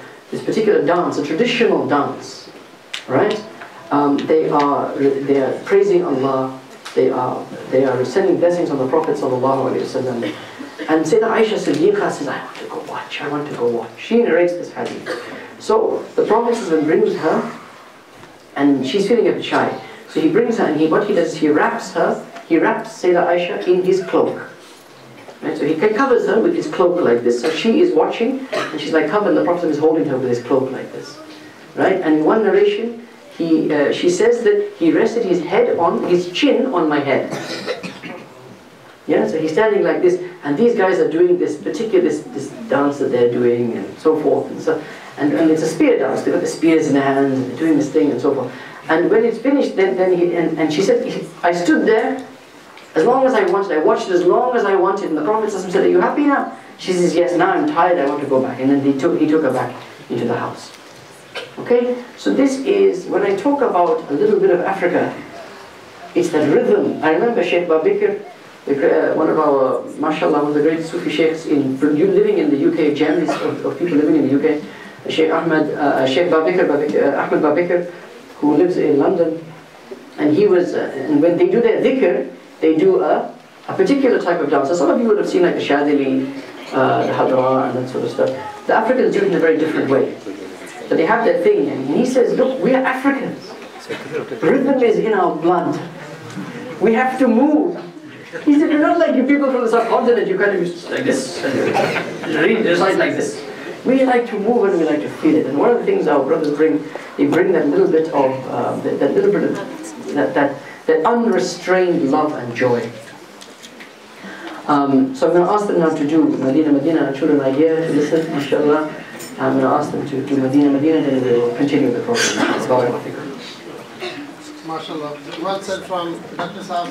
dance, a traditional dance, right? They are praising Allah. They are sending blessings on the Prophet sallallahu alaihi wasallam. And Sayyidah Aisha Siddiqa says, I want to go watch. She narrates this hadith. So the Prophet brings her, and she's feeling a bit shy. So he brings her, and what he does is he wraps Sayyidah Aisha in his cloak. Right? So he covers her with his cloak like this. So she is watching, and she's like covered, and the Prophet is holding her with his cloak like this. Right? And in one narration, she says that he rested his chin on my head. Yeah, so he's standing like this, and these guys are doing this particular this dance that they're doing, and so forth, and so, and it's a spear dance. They've got the spears in their hands, and they're doing this thing, and so forth. And when it's finished, then she said, I stood there as long as I wanted. I watched as long as I wanted, and the Prophet said, "Are you happy now?" She says, "Yes. Now I'm tired. I want to go back." And then he took her back into the house. Okay, so this is when I talk about a little bit of Africa. It's that rhythm. I remember Sheikh Babikr, one of our, mashallah, one of the great Sufi sheikhs living in the UK, gems of people living in the UK, Sheikh Ahmed Babikr, who lives in London, and he was, and when they do their dhikr, they do a particular type of dance. So some of you would have seen like the Shadili, the Hadra, and that sort of stuff. The Africans do it in a very different way. So they have their thing, and he says, look, we are Africans. Rhythm is in our blood. We have to move. He said, you're not like you people from the subcontinent, you kind of just like this, and recite like this. We like to move and we like to feel it. And one of the things our brothers bring, they bring that little bit of, that unrestrained love and joy. So I'm going to ask them now to do Medina, Medina. Children are here to listen, mashallah. I'm going to ask them to do Medina, Medina, and then we'll continue the program. MashaAllah. Well said from Dr. Saab.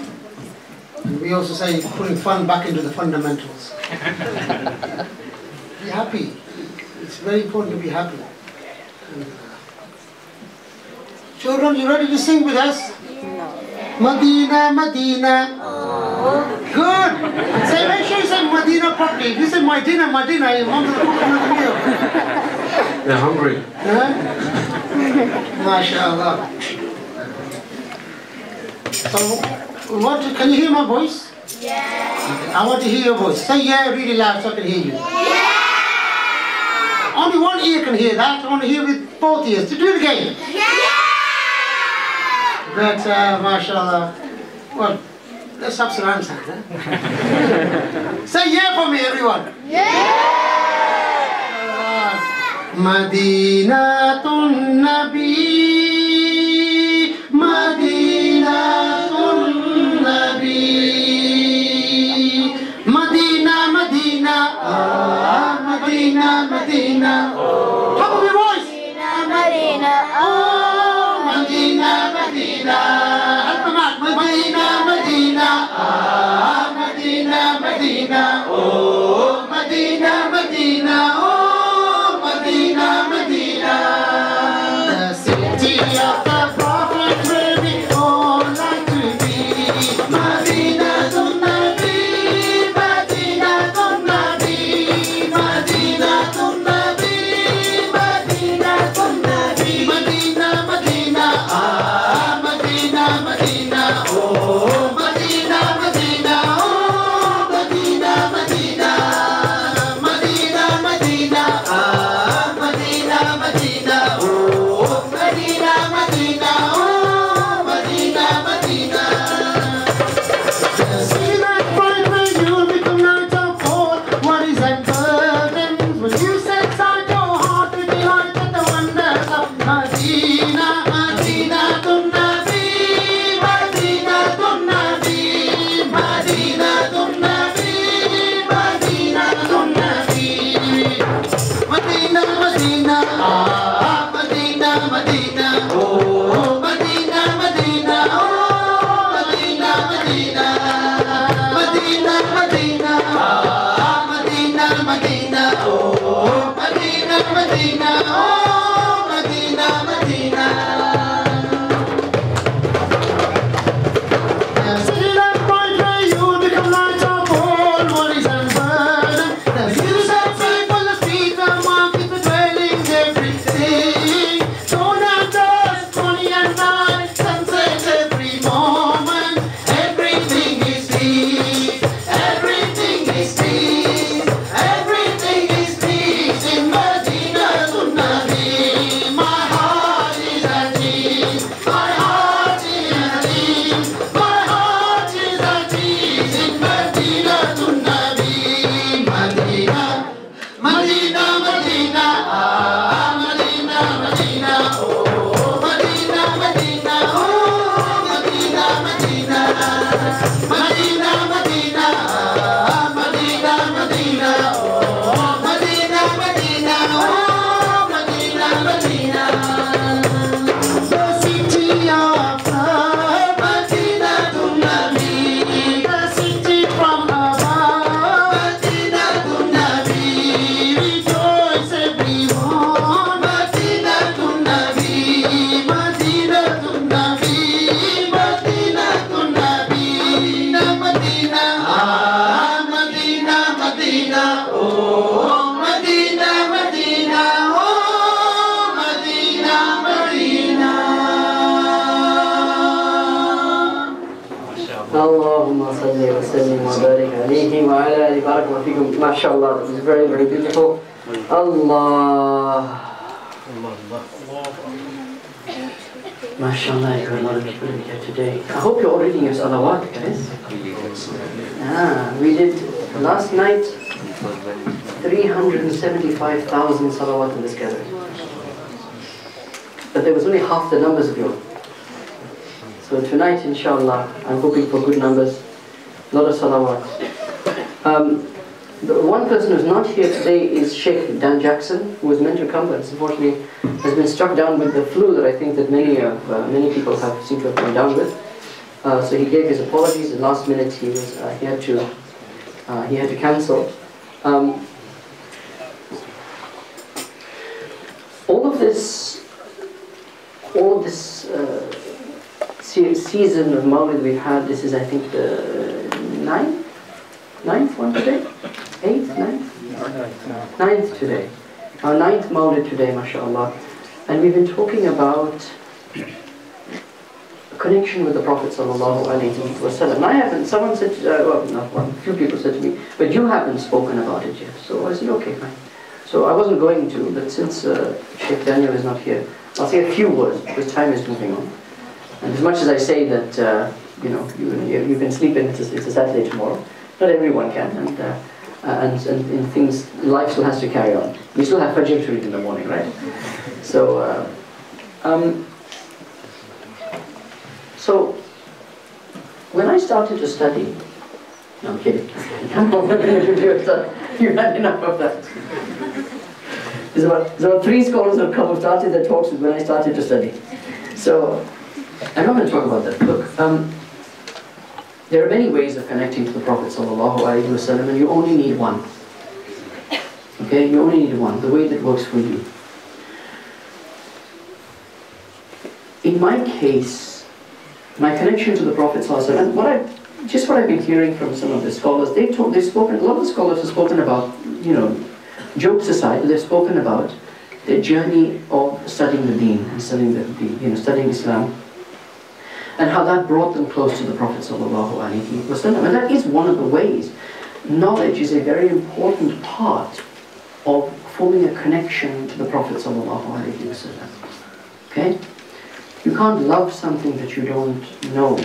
And we also say putting fun back into the fundamentals. Be happy. It's very important to be happy. Children, you ready to sing with us? Medina, Medina. Good. Say, make sure you say Medina properly. If you say Medina, Medina, your mom will cook another meal. They're hungry. Huh? MashaAllah. So, can you hear my voice? Yeah. I want to hear your voice. Say yeah really loud so I can hear you. Yeah. Only one ear can hear that. I want to hear with both ears. Do it again. Yeah. But, mashallah. Well, let's have some answers. Huh? Say yeah for me, everyone. Yeah. Madinatun Nabi, Madinatun Nabi, Madina, Madina, Madina, Madina. Top of your voice. Madina, oh, Madina, Madina. Help them out. Madina, Madina, Madina, Madina, oh, Madina, Madina, oh, Madina, Madina. The city of the Prophet where we all like to be. Madina, Nabi, Madina, Nabi, Madina, Nabi, Madina, Nabi, Madina, Madina, Madina, Madina, oh, Madina, Madina, oh, Madina, Madina. صل وسلم وبارك عليه وعلى آله بارك الله فيكم. MashaAllah, this is very, very beautiful. Allah. MashaAllah, you're a lot of people here today. I hope you're all reading your salawat, guys. We did last night 375,000 salawat in this gathering. But there was only half the numbers of you. So tonight, inshallah, I'm hoping for good numbers, a lot of salawat. The one person who's not here today is Sheikh Dan Jackson, who was meant to come, but unfortunately has been struck down with the flu that I think that many people have seem to have come down with. So he gave his apologies. At the last minute, he had to cancel. All of this season of Mawlid we've had, this is I think the ninth one today? 8th, 9th? 9th today. Our 9th Mawlid today, mashallah. And we've been talking about a connection with the Prophet sallallahu alaihi wasallam. I haven't, someone said, a few people said to me, but you haven't spoken about it yet. So I said, okay, fine. So I wasn't going to, but since Sheikh Daniel is not here, I'll say a few words because time is moving on. And as much as I say that, you can sleep in, it's a Saturday tomorrow, not everyone can, and things, life still has to carry on. We still have Fajr to read in the morning, right? So, so when I started to study, no, I'm kidding. You've had enough of that. There's about 3 scholars of come started their talks when I started to study. So I'm not going to talk about that. Look, there are many ways of connecting to the Prophet ﷺ, and you only need one. Okay, you only need one, the way that works for you. In my case, my connection to the Prophet ﷺ, and what I've been hearing from some of the scholars, they've spoken. A lot of the scholars have spoken about, jokes aside, they've spoken about their journey of studying the Deen and studying Islam, and how that brought them close to the Prophet ﷺ. And that is one of the ways. Knowledge is a very important part of forming a connection to the Prophet ﷺ. Okay? You can't love something that you don't know.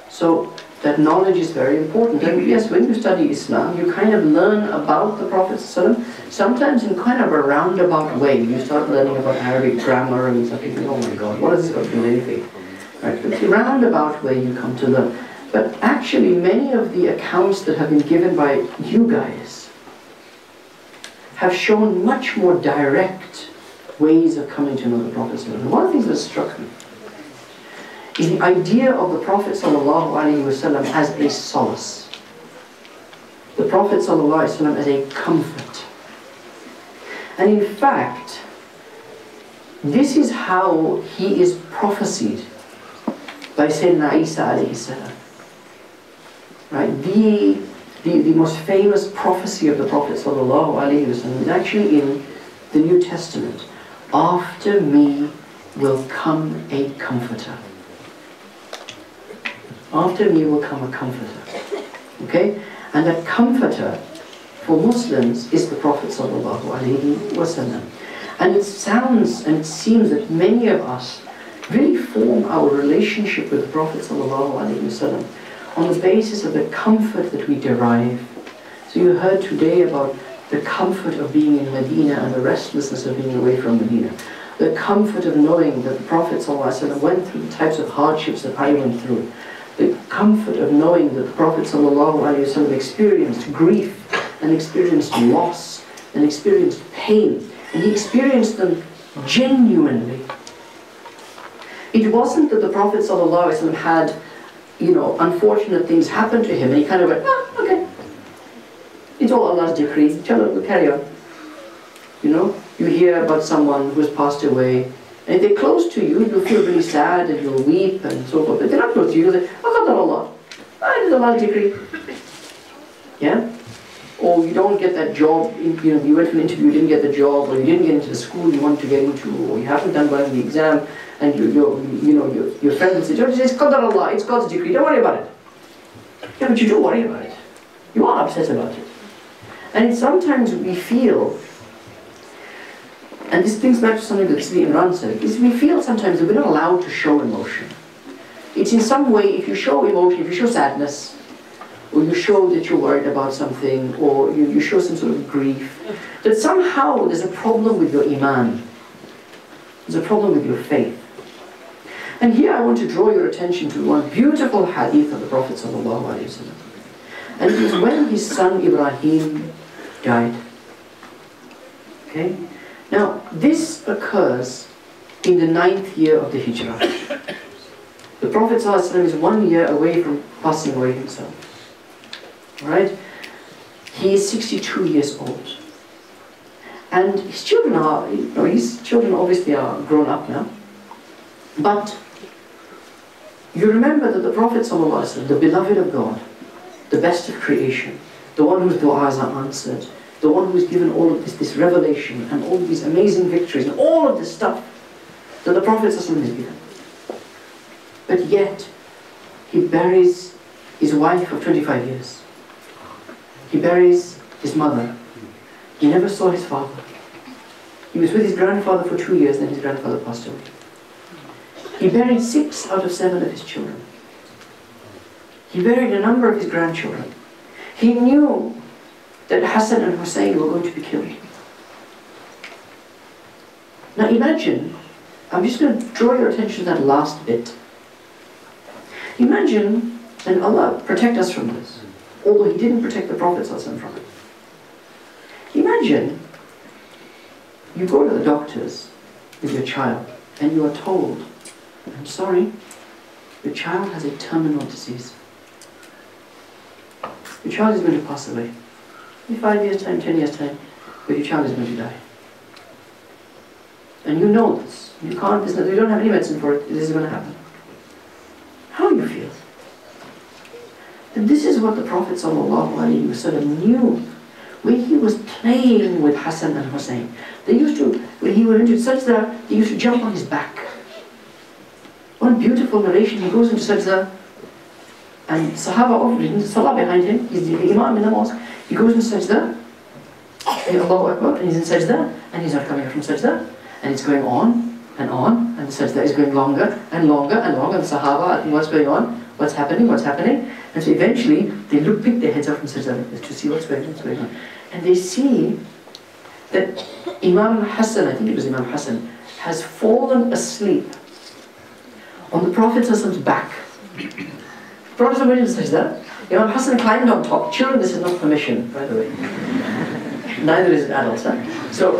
So that knowledge is very important. And yes, when you study Islam, you kind of learn about the Prophet ﷺ, sometimes in kind of a roundabout way. You start learning about Arabic grammar and something, oh my God, what has this got to do with anything? Right? But it's a roundabout way you come to learn. But actually, many of the accounts that have been given by you guys have shown much more direct ways of coming to know the Prophet ﷺ. And one of the things that struck me is the idea of the Prophet ﷺ as a solace. The Prophet ﷺ as a comfort. And in fact, this is how he is prophesied by Sayyidina Isa alayhi salam. Right? The most famous prophecy of the Prophet ﷺ is actually in the New Testament. After me will come a comforter. After me will come a comforter. Okay? And that comforter for Muslims is the Prophet ﷺ. And it sounds and it seems that many of us really form our relationship with the Prophet ﷺ on the basis of the comfort that we derive. So you heard today about the comfort of being in Medina and the restlessness of being away from Medina. The comfort of knowing that the Prophet ﷺ went through the types of hardships that I went through. The comfort of knowing that the Prophet ﷺ experienced grief and experienced loss and experienced pain. And he experienced them genuinely. It wasn't that the Prophet ﷺ had, unfortunate things happen to him and he kind of went, okay. It's all Allah's decree. We'll carry on. You hear about someone who's passed away, and if they're close to you, you'll feel really sad and you'll weep and so forth. But if they're not close to you, you'll say, Allah. It is Allah's decree. Yeah? Or you don't get that job, you went for an interview, you didn't get the job, or you didn't get into the school you wanted to get into, or you haven't done well in the exam, and your friend will say, it's Qadar Allah, it's God's decree, don't worry about it. Yeah, but you do worry about it. You are upset about it. And sometimes we feel, and this brings back to something that Sri Imran said, is we feel sometimes that we're not allowed to show emotion. It's in some way, if you show emotion, if you show sadness, or you show that you're worried about something, or you show some sort of grief, that somehow there's a problem with your iman. There's a problem with your faith. And here I want to draw your attention to one beautiful hadith of the Prophet ﷺ. And it is when his son Ibrahim died. Okay? Now, this occurs in the 9th year of the Hijrah. The Prophet ﷺ is 1 year away from passing away himself. Alright? He is 62 years old. And his children are, his children obviously are grown up now. But you remember that the Prophet ﷺ, the beloved of God, the best of creation, the one whose du'as are answered, the one who's given all of this revelation and all of these amazing victories and all of this stuff that the Prophet ﷺ has given. But yet, he buries his wife of 25 years. He buries his mother. He never saw his father. He was with his grandfather for 2 years, then his grandfather passed away. He buried 6 out of 7 of his children. He buried a number of his grandchildren. He knew that Hassan and Hussein were going to be killed. Now imagine, I'm just going to draw your attention to that last bit. Imagine, and Allah protect us from this, although He didn't protect the Prophet ﷺ from it. Imagine, you go to the doctors with your child and you are told, I'm sorry, your child has a terminal disease. Your child is going to pass away. In 5 years' time, 10 years' time, but your child is going to die. And you know this. You can't, you don't have any medicine for it, this is going to happen. How do you feel? And this is what the Prophet ﷺ knew when he was playing with Hassan and Hussein. They used to, when he went into sajda, they used to jump on his back. One beautiful narration, he goes into sajda, and Sahaba over salah behind him, he's the Imam in the mosque, he goes into sajda, Allahu Akbar, and he's in sajda, and he's not coming out from sajda, and it's going on, and the sajda is going longer, and longer, and longer, and the Sahaba asking what's going on, what's happening, and so eventually, they pick their heads up from sajda to see what's going on, and they see that Imam Hassan, I think it was Imam Hassan, has fallen asleep on the Prophet's back. The Prophet went into sajda, Imam Hassan climbed on top. Children, this is not permission, by the way. Neither is it adults. Huh? So,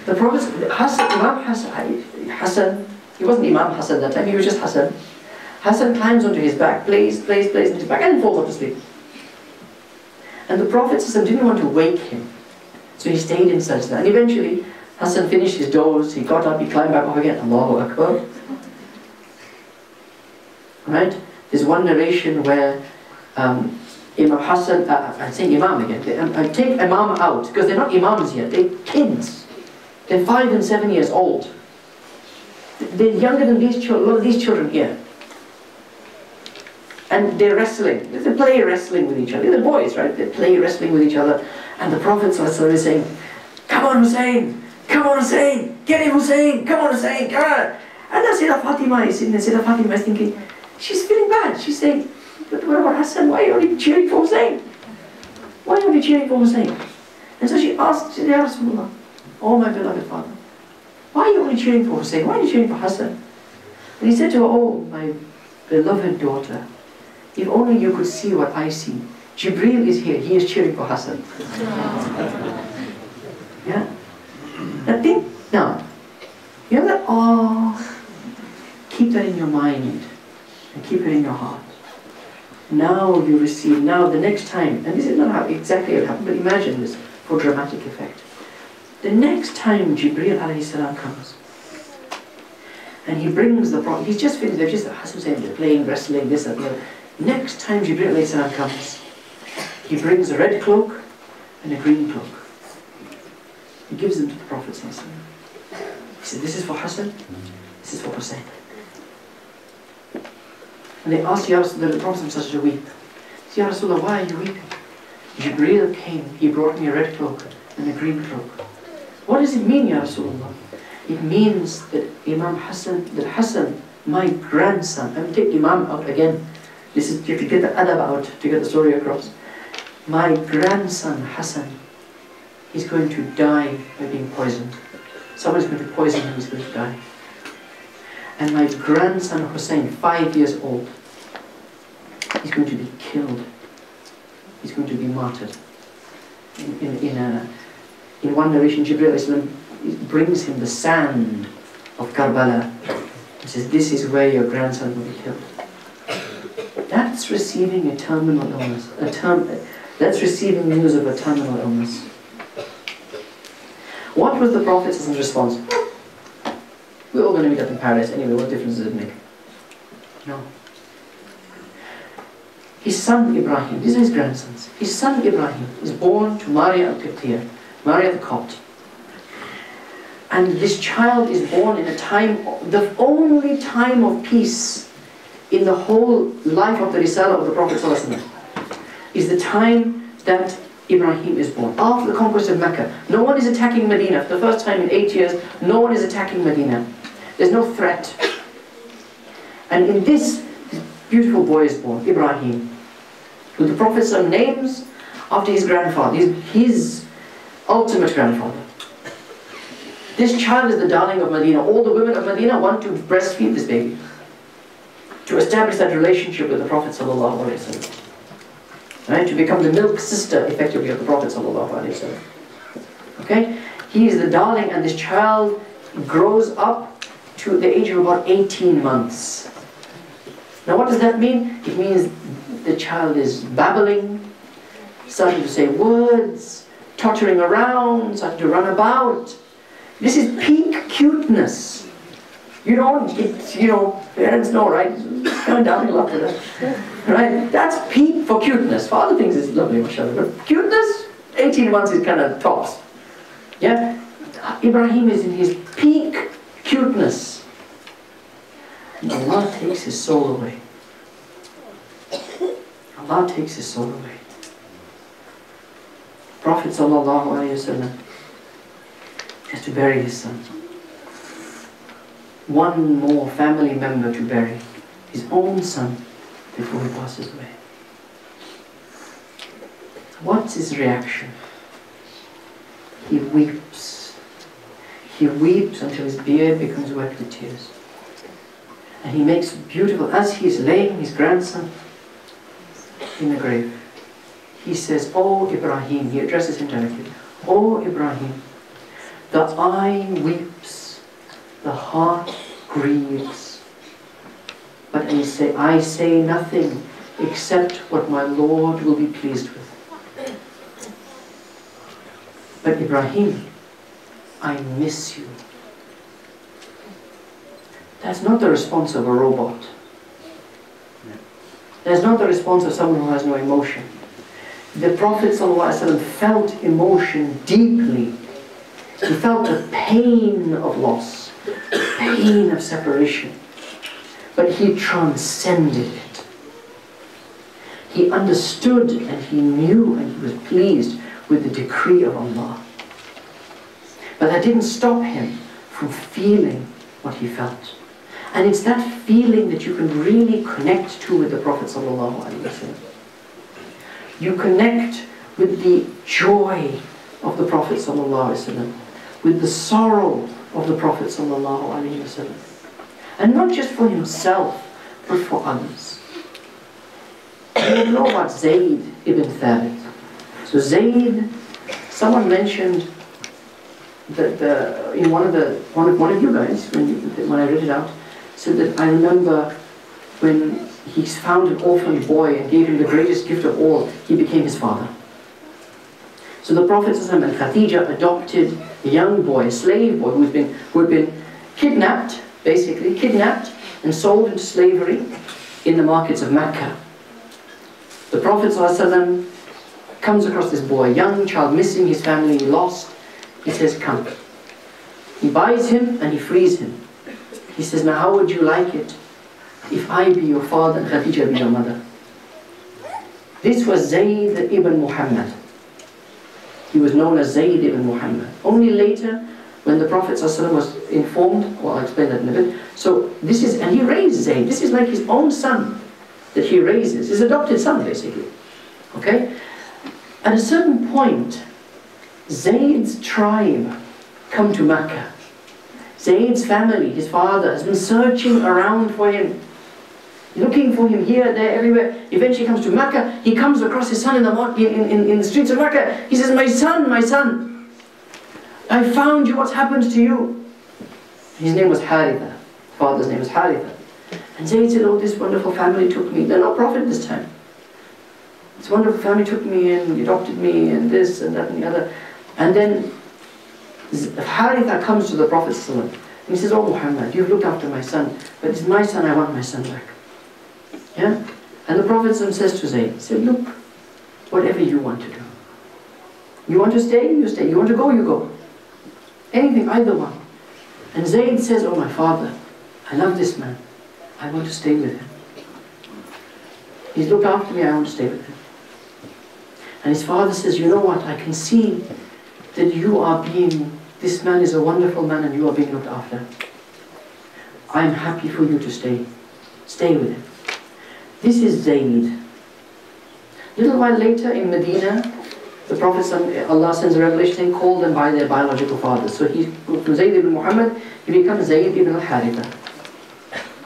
the Prophet, Imam Hassan, he wasn't Imam Hassan that time, he was just Hassan. Hassan climbs onto his back, plays on his back, and falls off to sleep. And the Prophet didn't want to wake him, so he stayed in sajda. And eventually, Hassan finished his doze, he got up, he climbed back up again, Allahu Akbar. Right? There's one narration where Imam Hassan, I'm saying Imam again, I take Imam out, because they're not Imams yet, they're kids. They're 5 and 7 years old. They're younger than these children, a lot of these children here. And they're wrestling, they play wrestling with each other. They're boys, right? They play wrestling with each other. And the Prophet is saying, come on Hussein, get him Hussein, come on Hussein, come on. And then Sayyidah Fatima is sitting there, Sayyidah Fatima is thinking, she's feeling bad. She's saying, but what about Hassan? Why are you only cheering for Hussein? Why are you only cheering for Hussein? And so she asked, Ya Rasulullah, oh my beloved father, why are you only cheering for Hussein? Why are you cheering for Hassan? And he said to her, oh my beloved daughter, if only you could see what I see. Jibreel is here, he is cheering for Hassan. Yeah? Now, you know that, oh, keep that in your mind. And keep it in your heart. Now you receive, now the next time, and this is not how exactly it happened, but imagine this for dramatic effect. The next time Jibreel alayhi salam comes, and he brings the Prophet, he's just finished, they're just, Hassan saying, they're playing, wrestling, this and the other. Next time Jibreel alayhi salam comes, he brings a red cloak and a green cloak. He gives them to the Prophet. He said, this is for Hassan, this is for Hussein. And they asked Ya Rasulullah, the Prophet started to weep. He Ya Rasulullah, why are you weeping? Jibreel came, he brought me a red cloak and a green cloak. What does it mean, Ya Rasulullah? It means that Hassan, my grandson, I'm taking Imam out again. This is, you have to get the adab out to get the story across. My grandson Hassan, he's going to die by being poisoned. Someone's going to poison him, he's going to die. And my grandson Hussein, 5 years old, he's going to be killed. He's going to be martyred. In one narration, Jibreel brings him the sand of Karbala. He says, this is where your grandson will be killed. That's receiving a terminal illness. That's receiving news of a terminal illness. What was the Prophet's response? We're all going to meet up in paradise anyway, what difference does it make? No. His son Ibrahim, these are his grandsons. His son Ibrahim is born to Maria al-Qibtiyya, Maria the Copt. And this child is born in a time, the only time of peace in the whole life of the Risalah of the Prophet ﷺ, is the time that Ibrahim is born. After the conquest of Mecca, no one is attacking Medina. For the first time in 8 years, no one is attacking Medina. There's no threat. And in this beautiful boy is born, Ibrahim, who the Prophet ﷺ names after his grandfather, his ultimate grandfather. This child is the darling of Medina. All the women of Medina want to breastfeed this baby, to establish that relationship with the Prophet ﷺ. Right? To become the milk sister, effectively, of the Prophet ﷺ. Okay? He is the darling, and this child grows up to the age of about 18 months. Now what does that mean? It means the child is babbling, starting to say words, tottering around, starting to run about. This is peak cuteness. You know, parents know, right? It's coming downhill after that. Right? That's peak for cuteness. For other things it's lovely, mashallah. But cuteness, 18 months is kind of tops. Yeah? Ibrahim is in his peak cuteness. And Allah takes his soul away. Allah takes his soul away. Prophet ﷺ has to bury his son. One more family member to bury, his own son, before he passes away. What's his reaction? He weeps. He weeps until his beard becomes wet with tears. And he makes beautiful, as he is laying his grandson in the grave, he says, "Oh Ibrahim," he addresses him directly, "Oh Ibrahim, the eye weeps, the heart grieves, but I say nothing except what my Lord will be pleased with. But Ibrahim, I miss you." That's not the response of a robot. That's not the response of someone who has no emotion. The Prophet ﷺ felt emotion deeply. He felt the pain of loss, pain of separation. But he transcended it. He understood and he knew and he was pleased with the decree of Allah. But that didn't stop him from feeling what he felt. And it's that feeling that you can really connect to with the Prophet ﷺ. You connect with the joy of the Prophet ﷺ, with the sorrow of the Prophet ﷺ. And not just for himself, but for others. You know about Zayd ibn Thabit. So Zayd, someone mentioned that in one of you guys, when I read it out, said that I remember when he found an orphan boy and gave him the greatest gift of all, he became his father. So the Prophet ﷺ and Khadija adopted a young boy, a slave boy who had been kidnapped, basically kidnapped and sold into slavery in the markets of Mecca. The Prophet ﷺ comes across this boy, young child, missing his family, lost. He says, "Come." He buys him and he frees him. He says, "Now how would you like it if I be your father and Khadija be your mother?" This was Zayd ibn Muhammad. He was known as Zayd ibn Muhammad. Only later, when the Prophet ﷺ was informed, well, I'll explain that in a bit. So this is, and he raised Zayd. This is like his own son that he raises, his adopted son basically. Okay? At a certain point, Zayd's tribe come to Mecca. Zayd's family, his father, has been searching around for him, looking for him here, there, everywhere. Eventually comes to Mecca. He comes across his son in the streets of Mecca. He says, my son, I found you, what's happened to you? His name was Haritha. His father's name was Haritha. And Zayd said, oh, this wonderful family took me. They're not prophet this time. This wonderful family took me in, adopted me, and this and that and the other. And then Haritha comes to the Prophet and he says, oh Muhammad, you've looked after my son, but it's my son, I want my son back. Yeah? And the Prophet says to Zayd, he said, look, whatever you want to do. You want to stay, you stay. You want to go, you go. Anything, either one. And Zayd says, oh my father, I love this man. I want to stay with him. He's looked after me, I want to stay with him. And his father says, you know what, I can see that you are being, this man is a wonderful man and you are being looked after. I am happy for you to stay. Stay with him. This is Zayd. A little while later in Medina, the Prophet, Allah sends a revelation saying, call them by their biological fathers. So he, from Zayd ibn Muhammad, he becomes Zayd ibn al-Haritha.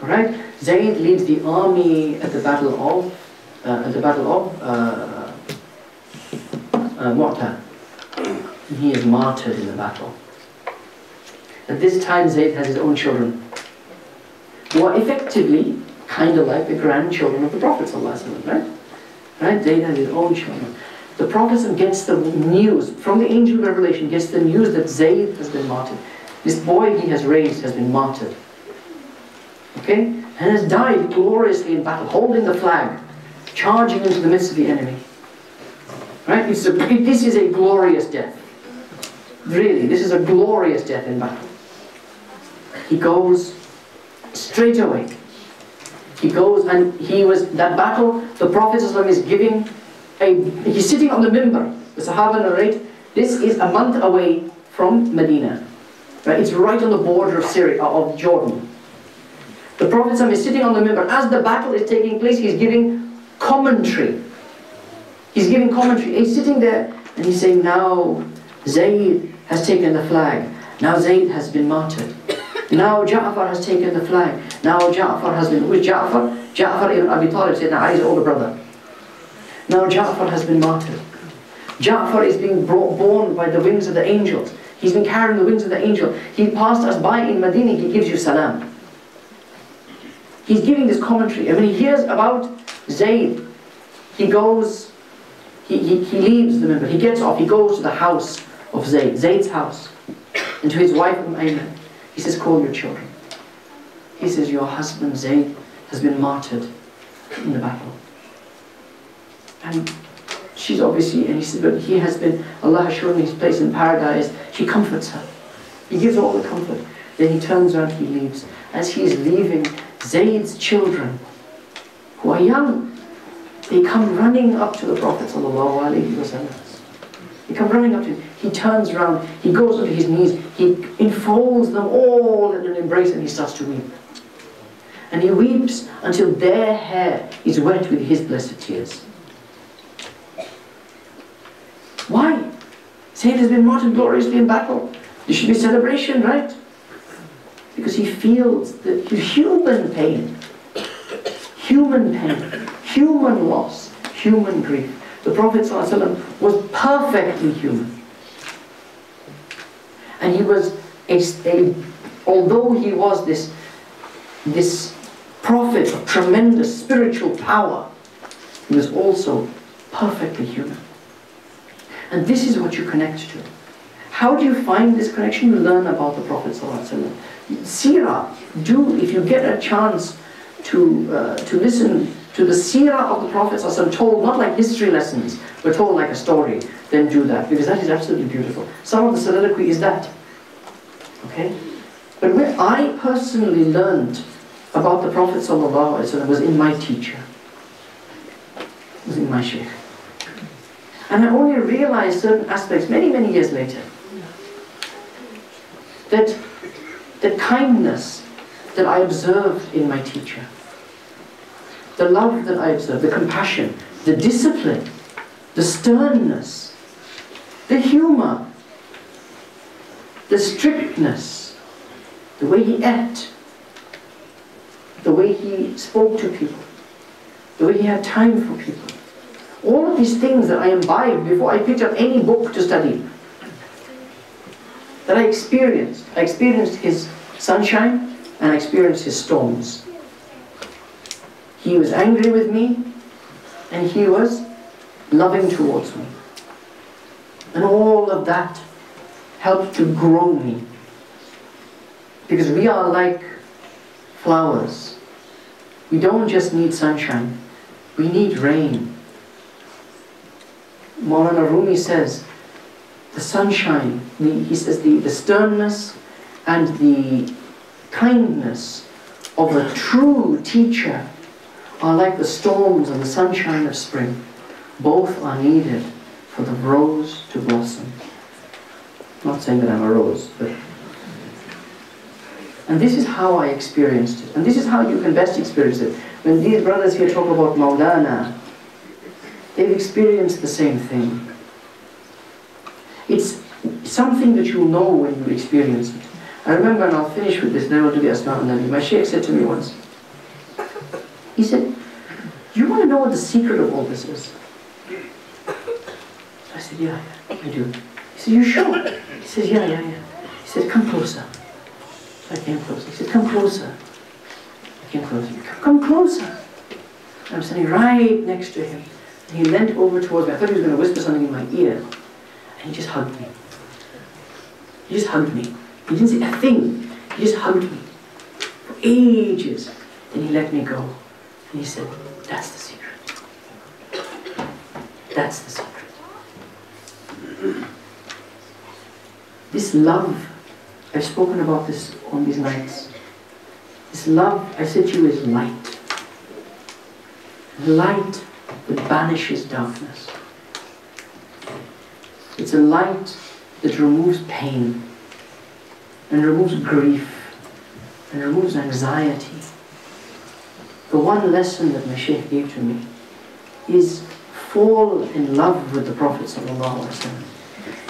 Alright? Zayd leads the army at the battle of Mu'tah. He is martyred in the battle. At this time, Zayd has his own children, who are effectively kind of like the grandchildren of the Prophet, right? Right? Zayd has his own children. The Prophet gets the news, from the angel revelation, gets the news that Zayd has been martyred. This boy he has raised has been martyred. Okay? And has died gloriously in battle, holding the flag, charging into the midst of the enemy. Right? This is a glorious death. Really, this is a glorious death in battle. He goes straight away. He goes and that battle, the Prophet is giving he's sitting on the minbar. The Sahaba narrate, this is a month away from Medina. Right? It's right on the border of Syria, of Jordan. The Prophet is sitting on the minbar. As the battle is taking place, he's giving commentary. He's giving commentary. He's sitting there and he's saying, now Zayd has taken the flag. Now Zayd has been martyred. Now Ja'far has taken the flag. Now Ja'far has been, who is Ja'far? Ja'far ibn Abi Talib, said, now Ali's older brother. Now Ja'far has been martyred. Ja'far is being born by the wings of the angels. He's been carrying the wings of the angel. He passed us by in Medina, he gives you salam. He's giving this commentary. And when he hears about Zayd, he goes, he leaves the minbar, he gets off, he goes to the house of Zayd, Zayd's house, and to his wife Ayman. He says, call your children. He says, your husband Zayd has been martyred in the battle. And she's obviously, and he said, but he has been, Allah has shown me his place in paradise. She comforts her. He gives her all the comfort. Then he turns around, he leaves. As he is leaving, Zayd's children, who are young, they come running up to the Prophet ﷺ. They come running up to him. He turns around, he goes onto his knees, he enfolds them all in an embrace and he starts to weep. And he weeps until their hair is wet with his blessed tears. Why? Zayd has been martyred gloriously in battle. There should be celebration, right? Because he feels the human pain, human loss, human grief. The Prophet ﷺ was perfectly human. And he was, although he was this prophet of tremendous spiritual power, he was also perfectly human. And this is what you connect to. How do you find this connection? You learn about the Prophet ﷺ. Seerah, if you get a chance to listen to the seerah of the Prophet ﷺ, told not like history lessons, but told like a story, then do that, because that is absolutely beautiful. Some of the soliloquy is that. Okay? But where I personally learned about the Prophet ﷺ was in my teacher. was in my Shaykh. And I only realized certain aspects many, many years later. That the kindness that I observed in my teacher, the love that I observed, the compassion, the discipline, the sternness, the humor, the strictness, the way he ate, the way he spoke to people, the way he had time for people. All of these things that I imbibed before I picked up any book to study, that I experienced. I experienced his sunshine and I experienced his storms. He was angry with me and he was loving towards me. And all of that helped to grow me. Because we are like flowers. We don't just need sunshine, we need rain. Maulana Rumi says, the sunshine, he says the sternness and the kindness of a true teacher are like the storms and the sunshine of spring. Both are needed for the rose to blossom. I'm not saying that I'm a rose, but... And this is how I experienced it. And this is how you can best experience it. When these brothers here talk about Maulana, they've experienced the same thing. It's something that you'll know when you experience it. I remember, and I'll finish with this, then I'll do the Asma al-Nabi. My Shaykh said to me once, he said, you want to know what the secret of all this is? I said, yeah, I do. He said, you sure? He says, yeah. He said, come closer. So I came closer. He said, come closer. I came closer. Come closer. I'm standing right next to him. And he leant over towards me. I thought he was going to whisper something in my ear. And he just hugged me. He just hugged me. He didn't say a thing. He just hugged me for ages. Then he let me go. And he said, that's the secret. That's the secret. This love, I've spoken about this on these nights. This love, I said to you, is light. Light that banishes darkness. It's a light that removes pain and removes grief and removes anxiety. The one lesson that my Shaykh gave to me is fall in love with the Prophet ﷺ.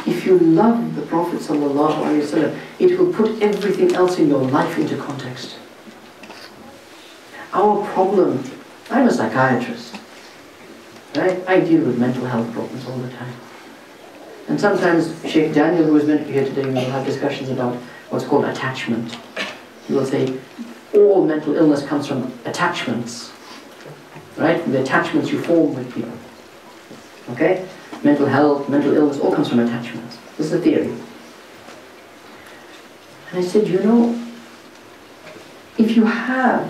If you love the Prophet ﷺ, it will put everything else in your life into context. Our problem, I'm a psychiatrist, right? I deal with mental health problems all the time. And sometimes Sheikh Daniel, who is meant to be here today, will have discussions about what's called attachment. He will say, all mental illness comes from attachments, right? From the attachments you form with people. Okay? Mental health, mental illness, all comes from attachments. This is a theory. And I said, you know, if you have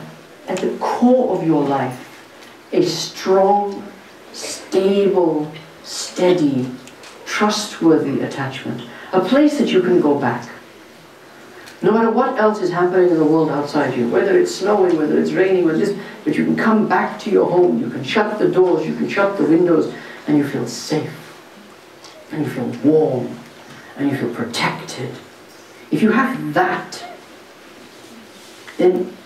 at the core of your life a strong, stable, steady, trustworthy attachment, a place that you can go back, no matter what else is happening in the world outside you, whether it's snowing, whether it's raining, whether this, but you can come back to your home, you can shut the doors, you can shut the windows, and you feel safe, and you feel warm, and you feel protected. If you have that, then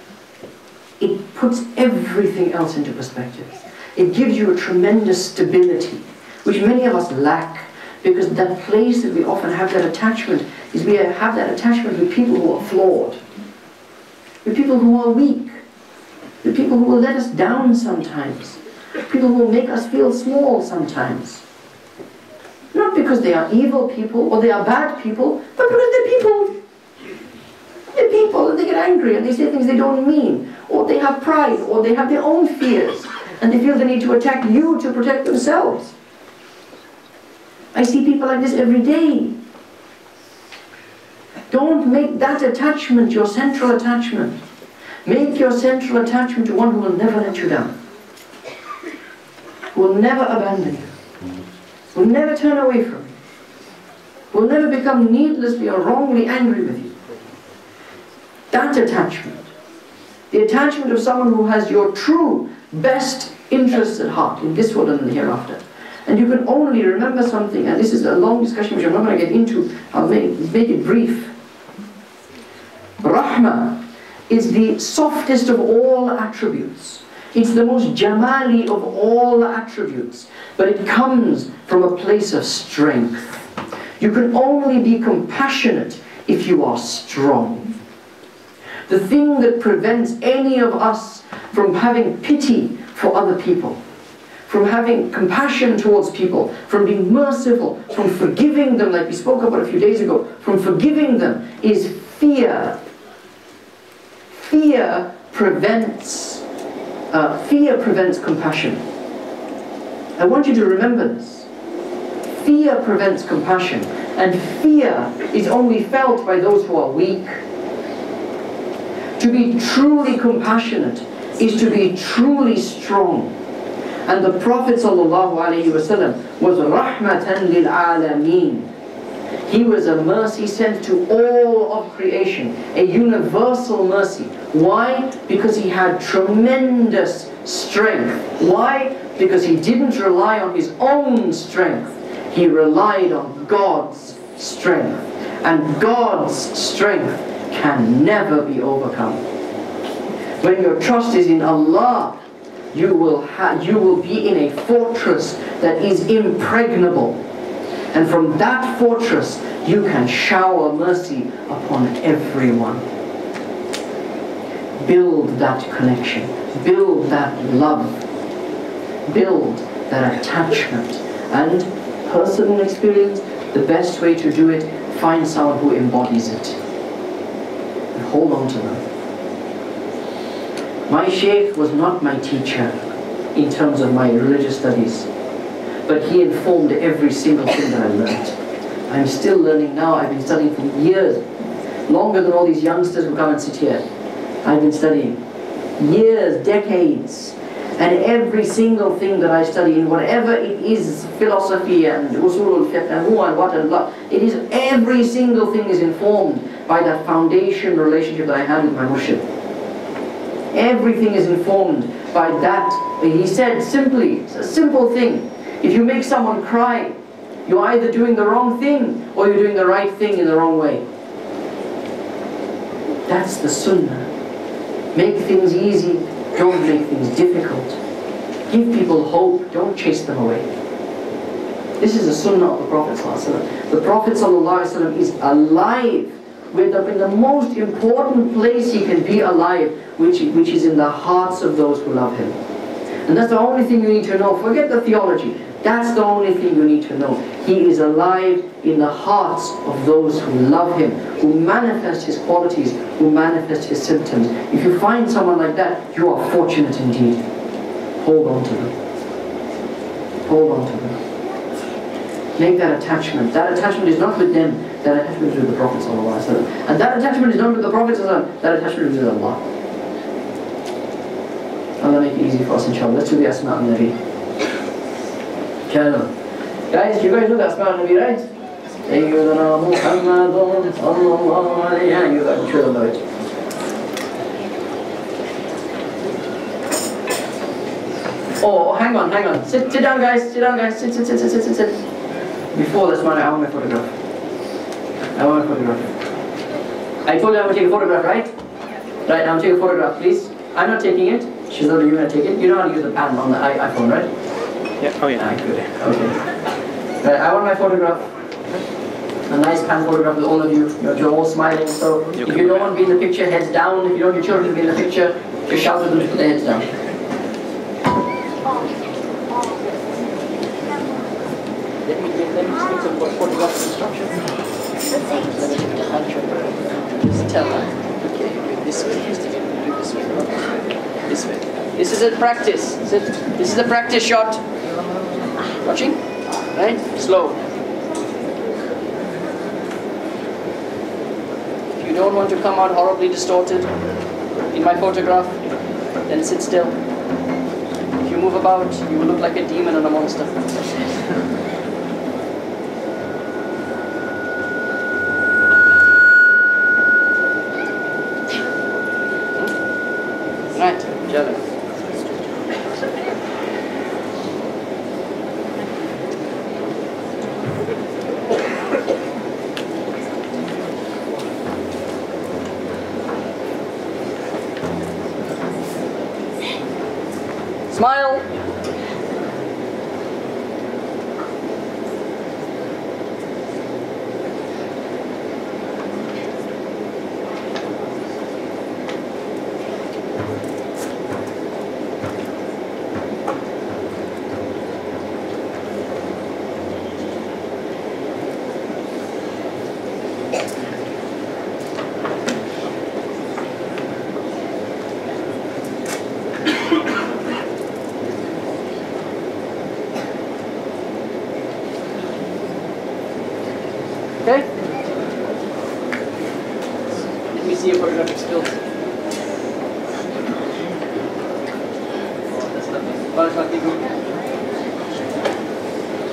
it puts everything else into perspective. It gives you a tremendous stability, which many of us lack, because that place that we often have that attachment is we have that attachment with people who are flawed, with people who are weak, with people who will let us down sometimes, people who will make us feel small sometimes. Not because they are evil people or they are bad people, but because they're people. They're people and they get angry and they say things they don't mean, or they have pride, or they have their own fears, and they feel the need to attack you to protect themselves. I see people like this every day. Don't make that attachment your central attachment. Make your central attachment to one who will never let you down, who will never abandon you, who will never turn away from you, who will never become needlessly or wrongly angry with you. That attachment, the attachment of someone who has your true best interests at heart in this world and in the hereafter. And you can only remember something, and this is a long discussion which I'm not going to get into, I'll make it brief. Rahmah is the softest of all attributes. It's the most jamali of all attributes, but it comes from a place of strength. You can only be compassionate if you are strong. The thing that prevents any of us from having pity for other people, from having compassion towards people, from being merciful, from forgiving them, like we spoke about a few days ago, from forgiving them, is fear. Fear prevents compassion. I want you to remember this. Fear prevents compassion, and fear is only felt by those who are weak. To be truly compassionate is to be truly strong. And the Prophet ﷺ was rahmatan lil alameen. He was a mercy sent to all of creation, a universal mercy. Why? Because he had tremendous strength. Why? Because he didn't rely on his own strength. He relied on God's strength. And God's strength can never be overcome. When your trust is in Allah, you will be in a fortress that is impregnable. And from that fortress, you can shower mercy upon everyone. Build that connection. Build that love. Build that attachment. And personal experience, the best way to do it, find someone who embodies it. And hold on to them. My Shaykh was not my teacher in terms of my religious studies, but he informed every single thing that I learned. I'm still learning now. I've been studying for years, longer than all these youngsters who come and sit here. I've been studying years, decades, and every single thing that I study, in whatever it is, philosophy and usul al-fiqh and who and what and blah, it is, every single thing is informed by that foundation relationship that I had with my murshid. Everything is informed by that. He said simply, it's a simple thing. If you make someone cry, you're either doing the wrong thing or you're doing the right thing in the wrong way. That's the sunnah. Make things easy, don't make things difficult. Give people hope, don't chase them away. This is the sunnah of the Prophet ﷺ. The Prophet ﷺ is alive in the most important place he can be alive, which is in the hearts of those who love him. And that's the only thing you need to know. Forget the theology. That's the only thing you need to know. He is alive in the hearts of those who love him, who manifest his qualities, who manifest his symptoms. If you find someone like that, you are fortunate indeed. Hold on to them. Hold on to them. Make that attachment. That attachment is not with them. That attachment is with the Prophet ﷺ. And that attachment is not with the Prophet ﷺ. That attachment is with Allah. Allah make it easy for us, inshallah. Let's do the Asma al-Nabi. Guys, you guys know the Asma al-Nabi, right? Sayyidina Muhammadun sallallahu alayhi wa sallam. I'm sure you'll know it. Oh, hang on. Sit down, guys. Sit. Before this one, I want my photograph. I told you I'm going to take a photograph, right? Right, now I'm taking a photograph, please. I'm not taking it. She's not even going to take it. You know how to use the pan on the iPhone, right? Yeah, oh yeah. Ah, good. Okay. Right, I want my photograph. A nice pan photograph with all of you. You're all smiling. So if you don't want to be in the picture, heads down. If you don't want your children to be in the picture, just shout at them to put their heads down. Let me take some photograph instructions. Just tell them. Okay, this way. This way. This is a practice. This is a practice shot. Watching? Right? Slow. If you don't want to come out horribly distorted in my photograph, then sit still. If you move about, you will look like a demon and a monster. Right, jelly. Smile. Okay? Let me see your photographic skills. Oh, that's lovely. Barakallahu feekum.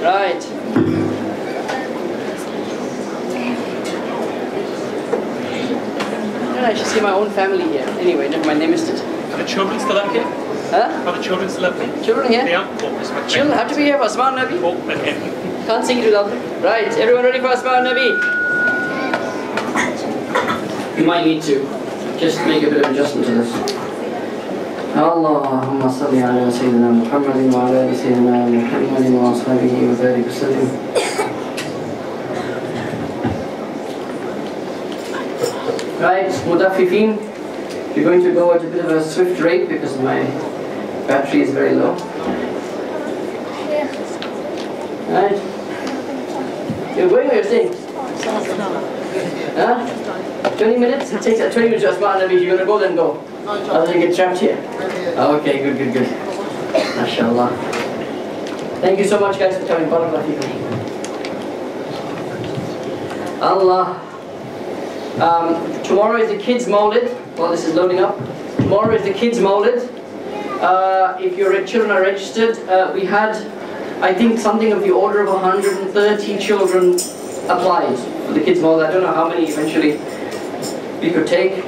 Right. I should see my own family here. Anyway, never mind, they missed it. Are the children still up here? Huh? Are the children still up here? Children here? They are? Oh, this one. Children have to be here for Asma Nabi. Oh, okay. Can't sing it without them. Right, everyone ready for Asma Nabi? You might need to just make a bit of adjustment to this. Allahumma salli ala Sayyidina Muhammadin wa ala ali Sayyidina Muhammadin wa ashabihi wa barik wa sallim. Right, Mudaffifin, you're going to go at a bit of a swift rate because my battery is very low. Right? You're going or you're staying? Huh? 20 minutes? It takes 20 minutes to Asma Nabi. You're going to go, then go. Other than get trapped here. Okay, good. MashaAllah. Thank you so much, guys, for coming. Barakallahu feekum. Allah. Tomorrow is the kids' Mawlid. Well, this is loading up. Tomorrow is the kids' Mawlid. If your children are registered, we had, I think, something of the order of 130 children applied for the kids' Mawlid. I don't know how many eventually we could take.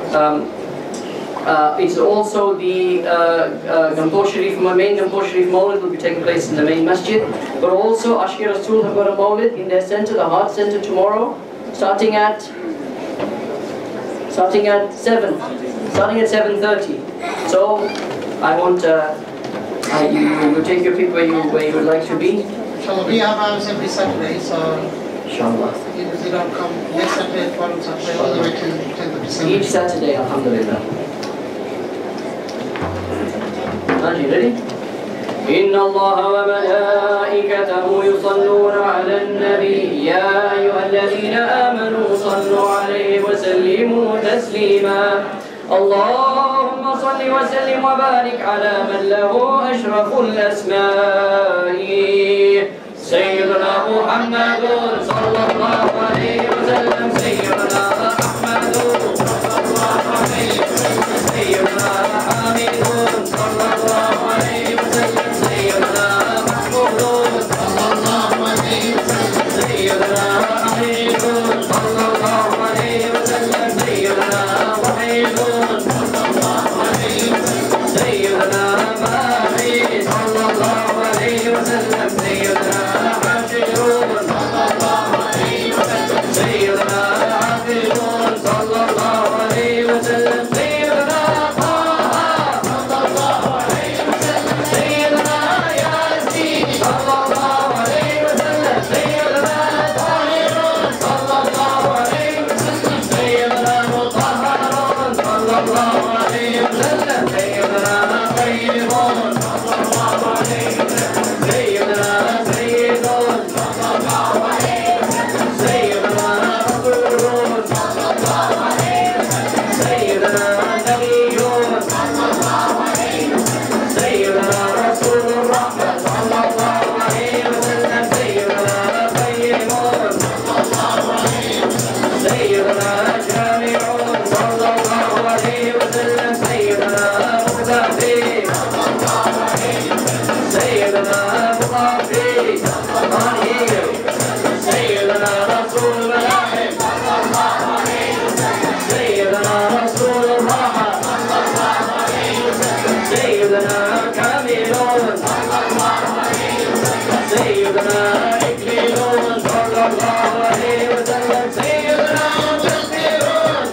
It's also the Gampo Sharif, my main Gampo Sharif Mawlid will be taking place in the main masjid. But also Ashki Rasul have got a Mawlid in their center, the Heart Center, tomorrow, starting at 7:30. So I want you take your pick where you would like to be. Inshallah, we have ours every Saturday, so Inshallah. you don't come next Saturday, following Saturday, all the way to 10th of December. Each Saturday, alhamdulillah. Are you ready? إن الله وملائكته يصلون على النبي يا أيها الذين آمنوا صلوا عليه وسلموا تسليما اللهم صل وسلم وبارك على من له أشرف الأسماء سيدنا محمد صلى الله عليه وسلم سيدنا أحمد صلى الله عليه وسلم سيدنا حميد صلى الله عليه وسلم سيدنا محمود صلى الله عليه وسلم سيدنا حميد صلى الله عليه وسلم سيدنا وحيد صلى الله عليه وسلم سيدنا ماحي صلى الله عليه وسلم سيدنا حاشر صلى الله عليه وسلم سيدنا عافر صلى الله عليه وسلم سيدنا طه صلى الله عليه وسلم سيدنا ياسين صلى الله عليه وسلم سيدنا طاهر صلى الله عليه وسلم سيدنا مطهر صلى الله عليه وسلم سيدنا طيب صلى الله عليه وسلم سيدنا سيد صلى الله عليه وسلم سيدنا رسول صلى الله عليه وسلم سيدنا نبي صلى الله عليه وسلم سيدنا رسول الرحمة صلى الله عليه وسلم سيدنا طيب صلى الله عليه وسلم سيدنا جامع صلى الله عليه وسلم سيدنا مقتدي صلى الله عليه وسلم سيدنا مقافي صلى الله عليه وسلم سيدنا رسول الملاحم صلى الله عليه وسلم سيدنا رسول الراحة صلى الله عليه وسلم سيدنا كامل صلى الله عليه وسلم سيدنا إكليل صلى الله عليه وسلم سيدنا مدثر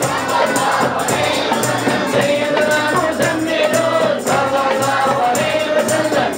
صلى الله عليه وسلم سيدنا مزمل صلى الله عليه وسلم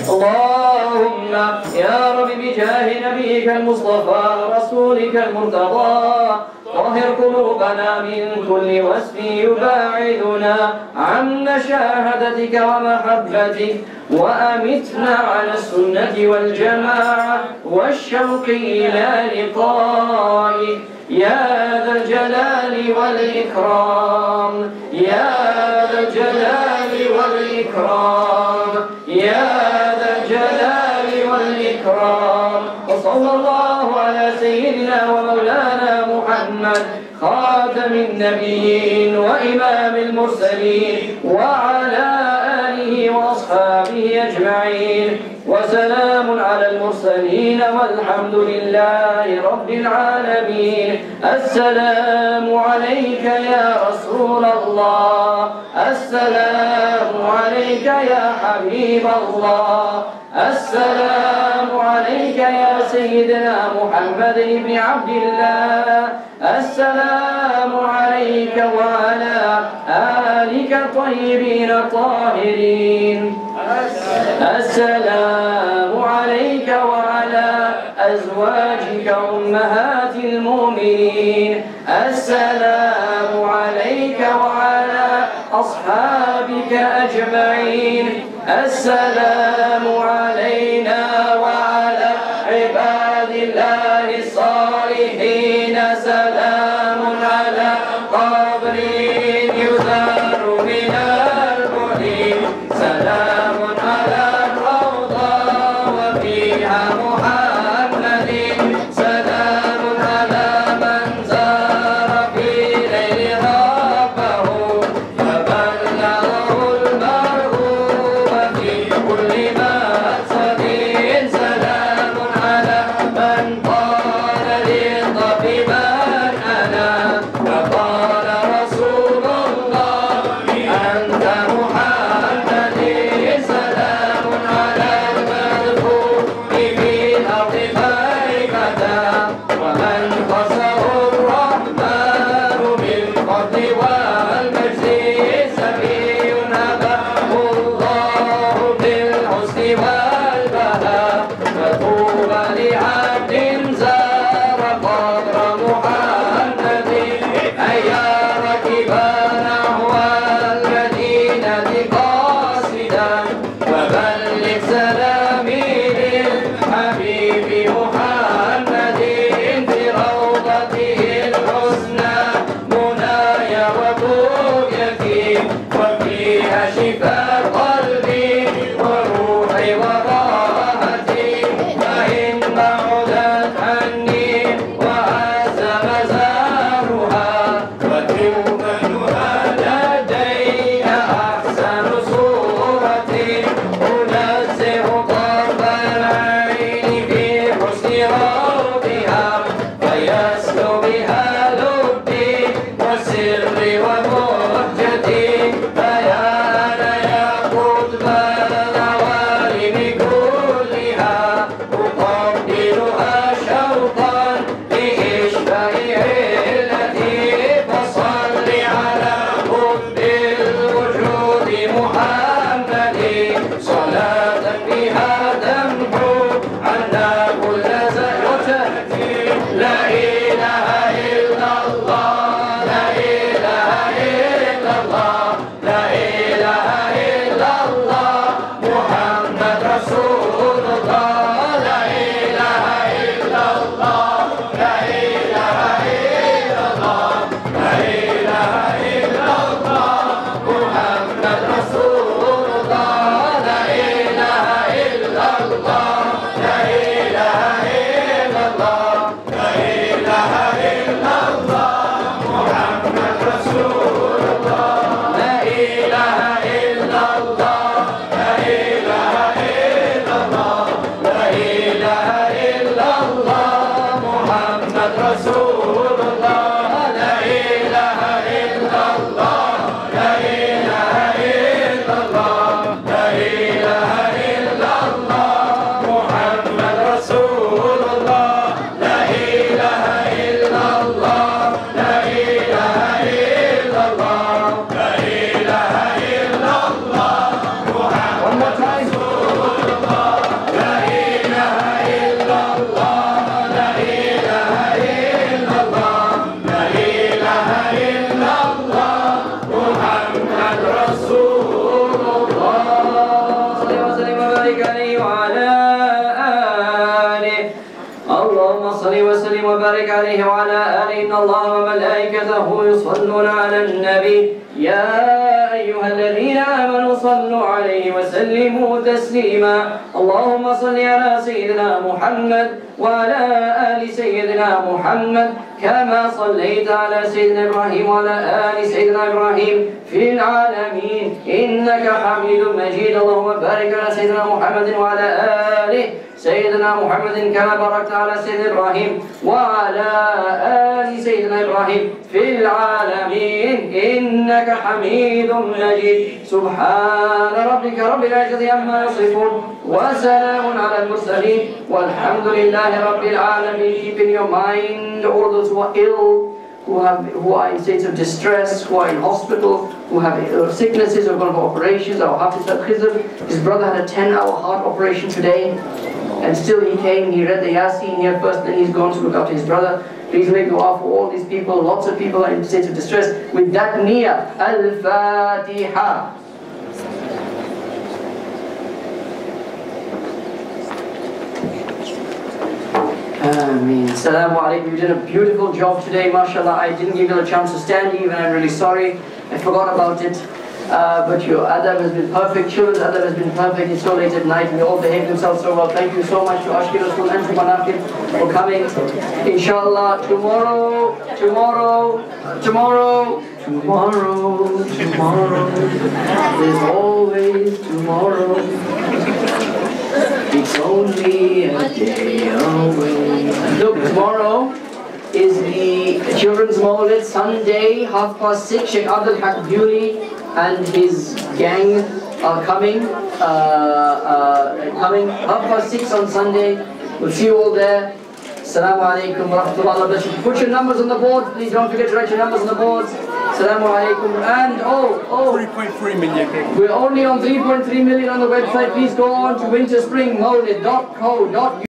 اللهم يا رب بجاه نبيك المصطفى ورسولك المرتضى طهر قلوبنا من كل وصف يباعدنا عن مشاهدتك ومحبتك وأمتنا على السنة والجماعة والشوق إلى لقائك يا ذا الجلال والإكرام يا ذا الجلال والإكرام يا ذا الجلال والإكرام وصلى الله على سيدنا ومولانا محمد خاتم النبيين وإمام المرسلين وعلى آله وأصحابه أجمعين وسلام على المرسلين والحمد لله رب العالمين. السلام عليك يا رسول الله السلام عليك يا حبيب الله السلام عليك يا سيدنا محمد بن عبد الله السلام عليك وعلى آلك الطيبين الطاهرين السلام عليك وعلى أزواجك أمهات المؤمنين السلام عليك وعلى أصحابك أجمعين السلام علينا وعلى عباد الله الصالحين سلام على قبر يزار من البحير سلام على الروضة وفيها محمد سلام على من زار في ليل ربه فبلغه المرغوب في كل مقصد سلام على من قال للطبيب أنا فقال رسول الله أنت محمد وبارك عليه وعلى آله إن الله وملائكته يصلون على النبي يا أيها الذين آمنوا صلوا عليه وسلموا تسليما اللهم صل على سيدنا محمد وعلى آل سيدنا محمد كما صليت على سيدنا إبراهيم وعلى آل سيدنا إبراهيم في العالمين إنك حميد مجيد اللهم بارك على سيدنا محمد وعلى آله سيدنا محمد كما باركت على سيدنا إبراهيم وعلى آل سيدنا إبراهيم في العالمين إنك حميد مجيد سبحان ربك رب العزة عما يصفون وسلام على المرسلين والحمد لله رب العالمين. Keep in your mind all those who are ill, who are in states of distress, who are in hospital, who have sicknesses, who have gone for operations. Our Hafiz al-Khizr, his brother had a 10-hour heart operation today, and still he came, he read the Yasin here first, then he's gone to look after his brother. Please make dua for all these people. Lots of people are in states of distress. With that niyyah, al-Fatiha. Ameen. Assalamu alaikum. You did a beautiful job today, mashallah. I didn't give you a chance to stand even. I'm really sorry. I forgot about it. But your adab has been perfect. Children's adab has been perfect. It's so late at night. We all behaved themselves so well. Thank you so much to Ashki Rasul and to Manaqib for coming. Inshallah, tomorrow. There's always tomorrow. It's only a day away. Look, tomorrow is the Children's Mawlid, Sunday, 6:30. Sheikh Abdul Haq Bewley and his gang are coming. Coming 6:30 on Sunday. We'll see you all there. Assalamu alaikum wa rahmatullahi wa barakatuh. Put your numbers on the board. Please don't forget to write your numbers on the boards. Assalamu alaikum. And 3.3 million. we're only on 3.3 million on the website. Please go on to WinterSpring Mawlid.co.uk.